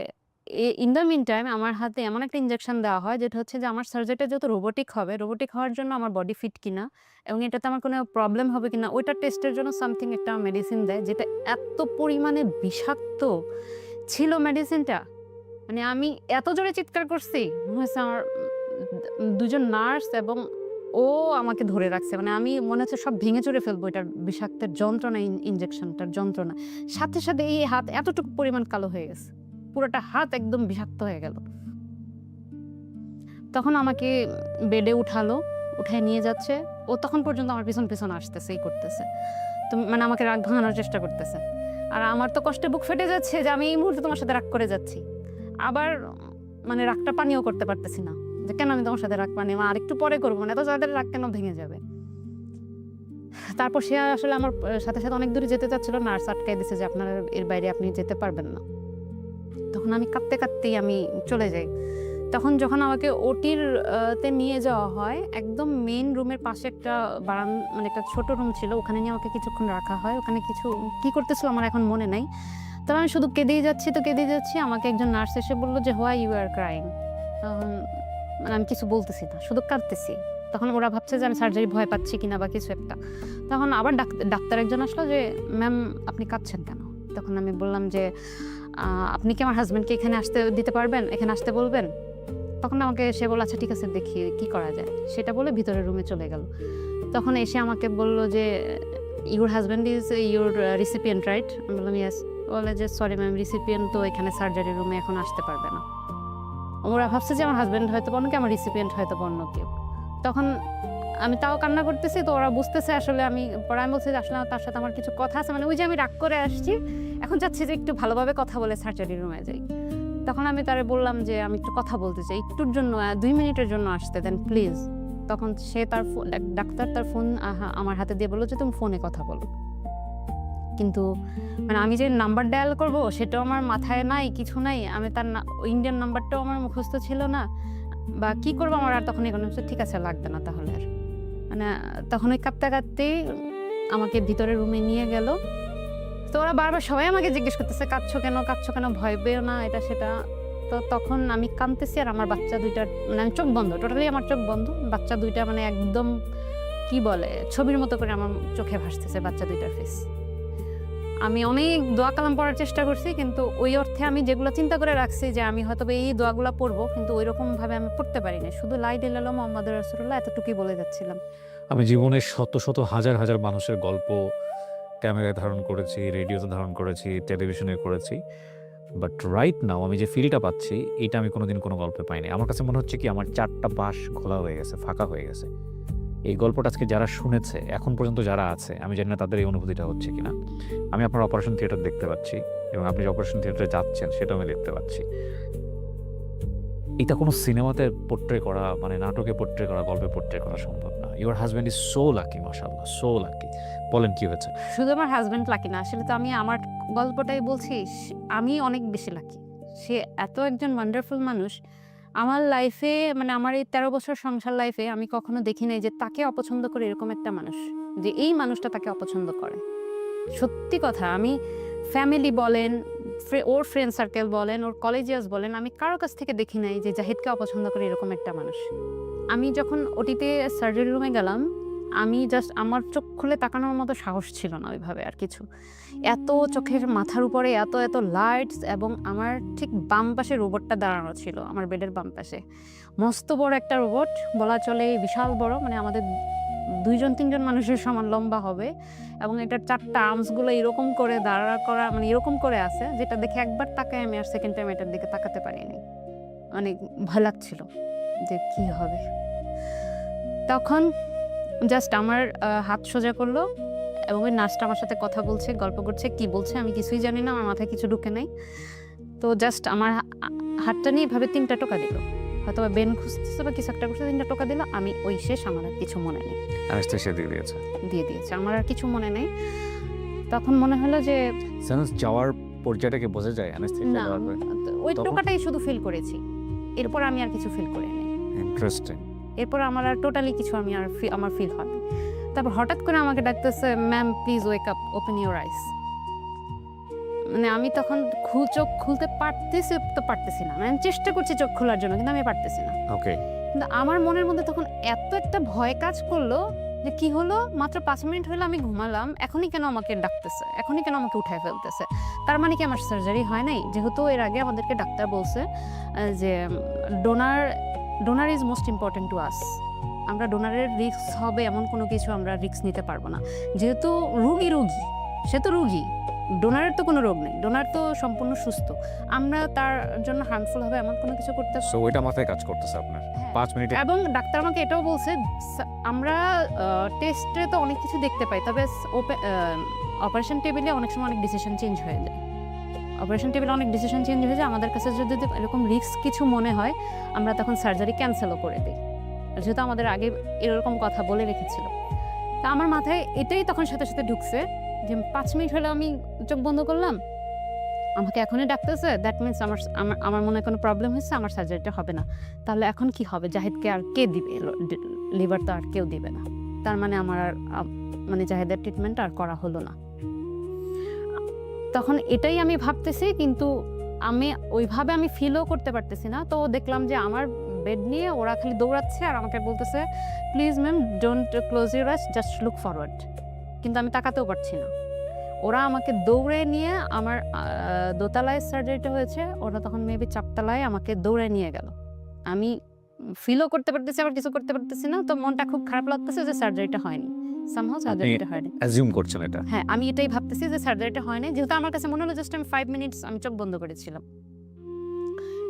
ইন দ্য মিন টাইম আমার হাতে এমন একটা ইনজেকশন দেওয়া হয় যেটা হচ্ছে যে আমার সার্জারিটা যেহেতু রোবোটিক হবে, রোবোটিক হওয়ার জন্য আমার বডি ফিট কিনা এবং এটাতে আমার কোনো প্রবলেম হবে কিনা ওইটা টেস্টের জন্য সামথিং একটা মেডিসিন দেয়, যেটা এত পরিমাণে বিষাক্ত ছিল মেডিসিনটা। মানে আমি এত জোরে চিৎকার করছি, মনে হচ্ছে আমার দুজন নার্স এবং ও আমাকে ধরে রাখছে। মানে আমি মনে হচ্ছে সব ভেঙে চুরে ফেলবো এটার বিষাক্তের যন্ত্রণা, ইনজেকশনটার যন্ত্রণা। সাথে সাথে এই হাত এতটুকু পরিমাণ কালো হয়ে গেছে, পুরোটা হাত একদম বিষাক্ত হয়ে গেল। তখন আমাকে বেডে উঠালো, উঠায় নিয়ে যাচ্ছে। ও তখন পর্যন্ত আমার পিছন পিছন আসতেছে, এই করতেছে, তো মানে আমাকে রাগ ভাঙানোর চেষ্টা করতেছে। আর আমার তো কষ্টে বুক ফেটে যাচ্ছে যে আমি এই মুহূর্তে তোমার সাথে রাগ করে যাচ্ছি, আবার মানে রাগটা পানিও করতে পারতেছি না যে কেন আমি তোমার সাথে রাগ পানি আর একটু পরে করবো না, এত যাদের রাগ কেন ভেঙে যাবে। তারপর সে আসলে আমার সাথে সাথে অনেক দূরে যেতে চাচ্ছিল, নার্স আটকাই দিছে যে আপনার এর বাইরে আপনি যেতে পারবেন না। তখন আমি কাঁদতে কাঁদতেই আমি চলে যাই। তখন যখন আমাকে ওটির তে নিয়ে যাওয়া হয়, একদম মেইন রুমের পাশে একটা মানে একটা ছোট রুম ছিল, ওখানে নিয়ে আমাকে কিছুক্ষণ রাখা হয়। ওখানে কিছু কি করতেছিল আমার এখন মনে নাই। তবে আমি শুধু কেঁদেই যাচ্ছি তো কেঁদেই যাচ্ছি। আমাকে একজন নার্স এসে বললো যে হোয়াই ইউ আর ক্রাইং। তখন মানে আমি কিছু বলতেছি না, শুধু কাঁদতেছি। তখন ওরা ভাবছে যে আমি সার্জারি ভয় পাচ্ছি কিনা বা কিছু একটা। তখন আবার ডাক্তার একজন আসলো যে ম্যাম আপনি কাঁদছেন কেন? তখন আমি বললাম যে আপনি কি আমার হাজব্যান্ডকে এখানে আসতে দিতে পারবেন, এখানে আসতে বলবেন? তখন আমাকে সে বলল আচ্ছা ঠিক আছে দেখি কি করা যায়, সেটা বলে ভিতরের রুমে চলে গেল। তখন এসে আমাকে বলল যে your husband is your recipient right? আমি বললাম ইয়েস। বলে যে সরি ম্যাম, রিসিপিয়েন্ট তো এখানে সার্জারি রুমে এখন আসতে পারবে না। ওরা ভাবছে যে আমার হাজব্যান্ড হয়তো অন্য কেউ, আমার রিসিপিয়েন্ট হয়তো অন্য কেউ। তখন আমি তাও কান্না করতেছি, তো ওরা বুঝতেছে আসলে আমি পরে আমি বলছি যে আসলে তার সাথে আমার কিছু কথা আছে, মানে ওই যে আমি রাগ করে আসছি, এখন চাচ্ছি যে একটু ভালোভাবে কথা বলে সার্জারি রুমে যাই। তখন আমি তারে বললাম যে আমি একটু কথা বলতে চাই, একটুর জন্য 2 মিনিটের জন্য আসতে দেন প্লিজ। তখন সে তার ডাক্তার তার ফোন আমার হাতে দিয়ে বললো যে তুমি ফোনে কথা বলো। কিন্তু মানে আমি যে নাম্বার ডায়াল করব সেটাও আমার মাথায় নাই, কিছু নাই। আমি তার ইন্ডিয়ান নাম্বারটাও আমার মুখস্থ ছিল না, বা কি করবো আমার। আর তখন এখানে ঠিক আছে লাগবে না তাহলে আর, মানে তখন ওই কাঁদতে কাঁদতেই আমাকে ভিতরে রুমে নিয়ে গেল। তো ওরা বারবার সবাই আমাকে জিজ্ঞেস করতেছে কাঁদছো কেন, ভয় পেও না, এটা সেটা। তো তখন আমি কাঁদতেছি আর আমার বাচ্চা দুইটার মানে আমি চোখ বন্ধ, টোটালি আমার চোখ বন্ধ। বাচ্চা দুইটা মানে একদম কি বলে ছবির মতো করে আমার চোখে ভাসতেছে বাচ্চা দুইটার ফেস। আমি অনেক দোয়া কালাম পড়ার চেষ্টা করছি, কিন্তু ওই অর্থে আমি যেগুলো চিন্তা করে রাখছি যে আমি হয়তো এই দোয়াগুলো পড়বো, কিন্তু ওই রকম ভাবে আমি পড়তে পারিনি। শুধু লা ইলাহা ইল্লাল্লাহ মুহাম্মাদুর রাসূলুল্লাহ এতটুকুই বলে যাচ্ছিলাম। আমি জীবনের শত শত হাজার হাজার মানুষের গল্প ক্যামেরায় ধারণ করেছি, রেডিওতে ধারণ করেছি, টেলিভিশনে করেছি, বাট রাইট নাও আমি যে ফিলটা পাচ্ছি এটা আমি কোনোদিন কোনো গল্পে পাইনি। আমার কাছে মনে হচ্ছে কি আমার 4টা বাঁশ খোলা হয়ে গেছে, ফাঁকা হয়ে গেছে। এই গল্পটা আজকে যারা শুনেছে, এখন পর্যন্ত যারা আছে, আমি জানি না তাদের এই অনুভূতিটা হচ্ছে কিনা। আমি আপনার অপারেশন থিয়েটার দেখতে পাচ্ছি এবং আপনি যে অপারেশন থিয়েটারে যাচ্ছেন সেটাও আমি দেখতে পাচ্ছি। এটা কোনো সিনেমাতে পোট্রে করা, মানে নাটকে পোট্রে করা, গল্পে পোট্রে করা সম্ভব না। Your husband is so lucky, মাশাআল্লাহ, সো লাকি। বলেন কি হয়েছে? শুধু আমার হাজব্যান্ড লাকি না, আসলে তো আমি আমার গল্পটাই বলছি। আমি অনেক বেশি লাকি। সে এত একজন ওয়ান্ডারফুল মানুষ আমার লাইফে, মানে আমার এই 13 বছর সংসার লাইফে আমি কখনো দেখি নাই যে তাকে অপছন্দ করে এরকম একটা মানুষ, যে এই মানুষটা তাকে অপছন্দ করে। সত্যি কথা, আমি ফ্যামিলি বলেন, ওর ফ্রেন্ড সার্কেল বলেন, ওর কলেজিয়াস বলেন, আমি কারো কাছ থেকে দেখি নাই যে জাহিদকে অপছন্দ করে এরকম একটা মানুষ। আমি যখন ওটিতে সার্জারি রুমে গেলাম, আমি জাস্ট আমার চোখ খুলে তাকানোর মতো সাহস ছিল না ওইভাবে আর কিছু। এত চোখের মাথার উপরে এত এত লাইটস, এবং আমার ঠিক বাম পাশে রোবটটা দাঁড়ানো ছিল, আমার বেডের বাম পাশে মস্ত বড় একটা রোবট, বলা চলে বিশাল বড়, মানে আমাদের 2-3 মানুষের সমান লম্বা হবে, এবং এটার 4টা আর্মসগুলো এরকম করে দাঁড়া করা, মানে এরকম করে আছে, যেটা দেখে একবার তাকায় আমি আর সেকেন্ড টাইম এটার দিকে তাকাতে পারিনি। অনেক ভয় লাগছিল যে কি হবে। তখন জাস্ট আমার হাত সোজা করলো এবং ওই নার্সটা আমার সাথে কথা বলছে, গল্প করছে, কি বলছে আমি কিছুই জানি না, আমার মাথায় কিছু ঢুকে নাই। তো জাস্ট আমার হাতটা নিয়ে এভাবে 3টা টোকা দিল, হয়তো বেন খুঁজতেছে বা কিছু একটা করছে, 3টা টোকা দিল। আমি ওই শেষ, আমার আর কিছু মনে নেই। অ্যানেসথেসিয়া দিয়ে দিয়েছে? দিয়ে দিয়েছে, আমার আর কিছু মনে নেই। তখন মনে হলো যে সেন্স যাওয়ার পর্যায়টা কি বোঝা যায় অ্যানেস্থেসিয়া না দেওয়ার পরে? ওই তখন? টোকাটাই শুধু ফিল করেছি, এরপর আমি আর কিছু ফিল করিনি। ইন্টারেস্টিং। এরপর আমার আর টোটালি কিছু আমি আর আমার ফিল হয়। তারপর হঠাৎ করে আমাকে ডাকতেছে, ma'am please wake up, open your eyes. মানে আমি তখন চোখ খুলতে পারতেছি না, মানে আমি চেষ্টা করছি চোখ খোলার জন্য, কিন্তু আমি পারতেছি না। ওকে। কিন্তু আমার মনের মধ্যে তখন এত একটা ভয় কাজ করলো যে কি হলো, মাত্র 5 মিনিট হলো আমি ঘুমালাম, এখনই কেন আমাকে ডাকতেছে, এখনই কেন আমাকে উঠায় ফেলতেছে। তার মানে কি আমার সার্জারি হয় নাই? যেহেতু এর আগে আমাদেরকে ডাক্তার বলছে যে donor is most important to us, আমরা ডোনারের রিস্ক হবে এমন কোনো কিছু আমরা রিস্ক নিতে পারবো না। যেহেতু রুগী সে তো রুগী, ডোনারের তো কোনো রোগ নেই, ডোনার তো সম্পূর্ণ সুস্থ, আমরা তার জন্য হার্মফুল হবে এমন কোনো কিছু করতে। সো ওইটা মাথায় কাজ করতেছে আপনার 5 মিনিটে? এবং ডাক্তার আমাকে এটাও বলছে, আমরা টেস্টে তো অনেক কিছু দেখতে পাই, তবে অপারেশন টেবিলে অনেক সময় অনেক ডিসিশন চেঞ্জ হয়ে যায়। আমাদের কাছে যদি এরকম রিস্ক কিছু মনে হয়, আমরা তখন সার্জারি ক্যান্সেলও করে দিই, যেহেতু আমাদের আগে এরকম কথা বলে রেখেছিল। তা আমার মাথায় এটাই তখন সাথে সাথে ঢুকছে যে 5 মিনিট হলে আমি চোখ বন্ধ করলাম, আমাকে এখনই ডাকতেছে, দ্যাট মিনস আমার মনে কোনো প্রবলেম হয়েছে, আমার সার্জারিটা হবে না। তাহলে এখন কি হবে? জাহিদকে আর কে দিবে লিভার? তো আর কেউ দিবে না। তার মানে আমার আর মানে জাহিদের ট্রিটমেন্ট আর করা হলো না। তখন এটাই আমি ভাবতেছি, কিন্তু আমি ওইভাবে আমি ফিলও করতে পারতেছি না। তো দেখলাম যে আমার বেড নিয়ে ওরা খালি দৌড়াচ্ছে আর আমাকে বলতেছে, please ma'am don't close your eyes, just look forward. কিন্তু আমি তাকাতেও পারছি না। ওরা আমাকে দৌড়ে নিয়ে, আমার দোতলায় সার্জারিটা হয়েছে, ওরা তখন মেবি 4 তলায় আমাকে দৌড়ে নিয়ে গেল। আমি ফিলও করতে পারতেছি, আবার কিছু করতে পারতেছি না। তো মনটা খুব খারাপ লাগতেছে যে সার্জারিটা হয়নি, সামহাউ সার্জারিটা হয়নি। অ্যাজিউম করছেন এটা? হ্যাঁ, আমি এটাই ভাবতেছি যে সার্জারিটা হয়নি, যেহেতু আমার কাছে মনে হলো জাস্ট আমি 5 মিনিটস আমি চোখ বন্ধ করেছিলাম।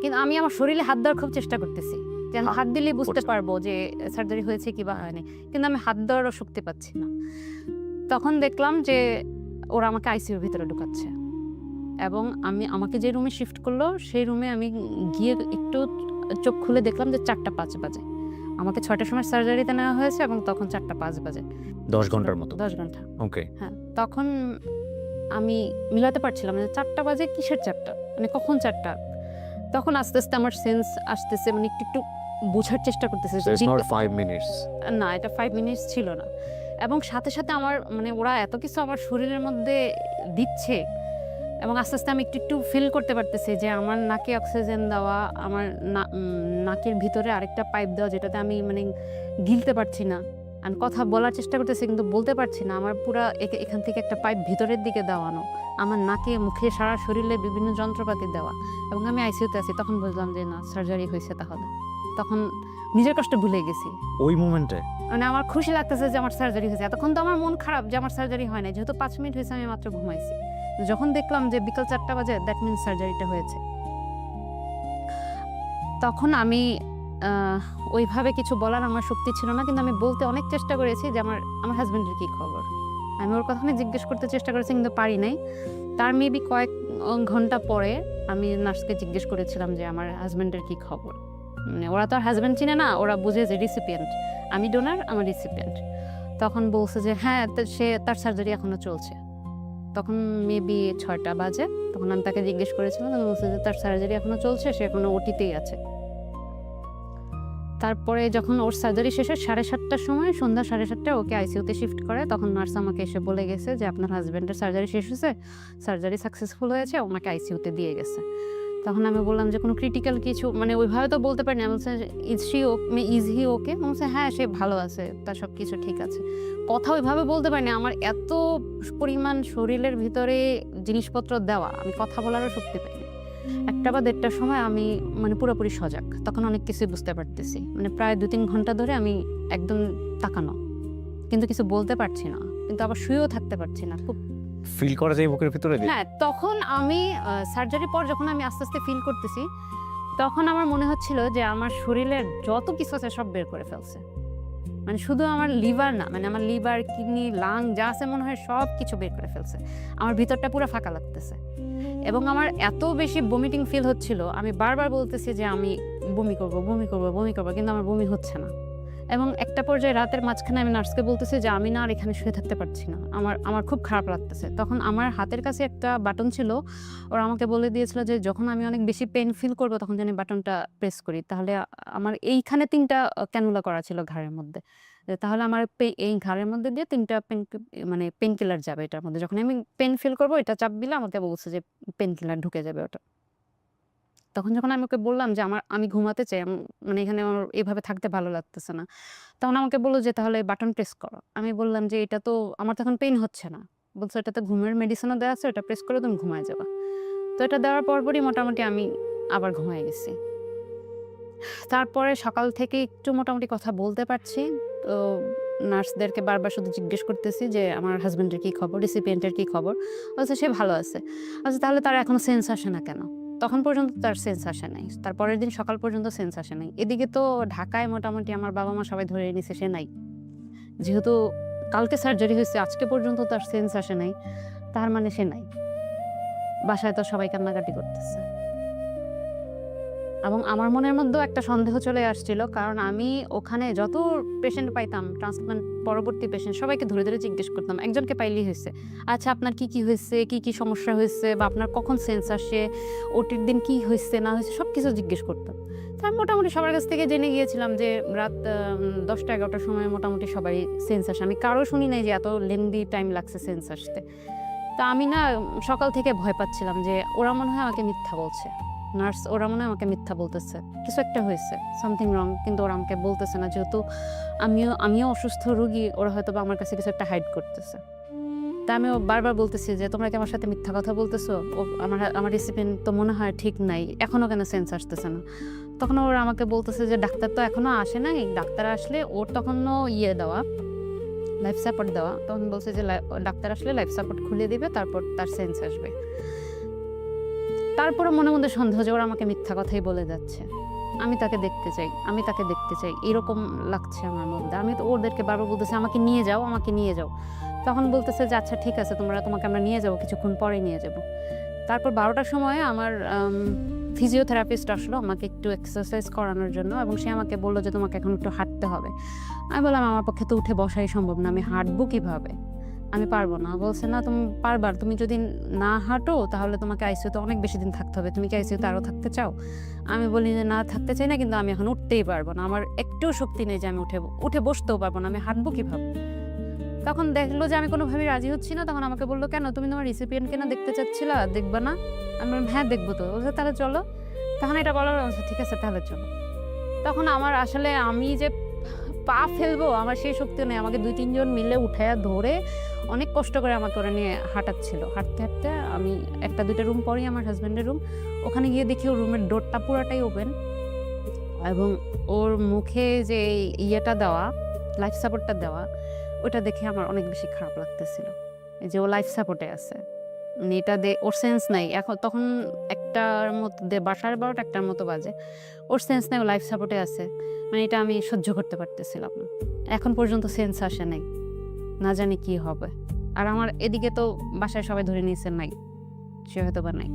কিন্তু আমি আমার শরীরে হাত দেওয়ার খুব চেষ্টা করতেছি, যে হাত দিলে বুঝতে পারবো যে সার্জারি হয়েছে কি বা হয়নি, কিন্তু আমি হাত দেওয়ারও শক্তি পাচ্ছি না। তখন দেখলাম যে ওরা আমাকে আইসিইউর ভিতরে ঢুকাচ্ছে, এবং আমাকে যে রুমে শিফট করলো সেই রুমে আমি গিয়ে একটু চোখ খুলে দেখলাম যে 4:05 বাজে। আমাকে 6টার সময় সার্জারিতে নেওয়া হয়েছে এবং তখন 4:05 বাজে। 10 ঘন্টার মতো? 10 ঘন্টা। ওকে। হ্যাঁ, তখন আমি মিলাতে পারছিলাম না 4টা বাজে কিসের 4টা, মানে কখন 4টা। তখন আস্তে আস্তে আমার সেন্স আসতেছে, মানে একটু বোঝার চেষ্টা করতেছে। So it's not 5 minutes? না, এটা 5 মিনিটস ছিল না। এবং সাথে সাথে আমার মানে ওরা এত কিছু আমার শরীরের মধ্যে দিচ্ছে, এবং আস্তে আস্তে আমি একটু ফিল করতে পারতেছি যে আমার নাকে অক্সিজেন দেওয়া, আমার নাকের ভিতরে আরেকটা পাইপ দেওয়া, যেটাতে আমি মানে গিলতে পারছি না। আর কথা বলার চেষ্টা করতেছি কিন্তু বলতে পারছি না। আমার পুরো এখান থেকে একটা পাইপ ভিতরের দিকে দেওয়ানো, আমার নাকে মুখে সারা শরীরে বিভিন্ন যন্ত্রপাতি দেওয়া, এবং আমি আইসিইউতে আছি। তখন বুঝলাম যে না, সার্জারি হয়েছে। তাহলে তখন নিজের কষ্ট ভুলে গেছি ওই মোমেন্টে। মানে আমার খুশি লাগতেছে যে আমার সার্জারি হয়েছে। এতক্ষণ তো আমার মন খারাপ যে আমার সার্জারি হয় না, যেহেতু 5 মিনিট হয়েছে, আমি মাত্র ঘুমাইছি। যখন দেখলাম যে বিকাল 4টা বাজে, দ্যাট মিনস সার্জারিটা হয়েছে। তখন আমি ওইভাবে কিছু বলার আমার শক্তি ছিল না, কিন্তু আমি বলতে অনেক চেষ্টা করেছি যে আমার হাজব্যান্ডের কী খবর। আমি ওর কথা জিজ্ঞেস করতে চেষ্টা করেছি, কিন্তু পারি নাই। তার মেবি কয়েক ঘন্টা পরে আমি নার্সকে জিজ্ঞেস করেছিলাম যে আমার হাজব্যান্ডের কী খবর। মানে ওরা তো আর হাজব্যান্ড চিনে না, ওরা বুঝে যে রিসিপিয়েন্ট, আমি ডোনার, আমার রিসিপিয়েন্ট। তখন বলছে যে হ্যাঁ, তার সার্জারি এখনো চলছে। তখন মেবি 6টা বাজে। তখন আমি তাকে জিজ্ঞেস করেছিলাম, বলছে যে তার সার্জারি এখনো চলছে, সে এখনো ওটিতেই আছে। তারপরে যখন ওর সার্জারি শেষে 7:30টার সময়, সন্ধ্যা 7:30টায় ওকে আইসিইউতে শিফট করে, তখন নার্স আমাকে এসে বলে গেছে যে আপনার হাজব্যান্ডের সার্জারি শেষ হয়েছে, সার্জারি সাকসেসফুল হয়েছে, ওনাকে আইসিইউতে দিয়ে গেছে। তখন আমি বললাম যে কোনো ক্রিটিক্যাল কিছু, মানে ওইভাবে তো বলতে পারিনি। আমি বলছি ইজ হি ওকে? বলছে হ্যাঁ, সে ভালো আছে, তার সব কিছু ঠিক আছে। কথা ওইভাবে বলতে পারিনি, আমার এত পরিমাণ শরীরের ভিতরে জিনিসপত্র দেওয়া, আমি কথা বলারও শক্তি পাইনি। 1টা বা 1:30টার সময় আমি মানে পুরোপুরি সজাগ, তখন অনেক কিছুই বুঝতে পারতেছি। মানে প্রায় 2-3 ঘন্টা ধরে আমি একদম তাকানো, কিন্তু কিছু বলতে পারছি না, কিন্তু আবার শুয়েও থাকতে পারছি না। খুব ফিল করা যায় বুকের ভিতরে? হ্যাঁ, তখন আমি সার্জারির পর যখন আমি আস্তে আস্তে ফিল করতেছি, তখন আমার মনে হচ্ছিল যে আমার শরীরের যত কিছু আছে সব বের করে ফেলছে। মানে শুধু আমার লিভার না, মানে আমার লিভার, কিডনি, লাং যা আছে মনে হয় সব কিছু বের করে ফেলছে। আমার ভিতরটা পুরো ফাঁকা লাগতেছে, এবং আমার এত বেশি বমিটিং ফিল হচ্ছিল, আমি বারবার বলতেছি যে আমি বমি করব, কিন্তু আমার বমি হচ্ছে না। এবং একটা পর্যায়ে রাতের মাঝখানে আমি নার্সকে বলতেছি যে আমি না আর এখানে শুয়ে থাকতে পারছি না, আমার আমার খুব খারাপ লাগতেছে। তখন আমার হাতের কাছে একটা বাটন ছিল, ওরা আমাকে বলে দিয়েছিল যে যখন আমি অনেক বেশি পেন ফিল করবো তখন যেন বাটনটা প্রেস করি, তাহলে আমার এইখানে ৩টা ক্যানুলা করা ছিল ঘাড়ের মধ্যে, তাহলে আমার এই ঘাড়ের মধ্যে দিয়ে ৩টা মানে পেন কিলার যাবে এটার মধ্যে, যখন আমি পেন ফিল করবো এটা চাপ দিলে আমাকে বলছে যে পেন কিলার ঢুকে যাবে ওটা। তখন যখন আমি ওকে বললাম যে আমি ঘুমাতে চাই, মানে এখানে আমার এভাবে থাকতে ভালো লাগতেছে না, তখন আমাকে বললো যে তাহলে বাটন প্রেস করো। আমি বললাম যে এটা তো আমার তখন পেইন হচ্ছে না, বলছে এটাতে ঘুমের মেডিসিনও দেওয়া আছে, ওটা প্রেস করে তুমি ঘুমায় যাবা। তো এটা দেওয়ার পরপরই মোটামুটি আমি আবার ঘুমায় গেছি। তারপরে সকাল থেকে একটু মোটামুটি কথা বলতে পারছি। তো নার্সদেরকে বারবার শুধু জিজ্ঞেস করতেছি যে আমার হাজবেন্ডের কি খবর, রিসিপিয়েন্টের কি খবর। বলছে সে ভালো আছে। আচ্ছা তাহলে তার এখনো সেন্স আসে না কেন? তখন পর্যন্ত তার সেন্স আসে নাই, তার পরের দিন সকাল পর্যন্ত সেন্স আসে নাই। এদিকে তো ঢাকায় মোটামুটি আমার বাবা মা সবাই ধরে নিছে সে নাই, যেহেতু কালকে সার্জারি হয়েছে আজকে পর্যন্ত তার সেন্স আসে নাই, তার মানে সে নাই। বাসায় তো সবাই কান্নাকাটি করতেছে এবং আমার মনের মধ্যেও একটা সন্দেহ চলে আসছিল, কারণ আমি ওখানে যত পেশেন্ট পাইতাম, ট্রান্সপ্লান্ট পরবর্তী পেশেন্ট সবাইকে ধরে ধরে জিজ্ঞেস করতাম, একজনকে পাইলেই হয়েছে আচ্ছা আপনার কি কি হয়েছে, কি কি সমস্যা হয়েছে, বা আপনার কখন সেন্স আসে, ওটির দিন কি হয়েছে না হয়েছে সব কিছু জিজ্ঞেস করতাম। তো আমি মোটামুটি সবার কাছ থেকে জেনে গিয়েছিলাম যে রাত 10টা-11টার সময় মোটামুটি সবাই সেন্স আসে। আমি কারো শুনি নাই যে এত লেন্দি টাইম লাগছে সেন্স আসতে। তো আমি না সকাল থেকে ভয় পাচ্ছিলাম যে ওরা মনে হয় আমাকে মিথ্যা বলছে, নার্স ওরা মনে হয় আমাকে মিথ্যা বলতেছে, কিছু একটা হয়েছে, সামথিং রং, কিন্তু ওরা আমাকে বলতেছে না, যেহেতু আমিও অসুস্থ রোগী, ওরা হয়তো বা আমার কাছে কিছু একটা হাইড করতেছে। তা আমিও বারবার বলতেছি যে তোমরা কি আমার সাথে মিথ্যা কথা বলতেছো, ও আমার রিসিপিয়েন্ট তো মনে হয় ঠিক নাই, এখনো কেন সেন্স আসতেছে না। তখন ওরা আমাকে বলতেছে যে ডাক্তার তো এখনো আসে নাই, ডাক্তার আসলে ওর তখনও দেওয়া লাইফ সাপোর্ট দেওয়া, তখন বলছে যে ডাক্তার আসলে লাইফ সাপোর্ট খুলে দিবে, তারপর তার সেন্স আসবে। তারপরে মনে মধ্যে সন্দেহ যে ওরা আমাকে মিথ্যা কথাই বলে যাচ্ছে, আমি তাকে দেখতে চাই, আমি তাকে দেখতে চাই, এরকম লাগছে আমার মধ্যে। আমি তো ওদেরকে বারবার বলতেছি আমাকে নিয়ে যাও, আমাকে নিয়ে যাও। তখন বলতেছে যে আচ্ছা ঠিক আছে তোমাকে আমরা নিয়ে যাবো, কিছুক্ষণ পরে নিয়ে যাব। তারপর 12টার সময় আমার ফিজিওথেরাপিস্ট আসলো আমাকে একটু এক্সারসাইজ করানোর জন্য, এবং সে আমাকে বললো যে তোমাকে এখন একটু হাঁটতে হবে। আমি বললাম আমার পক্ষে তো উঠে বসাই সম্ভব না, আমি হাঁটবো কিভাবে, আমি পারবো না। বলছে না তুমি পারবা, তুমি যদি না হাঁটো তাহলে তোমাকে আইসিইউতে অনেক বেশি দিন থাকতে হবে, তুমি কি আইসিইউতে আরও থাকতে চাও? আমি বলি যে না থাকতে চাই না, কিন্তু আমি এখন উঠতেই পারবো না, আমার একটু শক্তি নেই যে আমি উঠে বসতেও পারবো না, আমি হাঁটবো কিভাবে? তখন দেখলো যে আমি কোনোভাবেই রাজি হচ্ছি না, তখন আমাকে বললো কেন তুমি তোমার রিসিপিয়েন্টকে না দেখতে চাচ্ছিলা, দেখবা না? আমি বললাম হ্যাঁ দেখবো তো। বলছে তাহলে চলো। তখন এটা বলার ঠিক আছে তাহলে চলো। তখন আমার আসলে আমি যে পা ফেলবো আমার সেই শক্তি নেই, আমাকে 2-3 জন মিলে উঠায়া ধরে অনেক কষ্ট করে আমাকে ওরা নিয়ে হাঁটাচ্ছিল। হাঁটতে হাঁটতে আমি 1-2টা রুম পরেই আমার হাজব্যান্ডের রুম, ওখানে গিয়ে দেখি ওর রুমের ডোরটা পুরাটাই ওপেন, এবং ওর মুখে যে ইয়েটা দেওয়া, লাইফ সাপোর্টটা দেওয়া, ওটা দেখে আমার অনেক বেশি খারাপ লাগতেছিল যে ও লাইফ সাপোর্টে আছে। মানে এটা ওর সেন্স নাই এখন, তখন 1টার মধ্যে বা 12:30-1টার মতো বাজে, ওর সেন্স নাই, ও লাইফ সাপোর্টে আছে, মানে এটা আমি সহ্য করতে পারতেছিলাম না। এখন পর্যন্ত সেন্স আসে নাই, না জানি কি হবে। আর আমার এদিকে তো বাসায় সবাই ধরে নিয়েছে নাই, সে হয়তো বা নাই।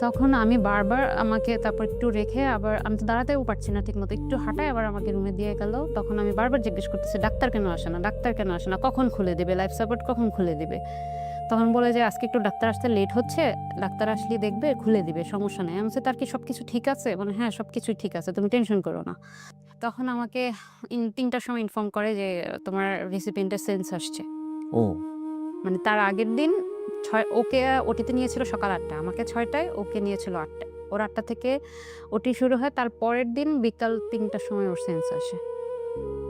তখন আমি বারবার আমাকে তারপর একটু রেখে আবার আমি তো দাঁড়াতেও পারছি না ঠিকমতো, একটু হাঁটায় আবার আমাকে রুমে দিয়ে গেল। তখন আমি বারবার জিজ্ঞেস করতেছি ডাক্তার কেন আসে না, ডাক্তার কেন আসে না, কখন খুলে দেবে, লাইফ সাপোর্ট কখন খুলে দিবে? তখন বলে যে আজকে একটু ডাক্তার আসতে লেট হচ্ছে, ডাক্তার আসলে দেখবে খুলে দিবে, সমস্যা নেই। আমি বলছি তার কি সব কিছু ঠিক আছে? মানে হ্যাঁ সব কিছুই ঠিক আছে, তুমি টেনশন করো না। তখন আমাকে 3টার সময় ইনফর্ম করে যে তোমার রিসিপিয়েন্টের সেন্স আসছে। ও মানে তার আগের দিন ওকে ওটিতে নিয়েছিল সকাল 8টায়, আমাকে 6টায়, ওকে নিয়েছিল 8টায়। ওর 8টা থেকে ওটি শুরু হয়, তার পরের দিন বিকাল 3টার সময় ওর সেন্স আসে।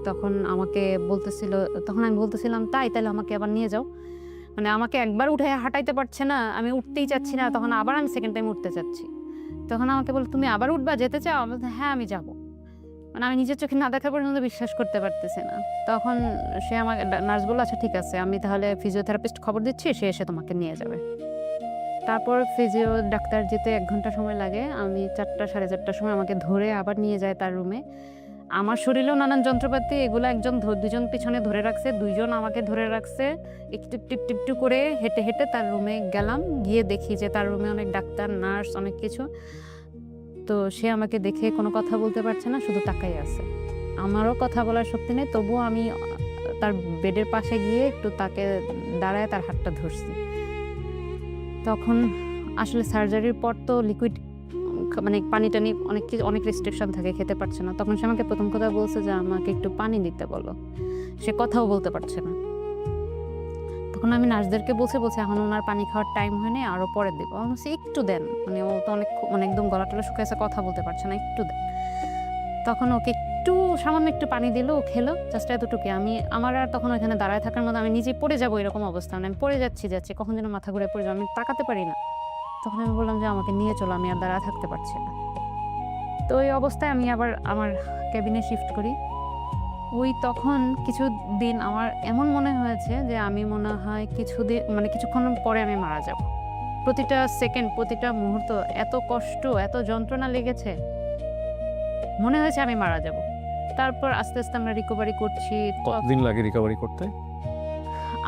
তখন আমাকে বলতেছিল, তখন আমি বলতেছিলাম তাহলে আমাকে আবার নিয়ে যাও। মানে আমাকে একবার উঠে হাঁটাইতে পারছে না, আমি উঠতেই চাচ্ছি না, তখন আবার আমি সেকেন্ড টাইম উঠতে চাচ্ছি। তখন আমাকে বলল তুমি আবার উঠবা, যেতে চাও? আমি বলছি হ্যাঁ আমি যাবো। মানে আমি নিজের চোখে না দেখা পর্যন্ত বিশ্বাস করতে পারতেছি না। তখন সে আমাকে নার্স বললো আচ্ছা ঠিক আছে, আমি তাহলে ফিজিওথেরাপিস্ট খবর দিচ্ছি, সে এসে তোমাকে নিয়ে যাবে। তারপর ফিজিও ডাক্তার যেতে 1 ঘন্টা সময় লাগে। আমি 4টা-4:30টার সময় আমাকে ধরে আবার নিয়ে যায় তার রুমে। আমার শরীরেও নানান যন্ত্রপাতি, এগুলো দুজন পিছনে ধরে রাখছে, 2 জন আমাকে ধরে রাখছে। একটু টিপটু করে হেঁটে হেঁটে তার রুমে গেলাম, গিয়ে দেখি যে তার রুমে অনেক ডাক্তার, নার্স, অনেক কিছু। তো সে আমাকে দেখে কোনো কথা বলতে পারছে না, শুধু তাকাই আছে। আমারও কথা বলার শক্তি নেই, তবুও আমি তার বেডের পাশে গিয়ে একটু তাকে দাঁড়ায় তার হাতটা ধরছি। তখন আসলে সার্জারির পর তো লিকুইড মানে পানি টানি অনেক রেস্ট্রিকশন থাকে, খেতে পারছে না। তখন সে আমাকে প্রথম কথা বলছে যে আমাকে একটু পানি দিতে বলো। সে কথাও বলতে পারছে না। তখন আমি নার্সদেরকে বলছে এখন ওনার পানি খাওয়ার টাইম হয়নি, আরও পরে দেবো। আমি বলছি একটু দেন, মানে ও তো মানে একদম গলা টলা শুকাইছে, কথা বলতে পারছে না, একটু দেন। তখন ওকে একটু সামান্য একটু পানি দিল, ও খেলো, জাস্ট এতটুকু। আমার আর তখন ওইখানে দাঁড়ায় থাকার মতো, আমি নিজে পড়ে যাবো এরকম অবস্থা, মানে আমি পড়ে যাচ্ছি কখন যেন মাথা ঘুরে পড়ে যাবো, আমি তাকাতে পারি না। তখন আমি বললাম যে আমাকে নিয়ে চলো, আমি আর দাঁড়ায় থাকতে পারছি না। তো ওই অবস্থায় আমি আবার আমার ক্যাবিনে শিফট করি। তখন কিছুদিন আমার এমন মনে হয়েছে যে আমি মনে হয় কিছুক্ষণ পরে আমি মারা যাব। প্রতিটা সেকেন্ড, প্রতিটা মুহূর্ত এত কষ্ট, এত যন্ত্রণা লেগেছে, মনে হয়েছে আমি মারা যাব। তারপর আস্তে আস্তে আমরা রিকভারি করছি। কতদিন লাগে রিকভারি করতে?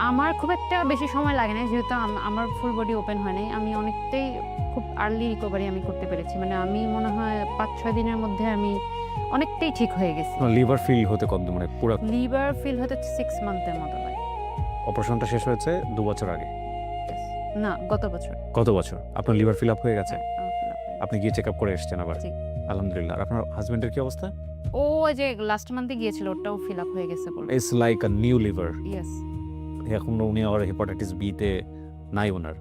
আমার খুব একটা বেশি সময় লাগে না, যেহেতু আমার ফুল বডি ওপেন হয় নাই। আমি অনেকটাই খুব আর্লি রিকভারি আমি করতে পেরেছি। মানে আমি মনে হয় 5-6 দিনের মধ্যে আমি অনেকটাই ঠিক হয়ে গেছি। লিভার ফিল হতে কত, মানে পুরো লিভার ফিল হতে 6 মান্থের মতো লাগে। অপারেশনটা শেষ হয়েছে 2 বছর আগে? না, গত বছর। কত বছর? আপনার লিভার ফিল আপ হয়ে গেছে? আমার fill up হয়ে গেছে। আপনি গিয়ে চেক আপ করে এসেছেন আবার? জি। আলহামদুলিল্লাহ। আর আপনার হাজবেন্ডের কি অবস্থা? ও ওই যে লাস্ট মান্থে গিয়েছিল, ওটাও ফিল আপ হয়ে গেছে বলে। It's like a new liver. Yes. এখন উনি আর হেপাটাইটিস বি তে নাই ওনার।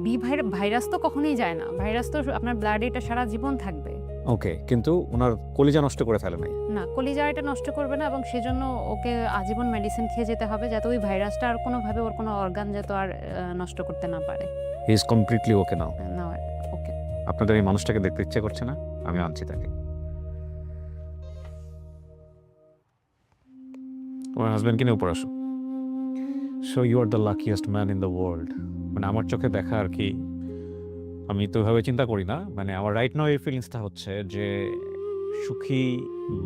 বি ভাইরাস তো কখনোই যায় না। ভাইরাস তো আপনার ব্লাডে এটা সারা জীবন থাকবে। ওকে, কিন্তু ওনার কলিজা নষ্ট করে ফেলে নাই? না, কলিজা এটা নষ্ট করবে না, এবং সেজন্য ওকে আজীবন মেডিসিন খেয়ে যেতে হবে, যাতে ওই ভাইরাসটা আর কোনোভাবে ওর কোনো অর্গান যাতে আর নষ্ট করতে না পারে। হি ইজ কমপ্লিটলি ওকে নাও? না, ওকে। আপনাদের এই মানুষটাকে দেখতে ইচ্ছে করছে না? আমি আনছি তাকে। তোমার হাজবেন্ডকে নিয়ে উপর আসো। So you are the luckiest man in the world. মানে আমার চোখে দেখা আর কি, আমি তো এভাবে চিন্তা করি না। মানে আমার রাইট নাও এই ফিলিংসটা হচ্ছে যে সুখী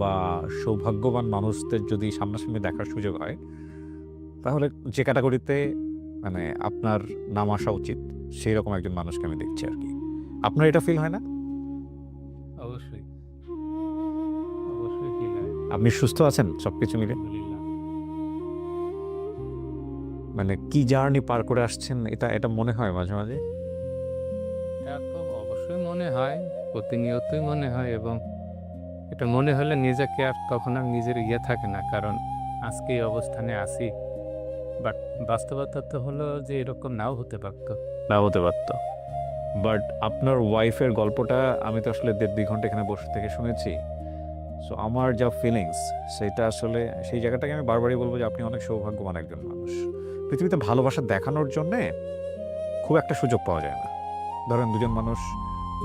বা সৌভাগ্যবান মানুষদের যদি সামনাসামনি দেখার সুযোগ হয়, তাহলে যে ক্যাটাগরিতে মানে আপনার নাম আসা উচিত, সেই রকম একজন মানুষকে আমি দেখছি আর কি। আপনার এটা ফিল হয় না? অবশ্যই অবশ্যই ফিল হয়। আপনি সুস্থ আছেন সবকিছু মিলে? আলহামদুলিল্লাহ। মানে কি জার্নি পার করে আসছেন, এটা মনে হয় মাঝে মাঝে? এটা তো অবশ্যই মনে হয়, প্রতিনিয়তই মনে হয়, এবং এটা মনে হলে নিজেকে আর তখন আর নিজের থাকে না, কারণ আজকে এই অবস্থানে আছি। বাট বাস্তবতা তো হলো যে এরকম নাও হতে পারতো। না হতে পারত। বাট আপনার ওয়াইফের গল্পটা আমি তো আসলে 1.5-2 ঘন্টা এখানে বসে থেকে শুনেছি। সো আমার যা ফিলিংস, সেটা আসলে সেই জায়গাটাকে আমি বারবারই বলবো যে আপনি অনেক সৌভাগ্যবান একজন মানুষ। পৃথিবীতে ভালোবাসা দেখানোর জন্যে খুব একটা সুযোগ পাওয়া যায় না। ধরেন দুজন মানুষ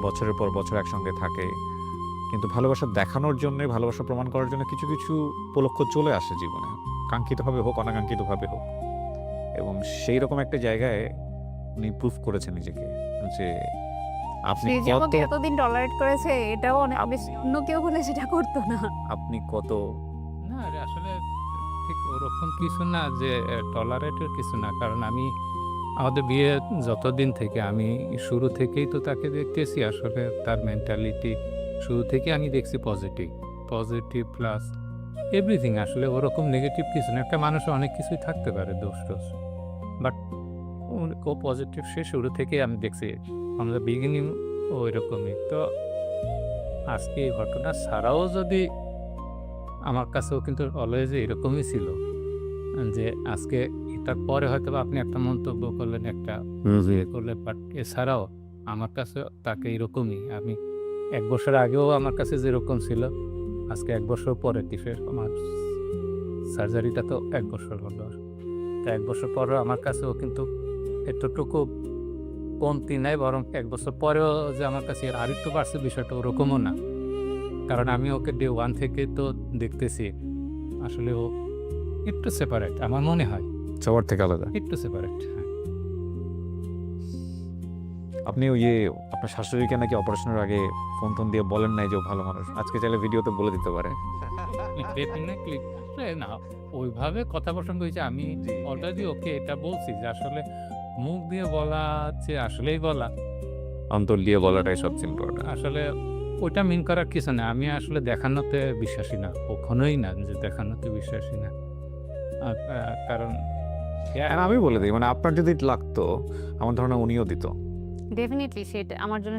বছরের পর বছর একসঙ্গে থাকে, কিন্তু ভালোবাসা দেখানোর জন্যে, ভালোবাসা প্রমাণ করার জন্য কিছু কিছু উপলক্ষ চলে আসে জীবনে, কাঙ্ক্ষিতভাবে হোক অনাকাঙ্ক্ষিতভাবে হোক। এবং সেই রকম একটা জায়গায় উনি প্রুফ করেছেন নিজেকে যে আপনি সে যে কত, আমাকে এতদিন টলারেট করেছে, এটাও অনেক বেশি। অন্য কেউ হলে সেটা করতো না। আপনি কত না, আরে আসলে ঠিক ওরকম কিছু না যে টলারেটের কিছু না, কারণ আমি আমাদের বিয়ে যতদিন থেকে আমি শুরু থেকেই তো তাকে দেখতেছি। আসলে তার মেন্টালিটি শুরু থেকে আমি দেখছি পজিটিভ প্লাস এভরিথিং। আসলে ওরকম নেগেটিভ কিছু না। একটা মানুষের অনেক কিছুই থাকতে পারে, দোষ, বাট ও পজিটিভ। সে শুরু থেকেই আমি দেখছি, আমাদের বিগিনিং ও এরকমই। তো আজকে এই ঘটনা ছাড়াও যদি আমার কাছেও কিন্তু অলওয়েজ এরকমই ছিল, যে আজকে এটার পরে হয়তো বা আপনি একটা মন্তব্য করলেন, একটা করলেন, বাট এছাড়াও আমার কাছে তাকে এরকমই। আমি 1 বছর আগেও আমার কাছে যেরকম ছিল, আজকে 1 বছর পরে আমার সার্জারিটা তো 1 বছর হলো। তো 1 বছর পরেও আমার কাছেও কিন্তু এতটুকু কমতি নাই, বরং 1 বছর পরেও যে আমার কাছে আরেকটু বাড়ছে বিষয়টা ওরকমও না। কারণ আমি ওকে ডে 1 থেকে তো দেখতেছি। আসলে ও একটু সেপারেট, আমার মনে হয় সবার থেকে আলাদা। একটু সেপারেট। আপনি আপনার শাশুড়িকে নাকি অপারেশনের আগে ফোন টোন দিয়ে বলেন নাই যে ও ভালো মানুষ? আজকে চাইলে ভিডিওতে বলে দিতে পারে। না, ওইভাবে কথা প্রসঙ্গ হয়েছে। আমি জি। অলরেডি ওকে এটা বলছি যে আসলে মুখ দিয়ে বলা যে আসলেই বলা, অন্তর দিয়ে বলাটাই সবচেয়ে ইম্পর্টেন্ট। আসলে ওইটা মিন করার কিছু না। আমি আসলে দেখানোতে বিশ্বাসী না, কখনোই না যে দেখানোতে বিশ্বাসী না। কারণ আর আমি বলে দিই, মানে আপনার যদি লাগতো আমার ধারণা উনিও দিত। ডেফিনেটলি সেটা আমার জন্য